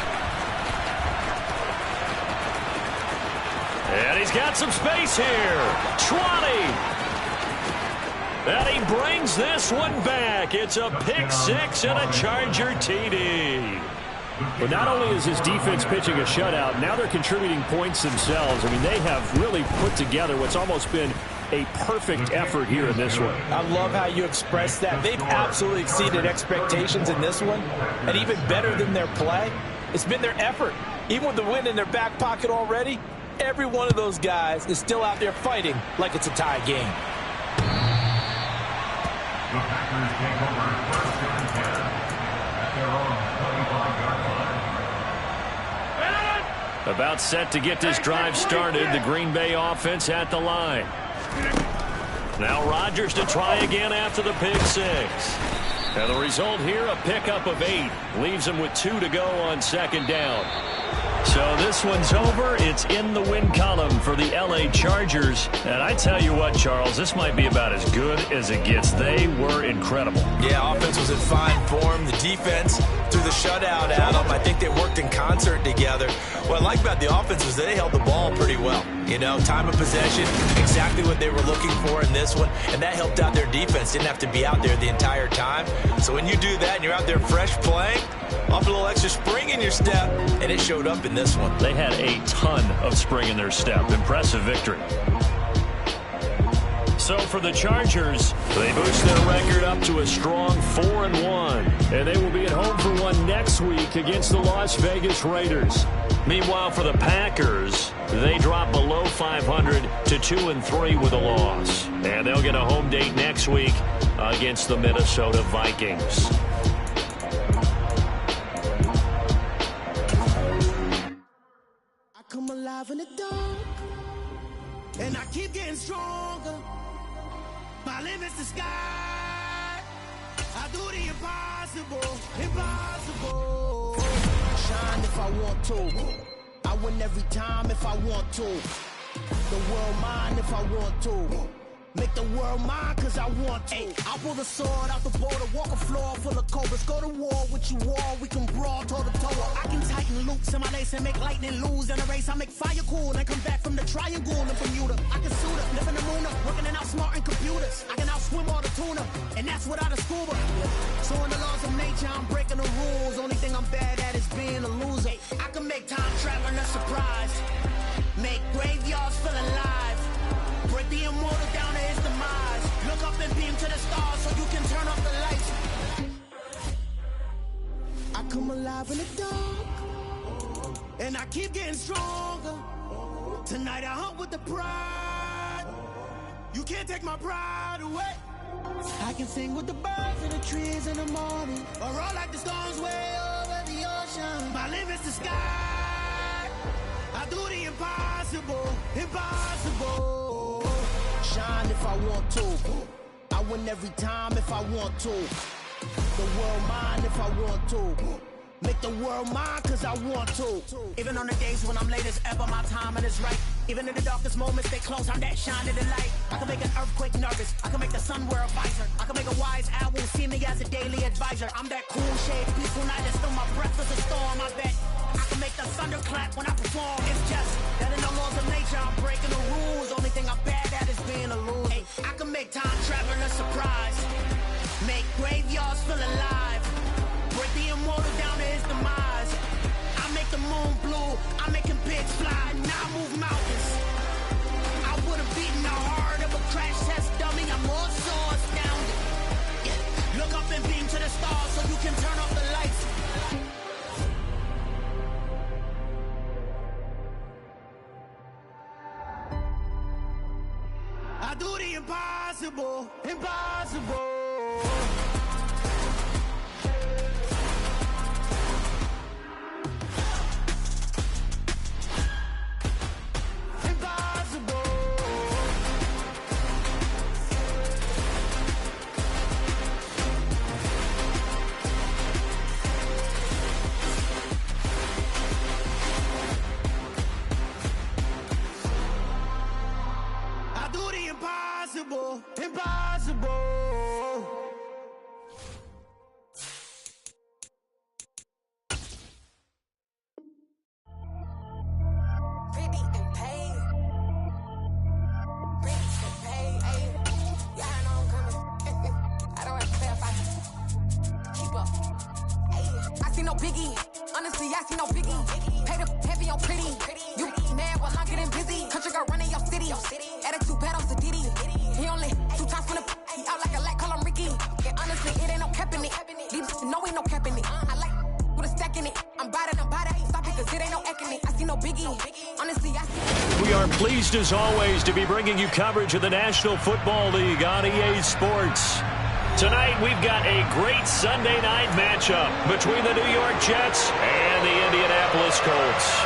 And he's got some space here. 20. And he brings this one back. It's a pick six and a Charger TD. But not only is his defense pitching a shutout, now they're contributing points themselves. I mean, they have really put together what's almost been a perfect effort here in this one. I love how you express that. They've absolutely exceeded expectations in this one. And even better than their play, it's been their effort. Even with the win in their back pocket already, every one of those guys is still out there fighting like it's a tie game. The Packers take over 1st and 10 at their own 25-yard line. About set to get this drive started. The Green Bay offense at the line. Now Rodgers to try again after the pick six. And the result here, a pickup of 8. Leaves him with 2 to go on second down. So this one's over. It's in the win column for the L.A. Chargers. And I tell you what, Charles, this might be about as good as it gets. They were incredible. Yeah, offense was in fine form. The defense threw the shutout at them. I think they worked in concert together. What I like about the offense was they held the ball pretty well. You know, time of possession, exactly what they were looking for in this one. And that helped out their defense. Didn't have to be out there the entire time. So when you do that and you're out there fresh playing, off a little extra spring in your step, and it showed up in this one. They had a ton of spring in their step. Impressive victory. So for the Chargers, they boost their record up to a strong 4-1. And they will be at home for one next week against the Las Vegas Raiders. Meanwhile, for the Packers, they drop below 500 to 2-3 with a loss. And they'll get a home date next week against the Minnesota Vikings. Come alive in the dark, and I keep getting stronger. My limit's the sky. I do the impossible, impossible. Shine if I want to. I win every time if I want to. The world mine if I want to. Make the world mine cause I want to. I pull the sword out the border, walk a floor full of cobras. Go to war with you all, we can brawl toe to toe. I can tighten loops in my lace and make lightning lose in a race. I make fire cool and come back from the triangle in Bermuda. I can suit up, live in the moon, working and outsmarting computers. I can outswim all the tuna, and that's without a scuba. So in the laws of nature, I'm breaking the rules. Only thing I'm bad at is being a loser. I can make time traveling a surprise. Make graveyards feel alive. Break the immortal down to his demise. Look up and beam to the stars so you can turn off the lights. I come alive in the dark, and I keep getting stronger. Tonight I hunt with the pride. You can't take my pride away. I can sing with the birds and the trees in the morning, or roll like the storms way over the ocean. My limit's the sky. I do the impossible, impossible. Shine if I want to. I win every time if I want to. The world mine if I want to. Make the world mine cause I want to. Even on the days when I'm late as ever, my timing is right. Even in the darkest moments, they close, I'm that shine of the light. I can make an earthquake nervous. I can make the sun wear a visor. I can make a wise owl see me as a daily advisor. I'm that cool shade, peaceful night, and still my breath is a storm, I bet. I can make the thunder clap when I perform. It's just that in the laws of nature, I'm breaking the rules. Only thing I'm bad at is being a loser. Hey, I can make time traveling a surprise. Make graveyards feel alive. Break the immortal down to his demise. I make the moon blue. I make him pigs fly. Now I move mountains. I would have beaten the heart of a crash test dummy. I'm more so astounded. Yeah. Look up and beam to the stars so you can turn off the lights. I do the impossible, impossible. Impossible, impossible. Pretty and paid. Pretty and paid. Yeah, I know I'm coming. see no biggie. Honestly, I see no biggie. Pay the heavy on pretty. You mad while I'm getting busy. Country girl running your city. Attitude bad on the Diddy. He only 2 times from the he out like a light, call him Ricky. And honestly, it ain't no cap in it. These no ain't no cap in it. I like with a stack in it. I'm bad. Stop it, cause it ain't no acting it. I see no biggie. Honestly, I see. We are pleased as always to be bringing you coverage of the National Football League on EA Sports. Tonight we've got a great Sunday night matchup between the New York Jets and the Indianapolis Colts.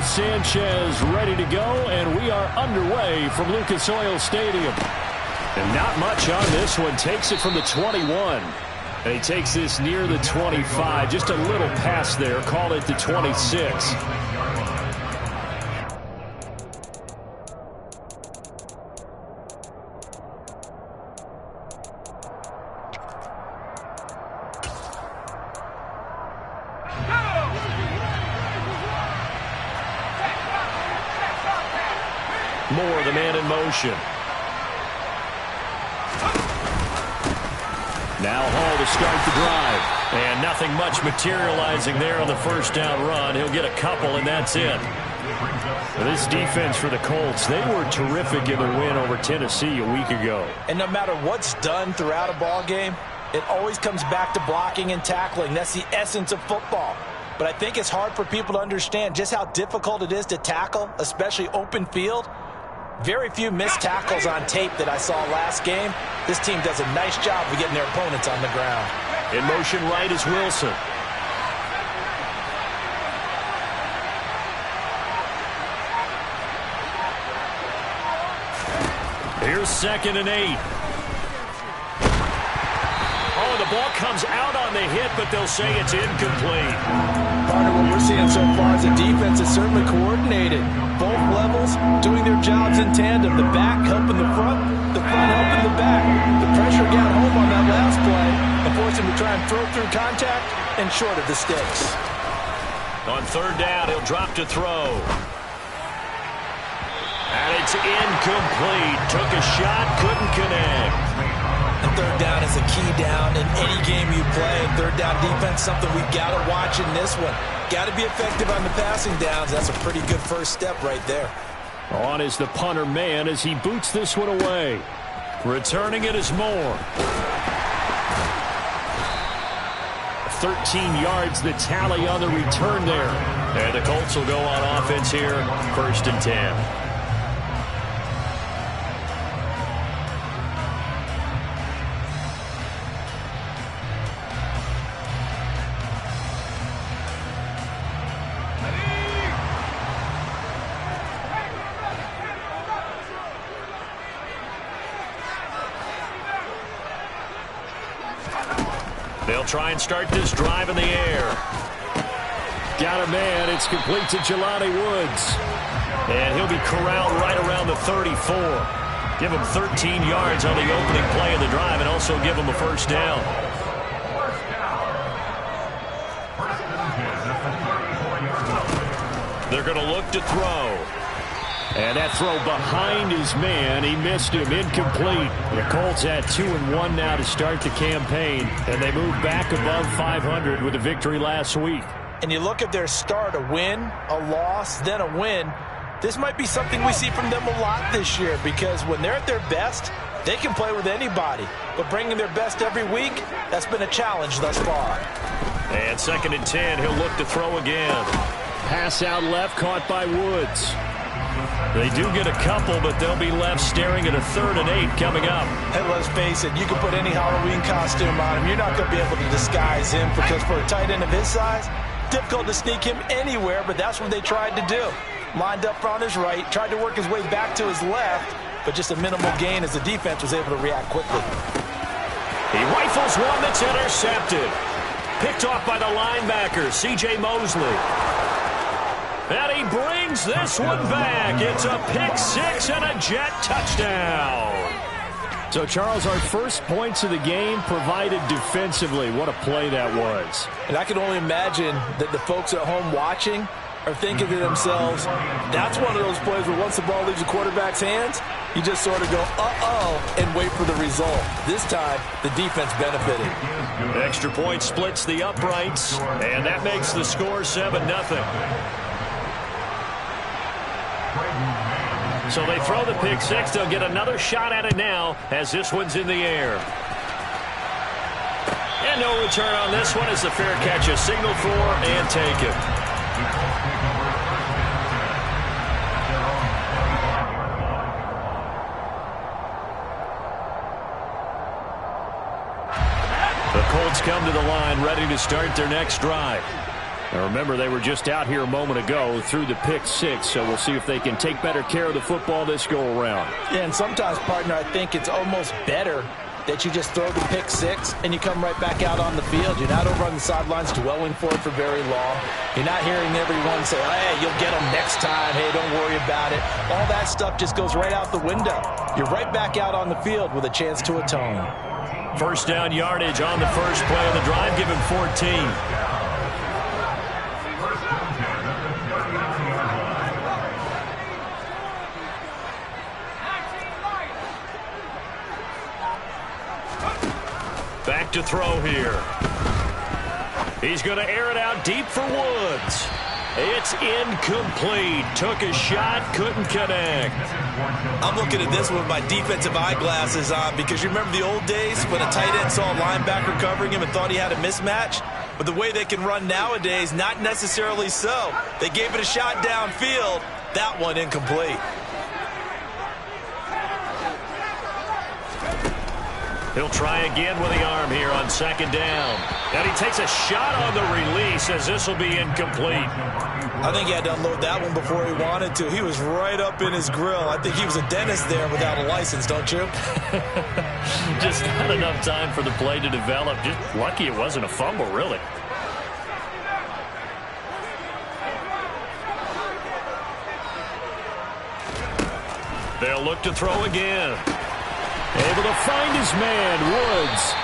Sanchez ready to go, and we are underway from Lucas Oil Stadium. And not much on this one. Takes it from the 21. And he takes this near the 25. Just a little pass there. Call it the 26. Moore, the man in motion. Now Hall to start the drive. And nothing much materializing there on the first down run. He'll get a couple, and that's it. This defense for the Colts, they were terrific in the win over Tennessee a week ago. And no matter what's done throughout a ball game, it always comes back to blocking and tackling. That's the essence of football. But I think it's hard for people to understand just how difficult it is to tackle, especially open field. Very few missed tackles on tape that I saw last game. This team does a nice job of getting their opponents on the ground. In motion right is Wilson. Here's 2nd and 8. Oh, the ball comes out on the hit, but they'll say it's incomplete. Part of what we're seeing so far is the defense is certainly coordinated. Both levels doing their jobs in tandem. The back helping the front helping the back. The pressure got home on that last play and forced him to try and throw through contact and short of the sticks. On 3rd down, he'll drop to throw. And it's incomplete. Took a shot, couldn't connect. And 3rd down is a key down in any game you play. And 3rd down defense, something we've got to watch in this one. Got to be effective on the passing downs. That's a pretty good first step right there. On is the punter man as he boots this one away. Returning it is Moore. 13 yards the tally on the return there. And the Colts will go on offense here, 1st and 10. They'll try and start this drive in the air. Got a man. It's complete to Jelani Woods. And he'll be corralled right around the 34. Give him 13 yards on the opening play of the drive and also give him a 1st down. They're going to look to throw. And that throw behind his man, he missed him, incomplete. The Colts at 2-1 now to start the campaign, and they move back above 500 with a victory last week. And you look at their start, a win, a loss, then a win. This might be something we see from them a lot this year because when they're at their best, they can play with anybody. But bringing their best every week, that's been a challenge thus far. And 2nd and 10, he'll look to throw again. Pass out left, caught by Woods. They do get a couple, but they'll be left staring at a 3rd and 8 coming up. And let's face it, you can put any Halloween costume on him. You're not going to be able to disguise him because for a tight end of his size, difficult to sneak him anywhere, but that's what they tried to do. Lined up on his right, tried to work his way back to his left, but just a minimal gain as the defense was able to react quickly. He rifles one that's intercepted. Picked off by the linebacker, C.J. Mosley. And he brings this one back. It's a pick 6 and a Jet touchdown. So, Charles, our first points of the game provided defensively. What a play that was. And I can only imagine that the folks at home watching are thinking to themselves, that's one of those plays where once the ball leaves the quarterback's hands, you just sort of go, uh-oh, and wait for the result. This time, the defense benefited. Extra point splits the uprights, and that makes the score 7-0. So they throw the pick six. They'll get another shot at it now as this one's in the air. And no return on this one as the fair catch is signaled for and taken. The Colts come to the line ready to start their next drive. Now remember, they were just out here a moment ago through the pick six, so we'll see if they can take better care of the football this go-around. Yeah, and sometimes, partner, I think it's almost better that you just throw the pick six and you come right back out on the field. You're not over on the sidelines dwelling for it for very long. You're not hearing everyone say, hey, you'll get them next time. Hey, don't worry about it. All that stuff just goes right out the window. You're right back out on the field with a chance to atone. First down yardage on the first play of the drive, give him 14. Back to throw here. He's going to air it out deep for Woods. It's incomplete. Took a shot, couldn't connect. I'm looking at this with my defensive eyeglasses on because you remember the old days when a tight end saw a linebacker covering him and thought he had a mismatch? But the way they can run nowadays, not necessarily so. They gave it a shot downfield. That one incomplete. He'll try again with the arm here on second down. And he takes a shot on the release as this will be incomplete. I think he had to unload that one before he wanted to. He was right up in his grill. I think he was a dentist there without a license, don't you? Just not enough time for the play to develop. Just lucky it wasn't a fumble, really. They'll look to throw again. Able to find his man, Woods.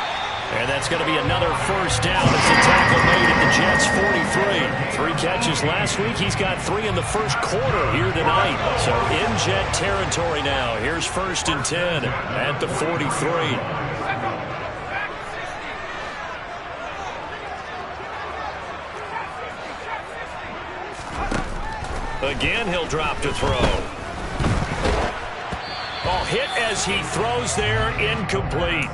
And that's going to be another first down. It's a tackle made at the Jets' 43. 3 catches last week. He's got 3 in the first quarter here tonight. So in Jet territory now. Here's 1st and 10 at the 43. Again, he'll drop to throw. Oh, hit as he throws there, incomplete.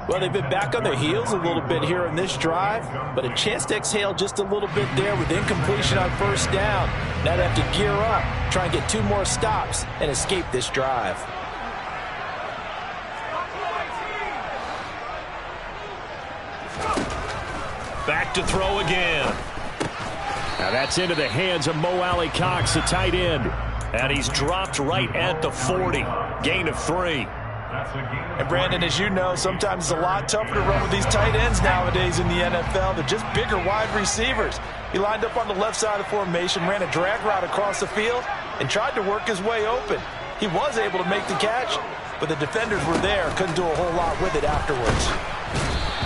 Well, they've been back on their heels a little bit here in this drive, but a chance to exhale just a little bit there with incompletion on first down. Now they have to gear up, try and get 2 more stops, and escape this drive. Back to throw again. Now that's into the hands of Mo Alley Cox, the tight end. And he's dropped right at the 40. Gain of 3. And Brandon, as you know, sometimes it's a lot tougher to run with these tight ends nowadays in the NFL. They're just bigger wide receivers. He lined up on the left side of the formation, ran a drag route across the field, and tried to work his way open. He was able to make the catch, but the defenders were there, couldn't do a whole lot with it afterwards.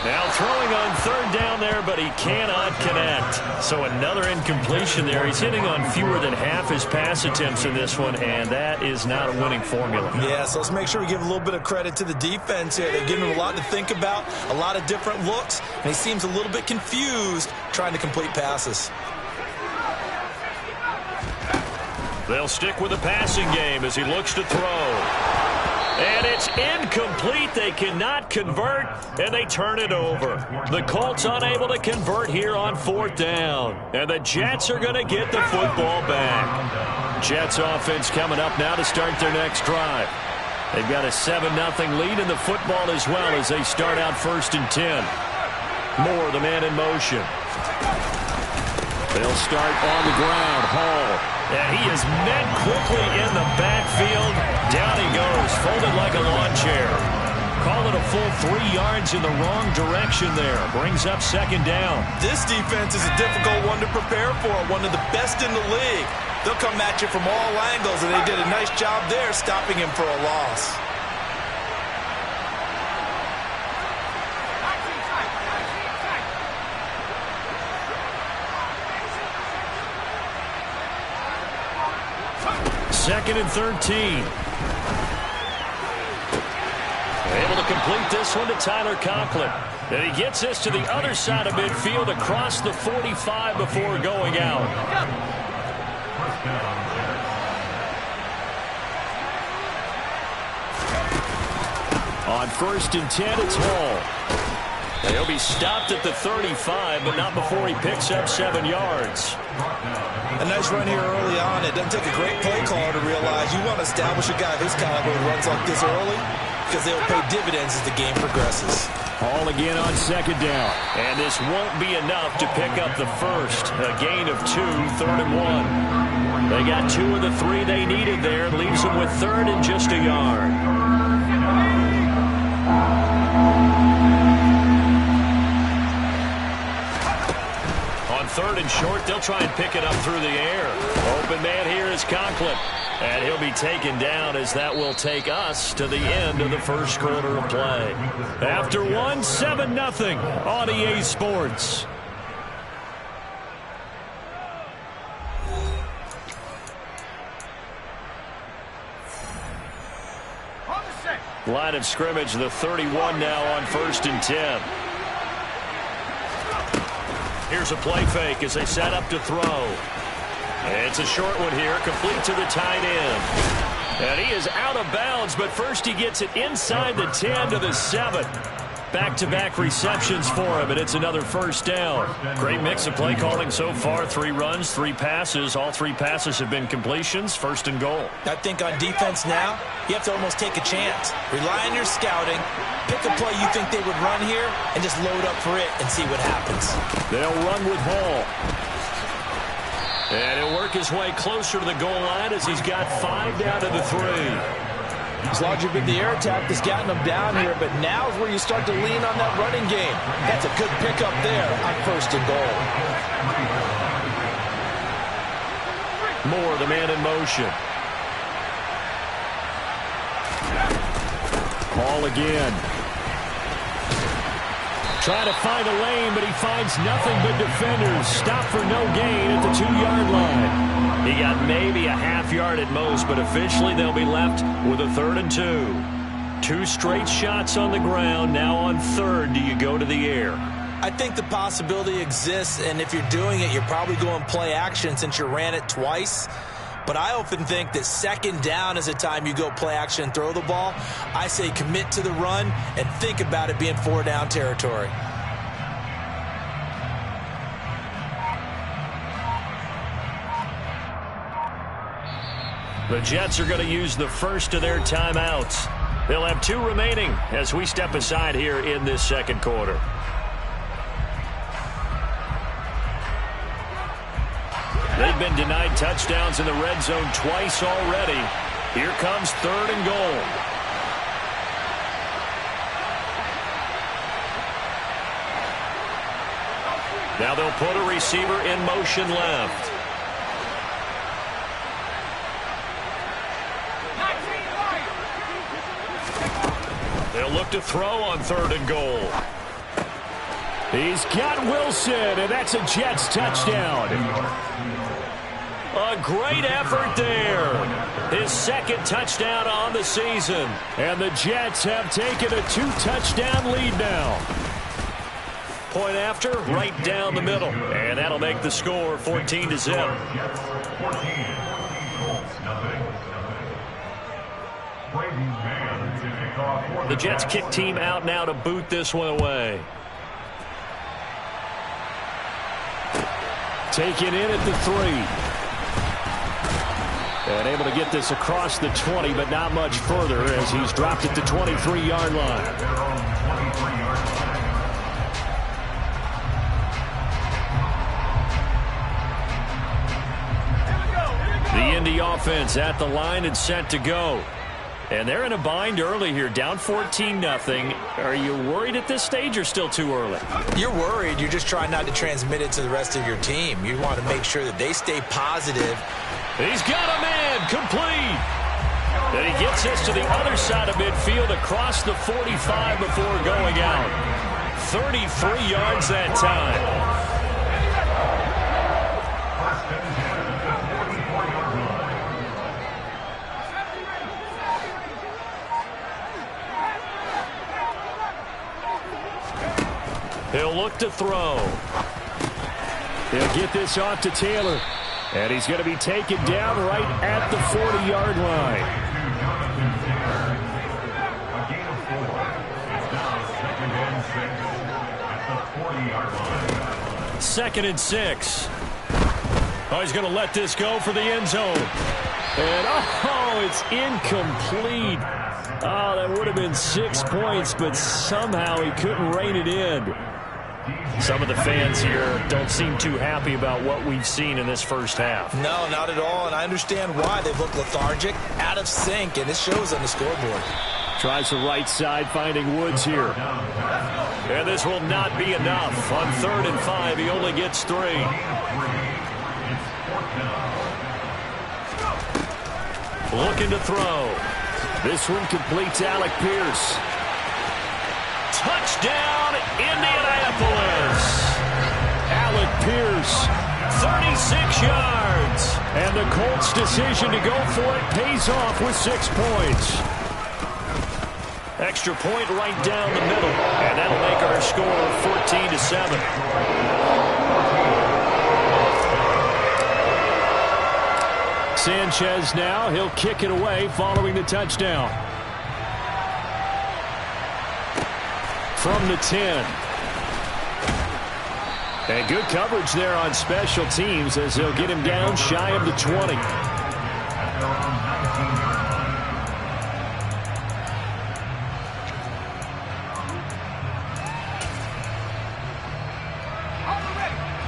Now throwing on third down there, but he cannot connect. So another incompletion there. He's hitting on fewer than half his pass attempts in this one, and that is not a winning formula. Yeah, so let's make sure we give a little bit of credit to the defense here. They're giving him a lot to think about, a lot of different looks, and he seems a little bit confused trying to complete passes. They'll stick with the passing game as he looks to throw. And it's incomplete. They cannot convert, and they turn it over. The Colts unable to convert here on 4th down. And the Jets are going to get the football back. Jets offense coming up now to start their next drive. They've got a 7-0 lead in the football as well as they start out 1st and 10. Moore, the man in motion. They'll start on the ground. Hall. And he is met quickly in the backfield. Down he goes, folded like a lawn chair. Call it a full 3 yards in the wrong direction there. Brings up 2nd down. This defense is a difficult one to prepare for, one of the best in the league. They'll come at you from all angles, and they did a nice job there stopping him for a loss. 2nd and 13. Able to complete this one to Tyler Conklin. And he gets this to the other side of midfield across the 45 before going out. On 1st and 10, it's Hall. He'll be stopped at the 35, but not before he picks up 7 yards. A nice run here early on. It doesn't take a great play caller to realize you want to establish a guy of his caliber who runs like this early, because they'll pay dividends as the game progresses. Hall again on 2nd down. And this won't be enough to pick up the first. A gain of 2, 3rd and 1. They got 2 of the 3 they needed there. Leaves them with 3rd and just a yard. On 3rd and short, they'll try and pick it up through the air. Open man here is Conklin. And he'll be taken down as that will take us to the end of the first quarter of play. After 1, 7-0 on EA Sports. Line of scrimmage, the 31 now on 1st and 10. Here's a play fake as they set up to throw. It's a short one here, complete to the tight end. And he is out of bounds, but first he gets it inside the 10 to the 7. Back-to-back receptions for him, and it's another first down. Great mix of play calling so far. 3 runs, 3 passes. All 3 passes have been completions. 1st and goal. I think on defense now, you have to almost take a chance. Rely on your scouting. Pick a play you think they would run here, and just load up for it and see what happens. They'll run with Hall. And he'll work his way closer to the goal line as he's got 5 down to the 3. It's largely been the air attack that's gotten them down here, but now is where you start to lean on that running game. That's a good pickup there on 1st and goal. Moore, the man in motion. Ball again. Trying to find a lane, but he finds nothing but defenders. Stop for no gain at the 2-yard line. He got maybe a half yard at most, but officially they'll be left with a 3rd and 2. 2 straight shots on the ground. Now on 3rd, do you go to the air? I think the possibility exists, and if you're doing it, you're probably going play action since you ran it twice. But I often think that 2nd down is the time you go play action and throw the ball. I say commit to the run and think about it being 4-down territory. The Jets are going to use the first of their timeouts. They'll have 2 remaining as we step aside here in this 2nd quarter. They've been denied touchdowns in the red zone twice already. Here comes 3rd and goal. Now they'll put a receiver in motion left. They'll look to throw on 3rd and goal. He's got Wilson, and that's a Jets touchdown. A great effort there. His 2nd touchdown on the season. And the Jets have taken a 2-touchdown lead now. Point after, right down the middle. And that'll make the score 14-0. The Jets kick team out now to boot this one away. Taken in at the 3. And able to get this across the 20, but not much further as he's dropped at the 23-yard line. The Indy offense at the line and set to go. And they're in a bind early here, down 14-0. Are you worried at this stage or still too early? You're worried. You're just trying not to transmit it to the rest of your team. You want to make sure that they stay positive. He's got a man complete. And he gets this to the other side of midfield across the 45 before going out. 33 yards that time. They'll look to throw. He'll get this off to Taylor. And he's going to be taken down right at the 40-yard line. A gain of 4. It's now 2nd and 6 at the 40-yard line. 2nd and 6. Oh, he's going to let this go for the end zone. And, oh, it's incomplete. Oh, that would have been 6 points, but somehow he couldn't rein it in. Some of the fans here don't seem too happy about what we've seen in this first half. No, not at all, and I understand why. They've looked lethargic, out of sync, and it shows on the scoreboard. Tries the right side, finding Woods here. And this will not be enough. On 3rd and 5, he only gets 3. Looking to throw. This one completes Alec Pierce. Touchdown, Indianapolis. Alec Pierce, 36 yards. And the Colts' decision to go for it pays off with 6 points. Extra point right down the middle. And that'll make our score 14-7. Sanchez now, he'll kick it away following the touchdown. From the 10. And good coverage there on special teams as they'll get him down shy of the 20.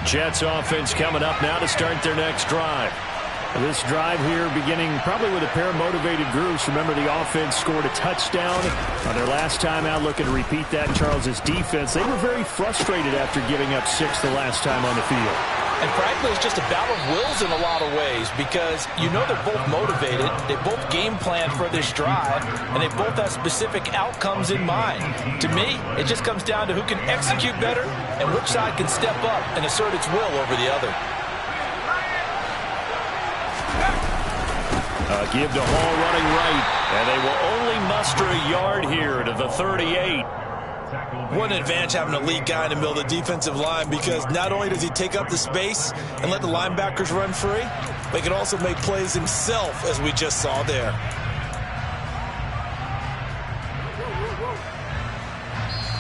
Jets offense coming up now to start their next drive. This drive here beginning probably with a pair of motivated groups. Remember, the offense scored a touchdown on their last time out. Looking to repeat that in Charles's defense. They were very frustrated after giving up 6 the last time on the field. And frankly, it's just a battle of wills in a lot of ways because you know they're both motivated. They both game planned for this drive, and they both have specific outcomes in mind. To me, it just comes down to who can execute better and which side can step up and assert its will over the other. Give to Hall running right, and they will only muster a yard here to the 38. What an advantage having a lead guy in the middle of the defensive line because not only does he take up the space and let the linebackers run free, but he can also make plays himself, as we just saw there.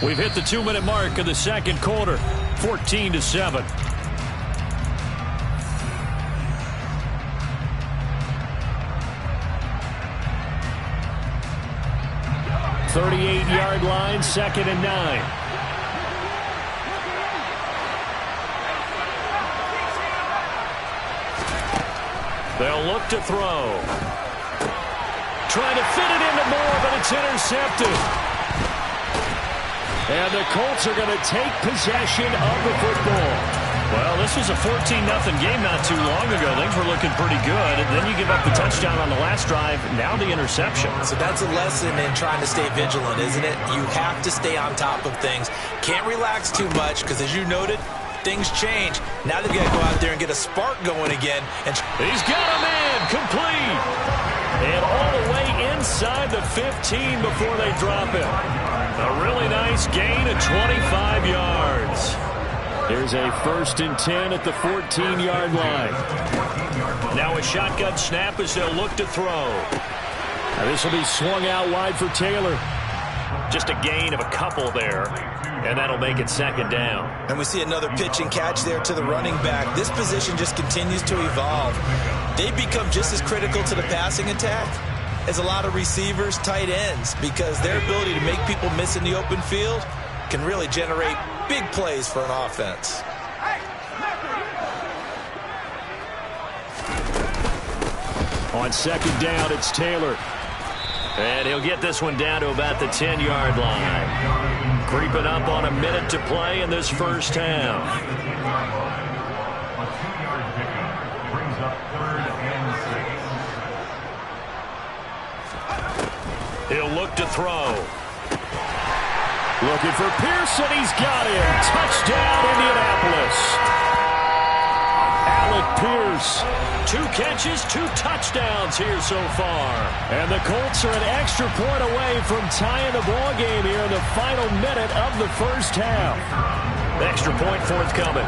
We've hit the 2-minute mark of the second quarter, 14-7. 38-yard line, 2nd and 9. They'll look to throw. Trying to fit it into Moore, but it's intercepted. And the Colts are going to take possession of the football. Well, this was a 14-0 game not too long ago. Things were looking pretty good. And then you give up the touchdown on the last drive. Now the interception. So that's a lesson in trying to stay vigilant, isn't it? You have to stay on top of things. Can't relax too much because, as you noted, things change. Now they've got to go out there and get a spark going again. And he's got a man complete. And all the way inside the 15 before they drop it. A really nice gain of 25 yards. Here's a 1st and 10 at the 14-yard line. Now a shotgun snap as they'll look to throw. Now this will be swung out wide for Taylor. Just a gain of a couple there. And that'll make it 2nd down. And we see another pitch and catch there to the running back. This position just continues to evolve. They become just as critical to the passing attack as a lot of receivers, tight ends, because their ability to make people miss in the open field can really generate big plays for an offense. On 2nd down, it's Taylor. And he'll get this one down to about the 10-yard line. Creeping up on a minute to play in this first half. A 2-yard pickup brings up 3rd and 6. He'll look to throw. Looking for Pearson. He's got him. Touchdown, Indianapolis. Alec Pierce. 2 catches, 2 touchdowns here so far. And the Colts are an extra point away from tying the ball game here in the final minute of the first half. Extra point forthcoming.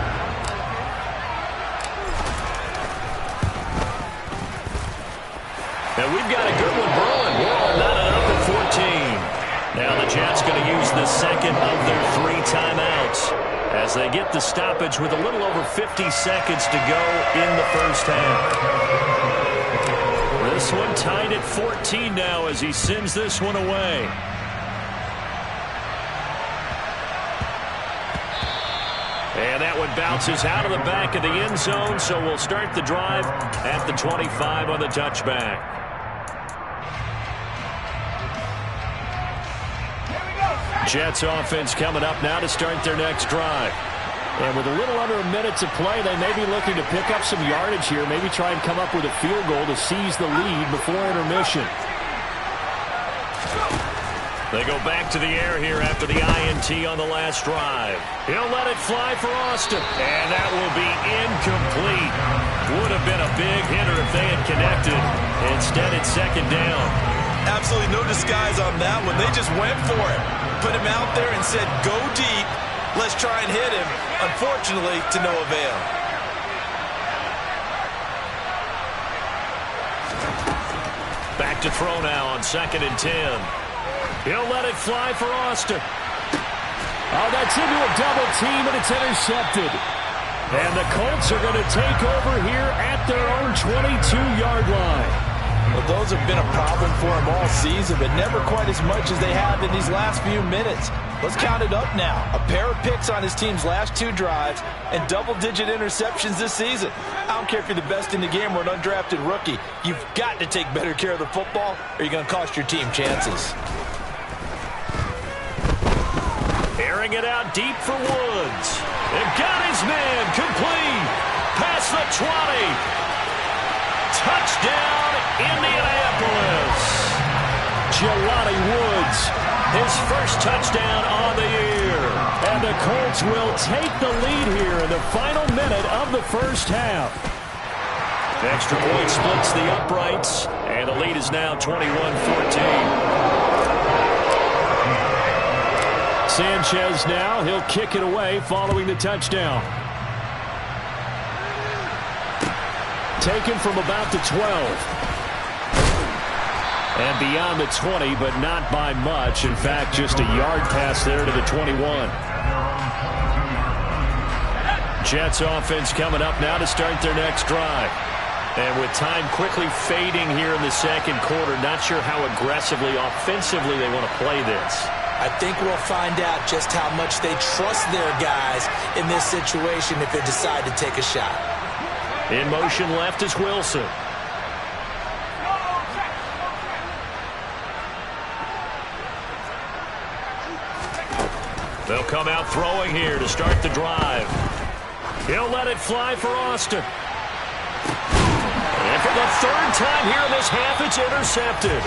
And we've got a good one brewing. We're all knotted up at 14. Now the Jets going to use the second of their 3 timeouts as they get the stoppage with a little over 50 seconds to go in the first half. This one tied at 14 now as he sends this one away. And that one bounces out of the back of the end zone, so we'll start the drive at the 25 on the touchback. Jets offense coming up now to start their next drive. And with a little under a minute to play, they may be looking to pick up some yardage here, maybe try and come up with a field goal to seize the lead before intermission. They go back to the air here after the INT on the last drive. He'll let it fly for Austin, and that will be incomplete. Would have been a big hitter if they had connected. Instead, it's second down. Absolutely no disguise on that one. They just went for it. Put him out there and said, go deep. Let's try and hit him. Unfortunately, to no avail. Back to throw now on 2nd and 10. He'll let it fly for Austin. Oh, that's into a double team, and it's intercepted. And the Colts are going to take over here at their own 22-yard line. Well, those have been a problem for them all season, but never quite as much as they have in these last few minutes. Let's count it up now. A pair of picks on his team's last 2 drives and double-digit interceptions this season. I don't care if you're the best in the game or an undrafted rookie. You've got to take better care of the football or you're going to cost your team chances. Airing it out deep for Woods. They've got his man complete. Past the 20. Touchdown, Indianapolis. Jelani Woods, his first touchdown on the year. And the Colts will take the lead here in the final minute of the first half. Extra point splits the uprights, and the lead is now 21-14. Sanchez now, he'll kick it away following the touchdown. Taken from about the 12. And beyond the 20, but not by much. In fact, just a yard pass there to the 21. Jets offense coming up now to start their next drive. And with time quickly fading here in the second quarter, not sure how aggressively, offensively they want to play this. I think we'll find out just how much they trust their guys in this situation if they decide to take a shot. In motion left is Wilson. They'll come out throwing here to start the drive. He'll let it fly for Austin. And for the 3rd time here in this half, it's intercepted.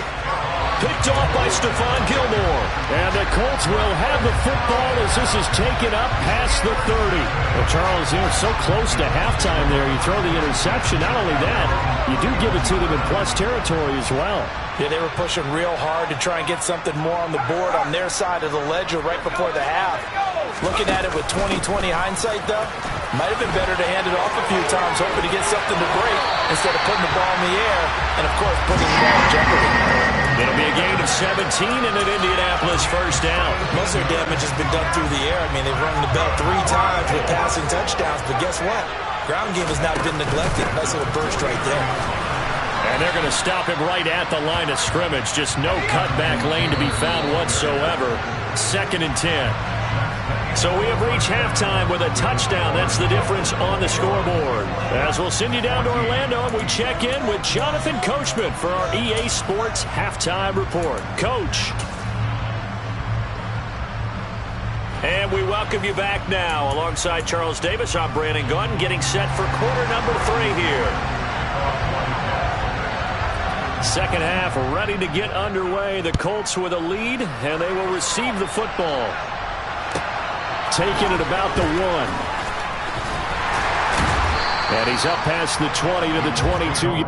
Picked off by Stephon Gilmore. And the Colts will have the football as this is taken up past the 30. Well, Charles, so close to halftime there. You throw the interception. Not only that, you do give it to them in plus territory as well. Yeah, they were pushing real hard to try and get something more on the board on their side of the ledger right before the half. Looking at it with 20/20 hindsight, though, might have been better to hand it off a few times, hoping to get something to break instead of putting the ball in the air and, of course, putting the ball in jeopardy. It'll be a gain of 17 and an Indianapolis first down. Most of their damage has been done through the air. I mean, they've rung the bell 3 times with passing touchdowns, but guess what? Ground game has not been neglected. Nice little burst right there. And they're going to stop him right at the line of scrimmage. Just no cutback lane to be found whatsoever. 2nd and 10. So we have reached halftime with a touchdown. That's the difference on the scoreboard. As we'll send you down to Orlando, and we check in with Jonathan Coachman for our EA Sports Halftime Report. Coach. And we welcome you back now. Alongside Charles Davis, I'm Brandon Gunn, getting set for quarter number 3 here. Second half ready to get underway. The Colts with a lead, and they will receive the football. Taking it about the 1. And he's up past the 20 to the 22.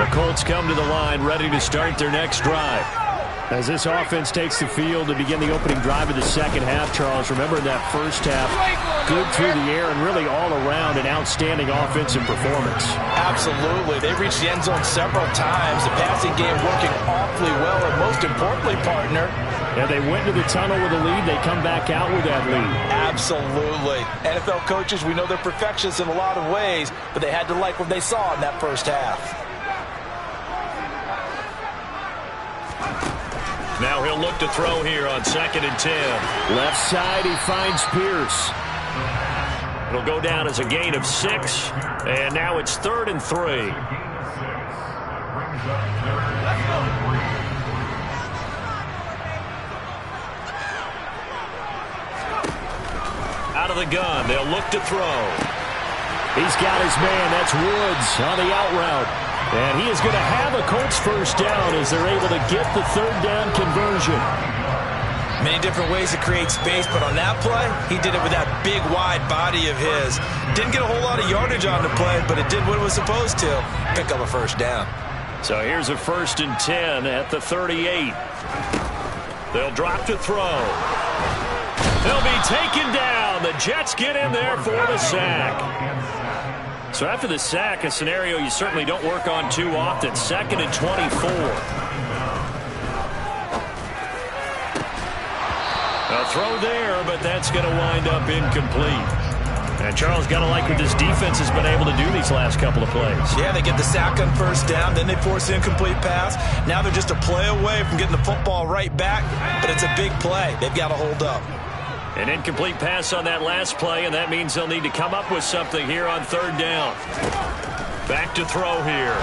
the Colts come to the line, ready to start their next drive. As this offense takes the field to begin the opening drive of the second half, Charles, remember that first half, good through the air and really all around an outstanding offensive performance. Absolutely. They reached the end zone several times. The passing game working awfully well, and most importantly, partner, and they went to the tunnel with a lead. They come back out with that lead. Absolutely. NFL coaches, we know they're perfectionists in a lot of ways, but they had to like what they saw in that first half. Now he'll look to throw here on 2nd and 10. Left side, he finds Pierce. It'll go down as a gain of 6, and now it's 3rd and 3. Out of the gun, they'll look to throw. He's got his man, that's Woods on the out route. And he is going to have a Colts first down as they're able to get the 3rd down conversion. Many different ways to create space, but on that play, he did it with that big, wide body of his. Didn't get a whole lot of yardage on the play, but it did what it was supposed to, pick up a first down. So here's a 1st and 10 at the 38. They'll drop to throw. They'll be taken down. The Jets get in there for the sack. So after the sack, a scenario you certainly don't work on too often. 2nd and 24. A throw there, but that's going to wind up incomplete. And Charles, got to like what this defense has been able to do these last couple of plays. Yeah, they get the sack on first down, then they force the incomplete pass. Now they're just a play away from getting the football right back, but it's a big play. They've got to hold up. An incomplete pass on that last play, and that means they'll need to come up with something here on 3rd down. Back to throw here.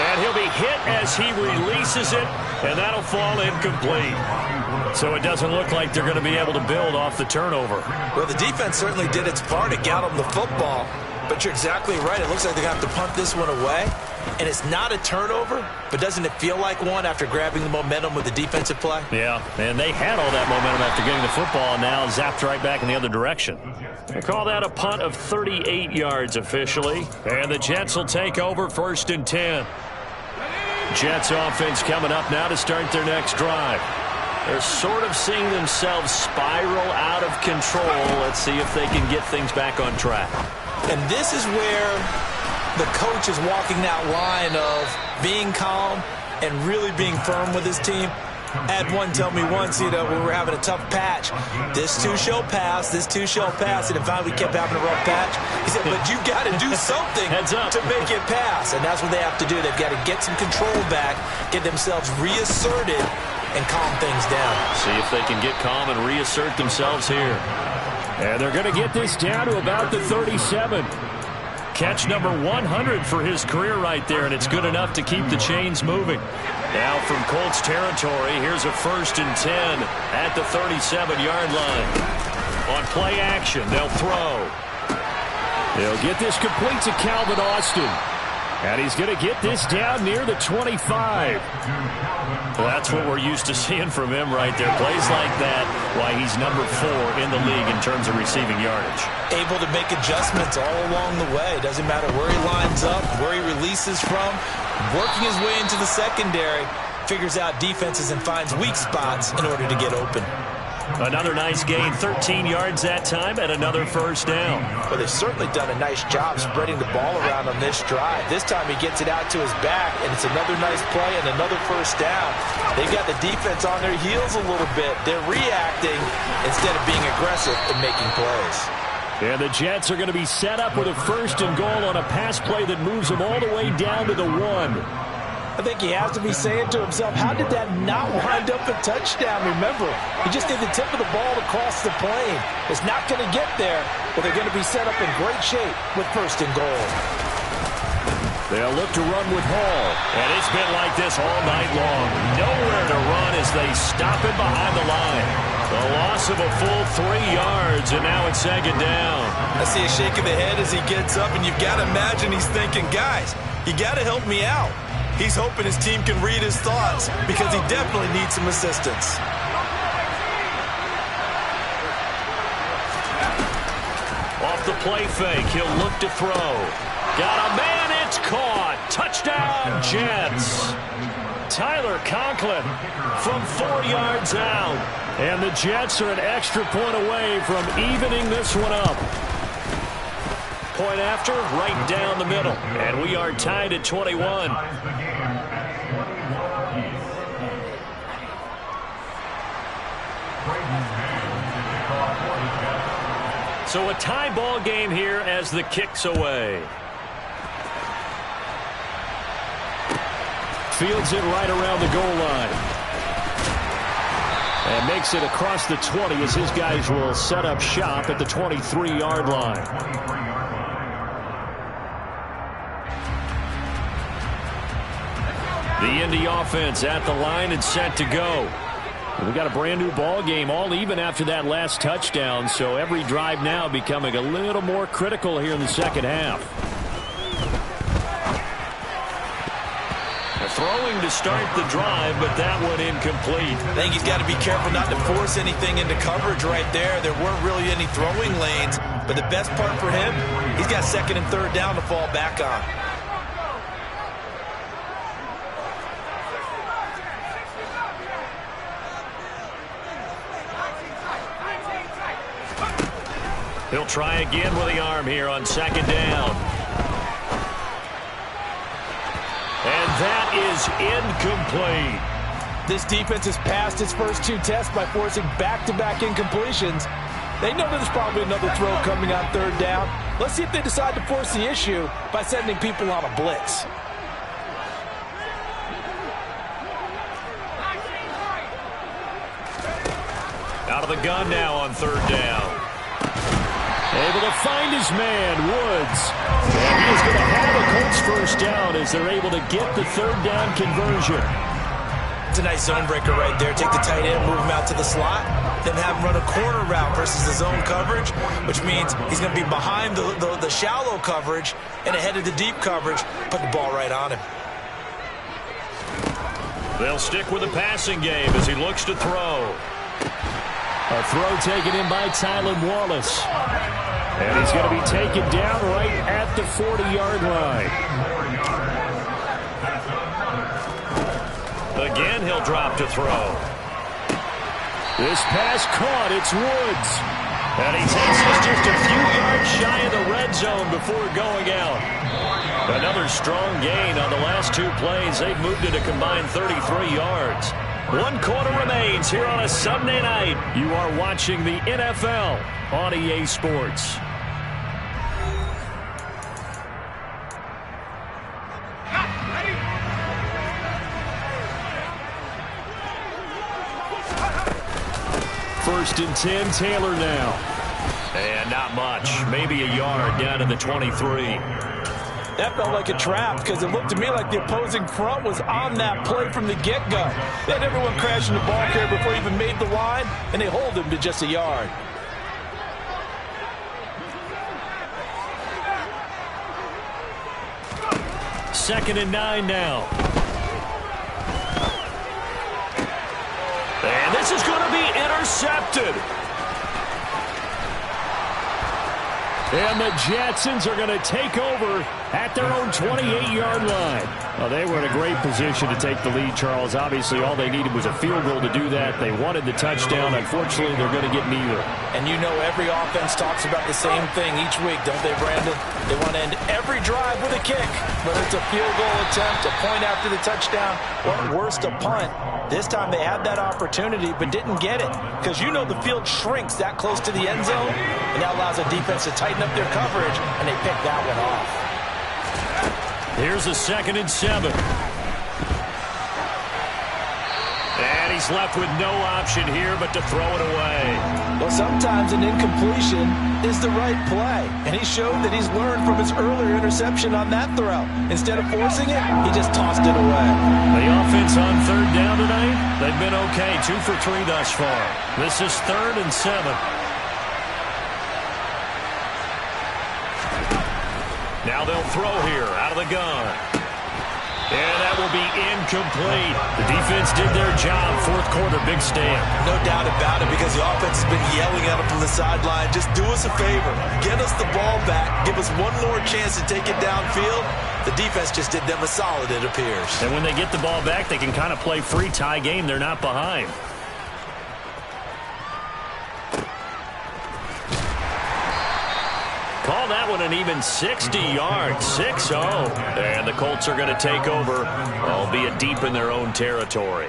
And he'll be hit as he releases it, and that'll fall incomplete. So it doesn't look like they're going to be able to build off the turnover. Well, the defense certainly did its part to get them the football, but you're exactly right. It looks like they're going to have to punt this one away. And it's not a turnover, but doesn't it feel like one after grabbing the momentum with the defensive play? Yeah, and they had all that momentum after getting the football, and now zapped right back in the other direction. They call that a punt of 38 yards officially, and the Jets will take over 1st and 10. Jets offense coming up now to start their next drive. They're sort of seeing themselves spiral out of control. Let's see if they can get things back on track. And this is where the coach is walking that line of being calm and really being firm with his team. I had one tell me once, when we were having a tough patch, this too shall pass, this too shall pass, and finally we kept having a rough patch. He said, but you got to do something to make it pass, and that's what they have to do. They've got to get some control back, get themselves reasserted, and calm things down. See if they can get calm and reassert themselves here. And they're going to get this down to about the 37. Catch number 100 for his career right there, and it's good enough to keep the chains moving. Now from Colts territory, here's a 1st and 10 at the 37-yard line. On play action, they'll throw. They'll get this complete to Calvin Austin. And he's going to get this down near the 25. Well, that's what we're used to seeing from him right there. Plays like that, why he's number 4 in the league in terms of receiving yardage. Able to make adjustments all along the way. Doesn't matter where he lines up, where he releases from. Working his way into the secondary. Figures out defenses and finds weak spots in order to get open. Another nice gain, 13 yards that time, and another first down. But they've certainly done a nice job spreading the ball around on this drive. This time he gets it out to his back, and it's another nice play and another first down. They've got the defense on their heels a little bit. They're reacting instead of being aggressive and making plays. And the Jets are going to be set up with a 1st and goal on a pass play that moves them all the way down to the 1. I think he has to be saying to himself, how did that not wind up a touchdown? Remember, he just need the tip of the ball to cross the plane. It's not going to get there, but they're going to be set up in great shape with 1st and goal. They'll look to run with Hall, and it's been like this all night long. Nowhere to run as they stop him behind the line. The loss of a full 3 yards, and now it's 2nd down. I see a shake of the head as he gets up, and you've got to imagine he's thinking, guys, you got to help me out. He's hoping his team can read his thoughts because he definitely needs some assistance. Off the play fake, he'll look to throw. Got a man, it's caught. Touchdown, Jets. Tyler Conklin from 4 yards out. And the Jets are an extra point away from evening this one up. Point after, right down the middle. And we are tied at 21. So a tie ball game here as the kick's away. Fields it right around the goal line. And makes it across the 20 as his guys will set up shop at the 23-yard line. The Indy offense at the line and set to go. We got a brand new ball game, all even after that last touchdown, so every drive now becoming a little more critical here in the second half. Throwing to start the drive, but that one incomplete. I think he's got to be careful not to force anything into coverage right there. There weren't really any throwing lanes, but the best part for him, he's got second and third down to fall back on. He'll try again with the arm here on second down. And that is incomplete. This defense has passed its first 2 tests by forcing back-to-back incompletions. They know there's probably another throw coming on third down. Let's see if they decide to force the issue by sending people on a blitz. Out of the gun now on third down. Able to find his man, Woods. And he's going to have a Colts first down as they're able to get the third down conversion. It's a nice zone breaker right there. Take the tight end, move him out to the slot, then have him run a corner route versus the zone coverage, which means he's going to be behind the shallow coverage and ahead of the deep coverage. Put the ball right on him. They'll stick with the passing game as he looks to throw. A throw taken in by Tylan Wallace. And he's going to be taken down right at the 40-yard line. Again, he'll drop to throw. This pass caught. It's Woods. And he takes us just a few yards shy of the red zone before going out. Another strong gain on the last 2 plays. They've moved it a combined 33 yards. 1 quarter remains here on a Sunday night. You are watching the NFL on EA Sports. First and 10, Taylor now. And not much. Maybe a yard down to the 23. That felt like a trap because it looked to me like the opposing front was on that play from the get-go. They had everyone crashing the ball carrier before he even made the line, and they hold him to just a yard. Second and 9 now. And this is going to be intercepted. And the Jetsons are going to take over at their own 28-yard line. Well, they were in a great position to take the lead, Charles. Obviously, all they needed was a field goal to do that. They wanted the touchdown. Unfortunately, they're going to get neither. And you know every offense talks about the same thing each week, don't they, Brandon? They want to end every drive with a kick, whether it's a field goal attempt, a point after the touchdown, or at worst, a punt. This time they had that opportunity but didn't get it because you know the field shrinks that close to the end zone, and that allows the defense to tighten up their coverage, and they pick that one off. Here's a 2nd and 7. And he's left with no option here but to throw it away. Well, sometimes an incompletion is the right play, and he showed that he's learned from his earlier interception on that throw. Instead of forcing it, he just tossed it away. The offense on third down tonight, they've been okay, 2 for 3 thus far. This is 3rd and 7. Now they'll throw here out of the gun. And that will be incomplete. The defense did their job. Fourth quarter, big stand. No doubt about it, because the offense has been yelling at them from the sideline. Just do us a favor. Get us the ball back. Give us one more chance to take it downfield. The defense just did them a solid, it appears. And when they get the ball back, they can kind of play free tie game. They're not behind. Call that one an even 60 yards, 6-0. And the Colts are going to take over, albeit deep in their own territory.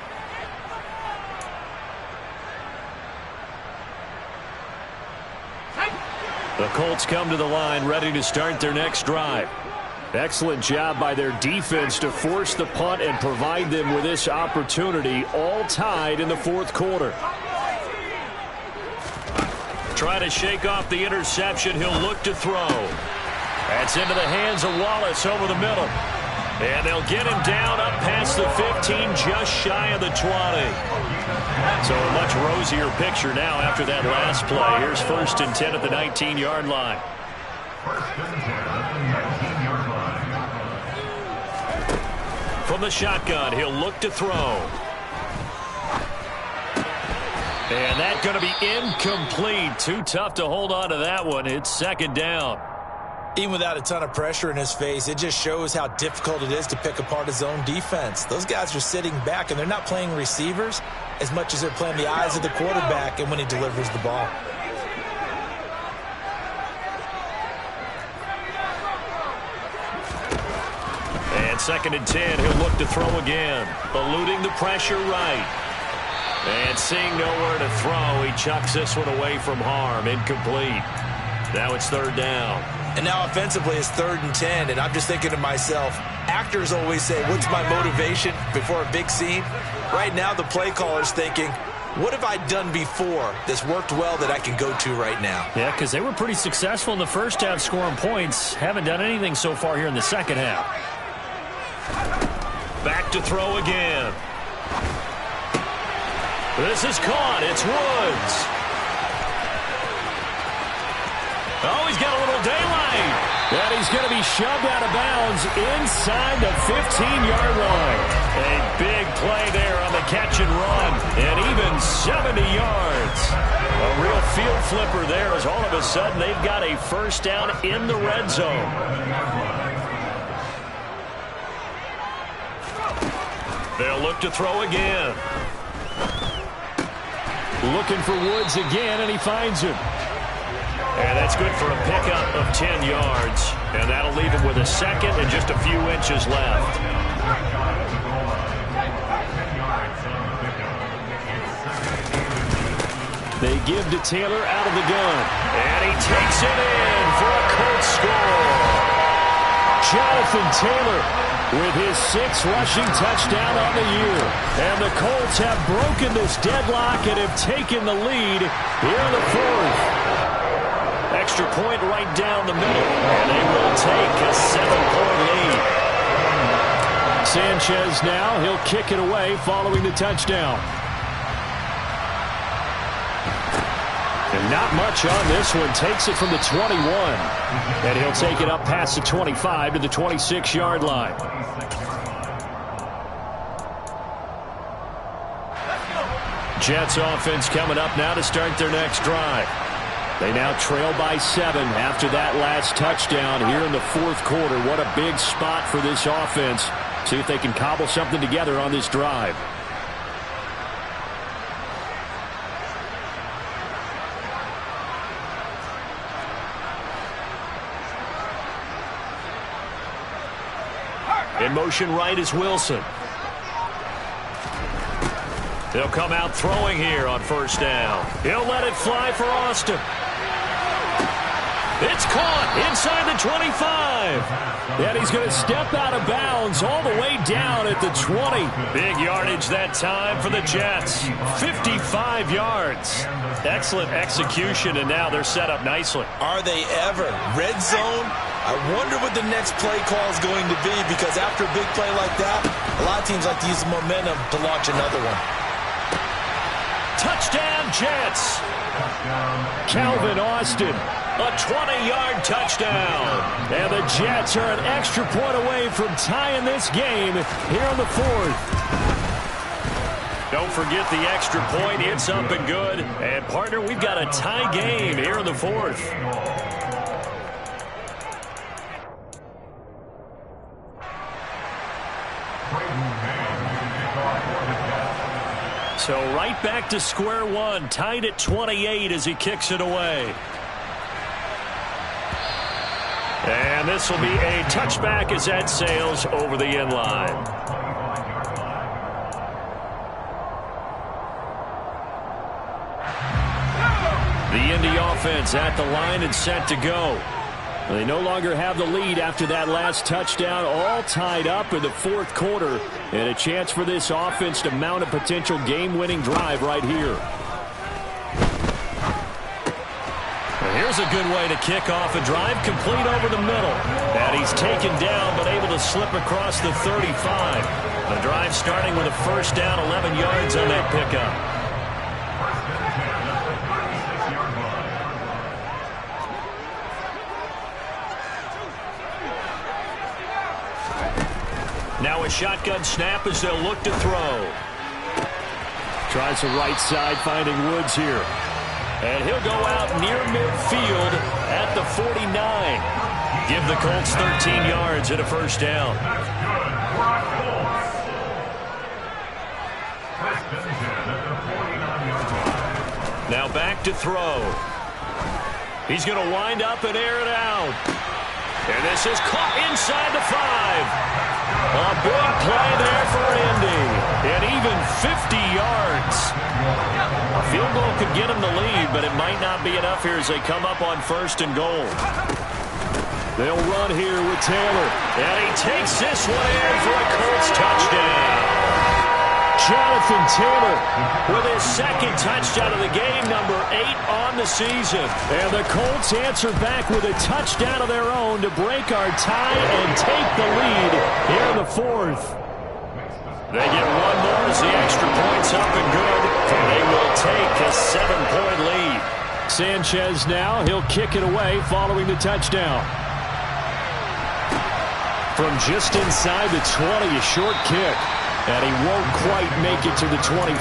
The Colts come to the line ready to start their next drive. Excellent job by their defense to force the punt and provide them with this opportunity, all tied in the fourth quarter. Try to shake off the interception. He'll look to throw. That's into the hands of Wallace over the middle. And they'll get him down up past the 15, just shy of the 20. So a much rosier picture now after that last play. Here's 1st and 10 at the 19-yard line. 1st and 10 at the 19-yard line. From the shotgun, he'll look to throw. And that's going to be incomplete. Too tough to hold on to that one. It's 2nd down. Even without a ton of pressure in his face, it just shows how difficult it is to pick apart his own defense. Those guys are sitting back, and they're not playing receivers as much as they're playing the eyes of the quarterback and when he delivers the ball. And 2nd and 10, he'll look to throw again. Eluding the pressure right. And seeing nowhere to throw, he chucks this one away from harm. Incomplete. Now it's 3rd down. And now offensively it's 3rd and 10, and I'm just thinking to myself, actors always say, what's my motivation before a big scene? Right now the play caller's thinking, what have I done before that's worked well that I can go to right now? Yeah, because they were pretty successful in the first half scoring points. Haven't done anything so far here in the second half. Back to throw again. This is caught. It's Woods. Oh, he's got a little daylight. And he's going to be shoved out of bounds inside the 15-yard line. A big play there on the catch and run. And even 70 yards. A real field flipper there as all of a sudden they've got a 1st down in the red zone. They'll look to throw again. Looking for Woods again, and he finds him. And that's good for a pickup of 10 yards. And that'll leave him with a 2nd and just a few inches left. They give to Taylor out of the gun. And he takes it in for a Colts score. Jonathan Taylor with his 6th rushing touchdown on the year. And the Colts have broken this deadlock and have taken the lead here in the 4th. Extra point right down the middle. And they will take a 7-point lead. Sanchez now, he'll kick it away following the touchdown. And not much on this one. Takes it from the 21. And he'll take it up past the 25 to the 26-yard line. Jets offense coming up now to start their next drive. They now trail by 7 after that last touchdown here in the 4th quarter. What a big spot for this offense. See if they can cobble something together on this drive. In motion right is Wilson. They'll come out throwing here on 1st down. He'll let it fly for Austin. It's caught inside the 25. And he's going to step out of bounds all the way down at the 20. Big yardage that time for the Jets. 55 yards. Excellent execution, and now they're set up nicely. Are they ever? Red zone? I wonder what the next play call is going to be, because after a big play like that, a lot of teams like to use the momentum to launch another one. Touchdown, Jets. Calvin Austin, a 20-yard touchdown. And the Jets are an extra point away from tying this game here in the fourth. Don't forget the extra point. It's up and good. And, partner, we've got a tie game here in the fourth. So right back to square one, tied at 28 as he kicks it away. And this will be a touchback as that sails over the end line. The Indy offense at the line and set to go. They no longer have the lead after that last touchdown, all tied up in the fourth quarter, and a chance for this offense to mount a potential game-winning drive right here. And here's a good way to kick off a drive, complete over the middle. And he's taken down, but able to slip across the 35. The drive starting with a first down, 11 yards on that pickup. Now a shotgun snap as they'll look to throw. Tries the right side, finding Woods here. And he'll go out near midfield at the 49. Give the Colts 13 yards and a first down. Now back to throw. He's going to wind up and air it out. And this is caught inside the 5. A big play there for Indy. And even 50 yards. A field goal could get him the lead, but it might not be enough here as they come up on first and goal. They'll run here with Taylor. And he takes this one in for a Colts touchdown. Jonathan Taylor with his second touchdown of the game, number 8 on the season. And the Colts answer back with a touchdown of their own to break our tie and take the lead here in the fourth. They get one more as the extra point's up and good. And they will take a 7-point lead. Sanchez now, he'll kick it away following the touchdown. From just inside the 20, a short kick. And he won't quite make it to the 25.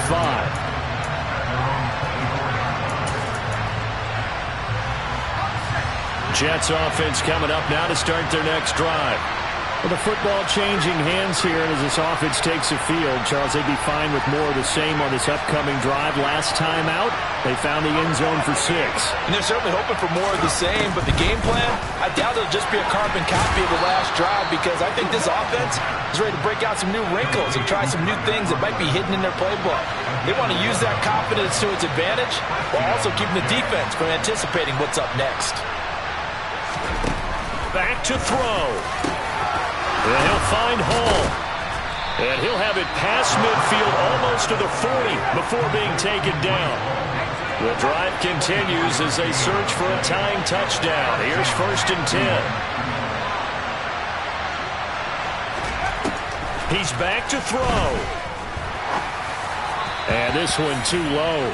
Jets offense coming up now to start their next drive. Well, the football changing hands here, and as this offense takes the field, Charles, they'd be fine with more of the same on this upcoming drive. Last time out, they found the end zone for 6. And they're certainly hoping for more of the same, but the game plan, I doubt it'll just be a carbon copy of the last drive, because I think this offense is ready to break out some new wrinkles and try some new things that might be hidden in their playbook. They want to use that confidence to its advantage, while also keeping the defense from anticipating what's up next. Back to throw. And he'll find Hall. And he'll have it past midfield almost to the 40 before being taken down. The drive continues as they search for a tying touchdown. Here's first and 10. He's back to throw. And this one too low.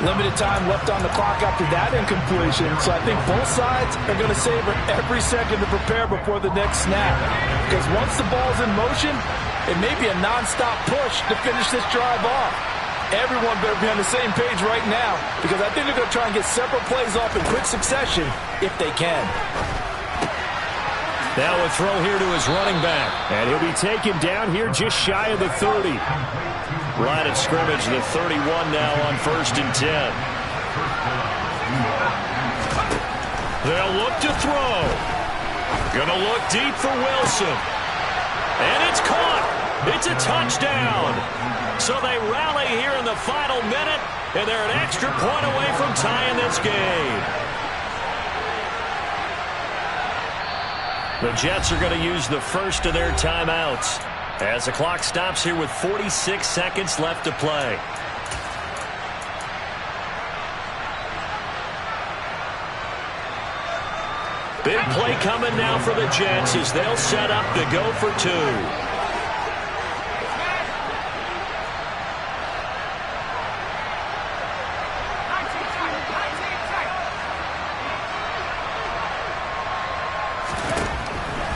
Limited time left on the clock after that incompletion, so I think both sides are going to savor every second to prepare before the next snap. Because once the ball's in motion, it may be a non-stop push to finish this drive off. Everyone better be on the same page right now, because I think they're going to try and get several plays off in quick succession if they can. Now a throw here to his running back. And he'll be taken down here just shy of the 30. Line of scrimmage, the 31 now on first and 10. They'll look to throw. Gonna look deep for Wilson. And it's caught. It's a touchdown. So they rally here in the final minute, and they're an extra point away from tying this game. The Jets are going to use the first of their timeouts as the clock stops here with 46 seconds left to play. Big play coming now for the Jets as they'll set up to go for 2.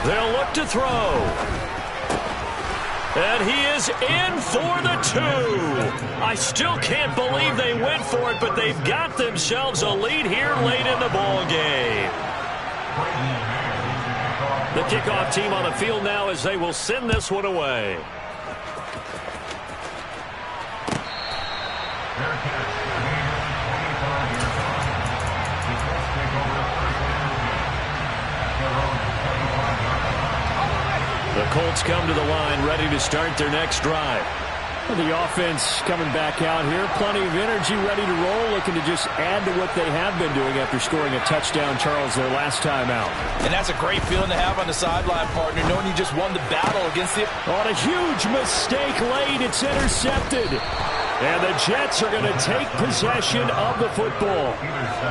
They'll look to throw. And he is in for the 2. I still can't believe they went for it, but they've got themselves a lead here late in the ball game. The kickoff team on the field now as they will send this one away. The Colts come to the line ready to start their next drive. The offense coming back out here. Plenty of energy, ready to roll, looking to just add to what they have been doing after scoring a touchdown, Charles, their last time out. And that's a great feeling to have on the sideline, partner, knowing you just won the battle against the... On a huge mistake late, it's intercepted. And the Jets are going to take possession of the football.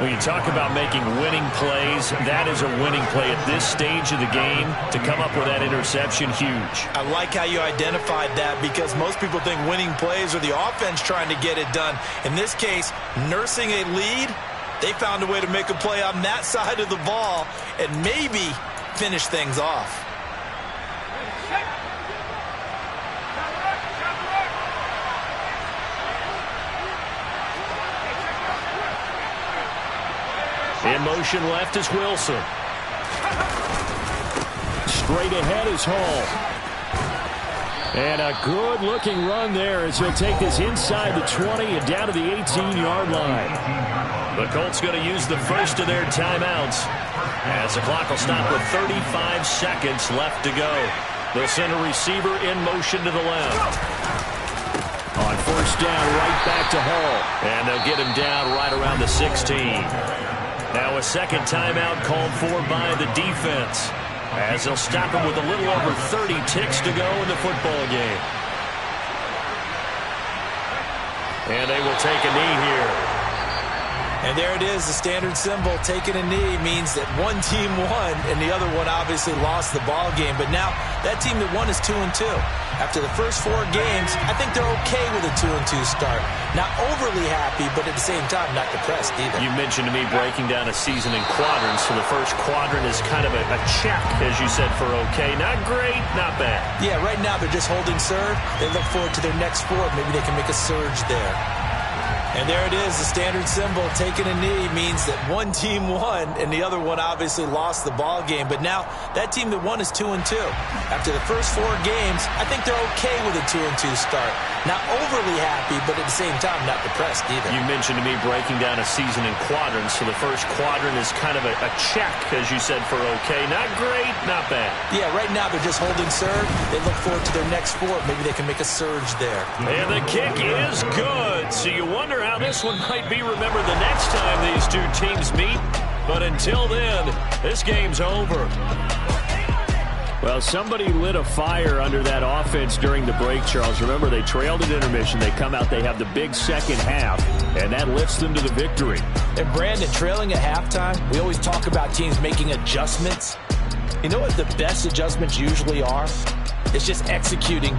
When you talk about making winning plays, that is a winning play at this stage of the game. To come up with that interception, huge. I like how you identified that because most people think winning plays are the offense trying to get it done. In this case, nursing a lead, they found a way to make a play on that side of the ball and maybe finish things off. In motion left is Wilson. Straight ahead is Hall. And a good-looking run there as he'll take this inside the 20 and down to the 18-yard line. The Colts going to use the first of their timeouts as the clock will stop with 35 seconds left to go. They'll send a receiver in motion to the left. On first down, right back to Hall. And they'll get him down right around the 16. Now a second timeout called for by the defense as they'll stop him with a little over 30 ticks to go in the football game. And they will take a knee here. And there it is, the standard symbol. Taking a knee means that one team won and the other one obviously lost the ball game. But now that team that won is 2-2. After the first 4 games, I think they're okay with a 2-2 start. Not overly happy, but at the same time, not depressed either. You mentioned to me breaking down a season in quadrants. So the first quadrant is kind of a check, as you said, for okay. Not great, not bad. Yeah, right now they're just holding serve. They look forward to their next 4. Maybe they can make a surge there. And there it is, the standard symbol. Taking a knee means that one team won and the other one obviously lost the ball game. But now that team that won is 2-2. After the first 4 games, I think they're okay with a 2-2 start. Not overly happy, but at the same time, not depressed either. You mentioned to me breaking down a season in quadrants. So the first quadrant is kind of a check, as you said, for okay. Not great, not bad. Yeah, right now they're just holding serve. They look forward to their next 4. Maybe they can make a surge there. And the kick is good. So you wonder how this one might be remembered the next time these two teams meet. But until then, this game's over. Well, somebody lit a fire under that offense during the break, Charles. Remember, they trailed at intermission. They come out, they have the big second half, and that lifts them to the victory. And Brandon, trailing at halftime, we always talk about teams making adjustments. You know what the best adjustments usually are? It's just executing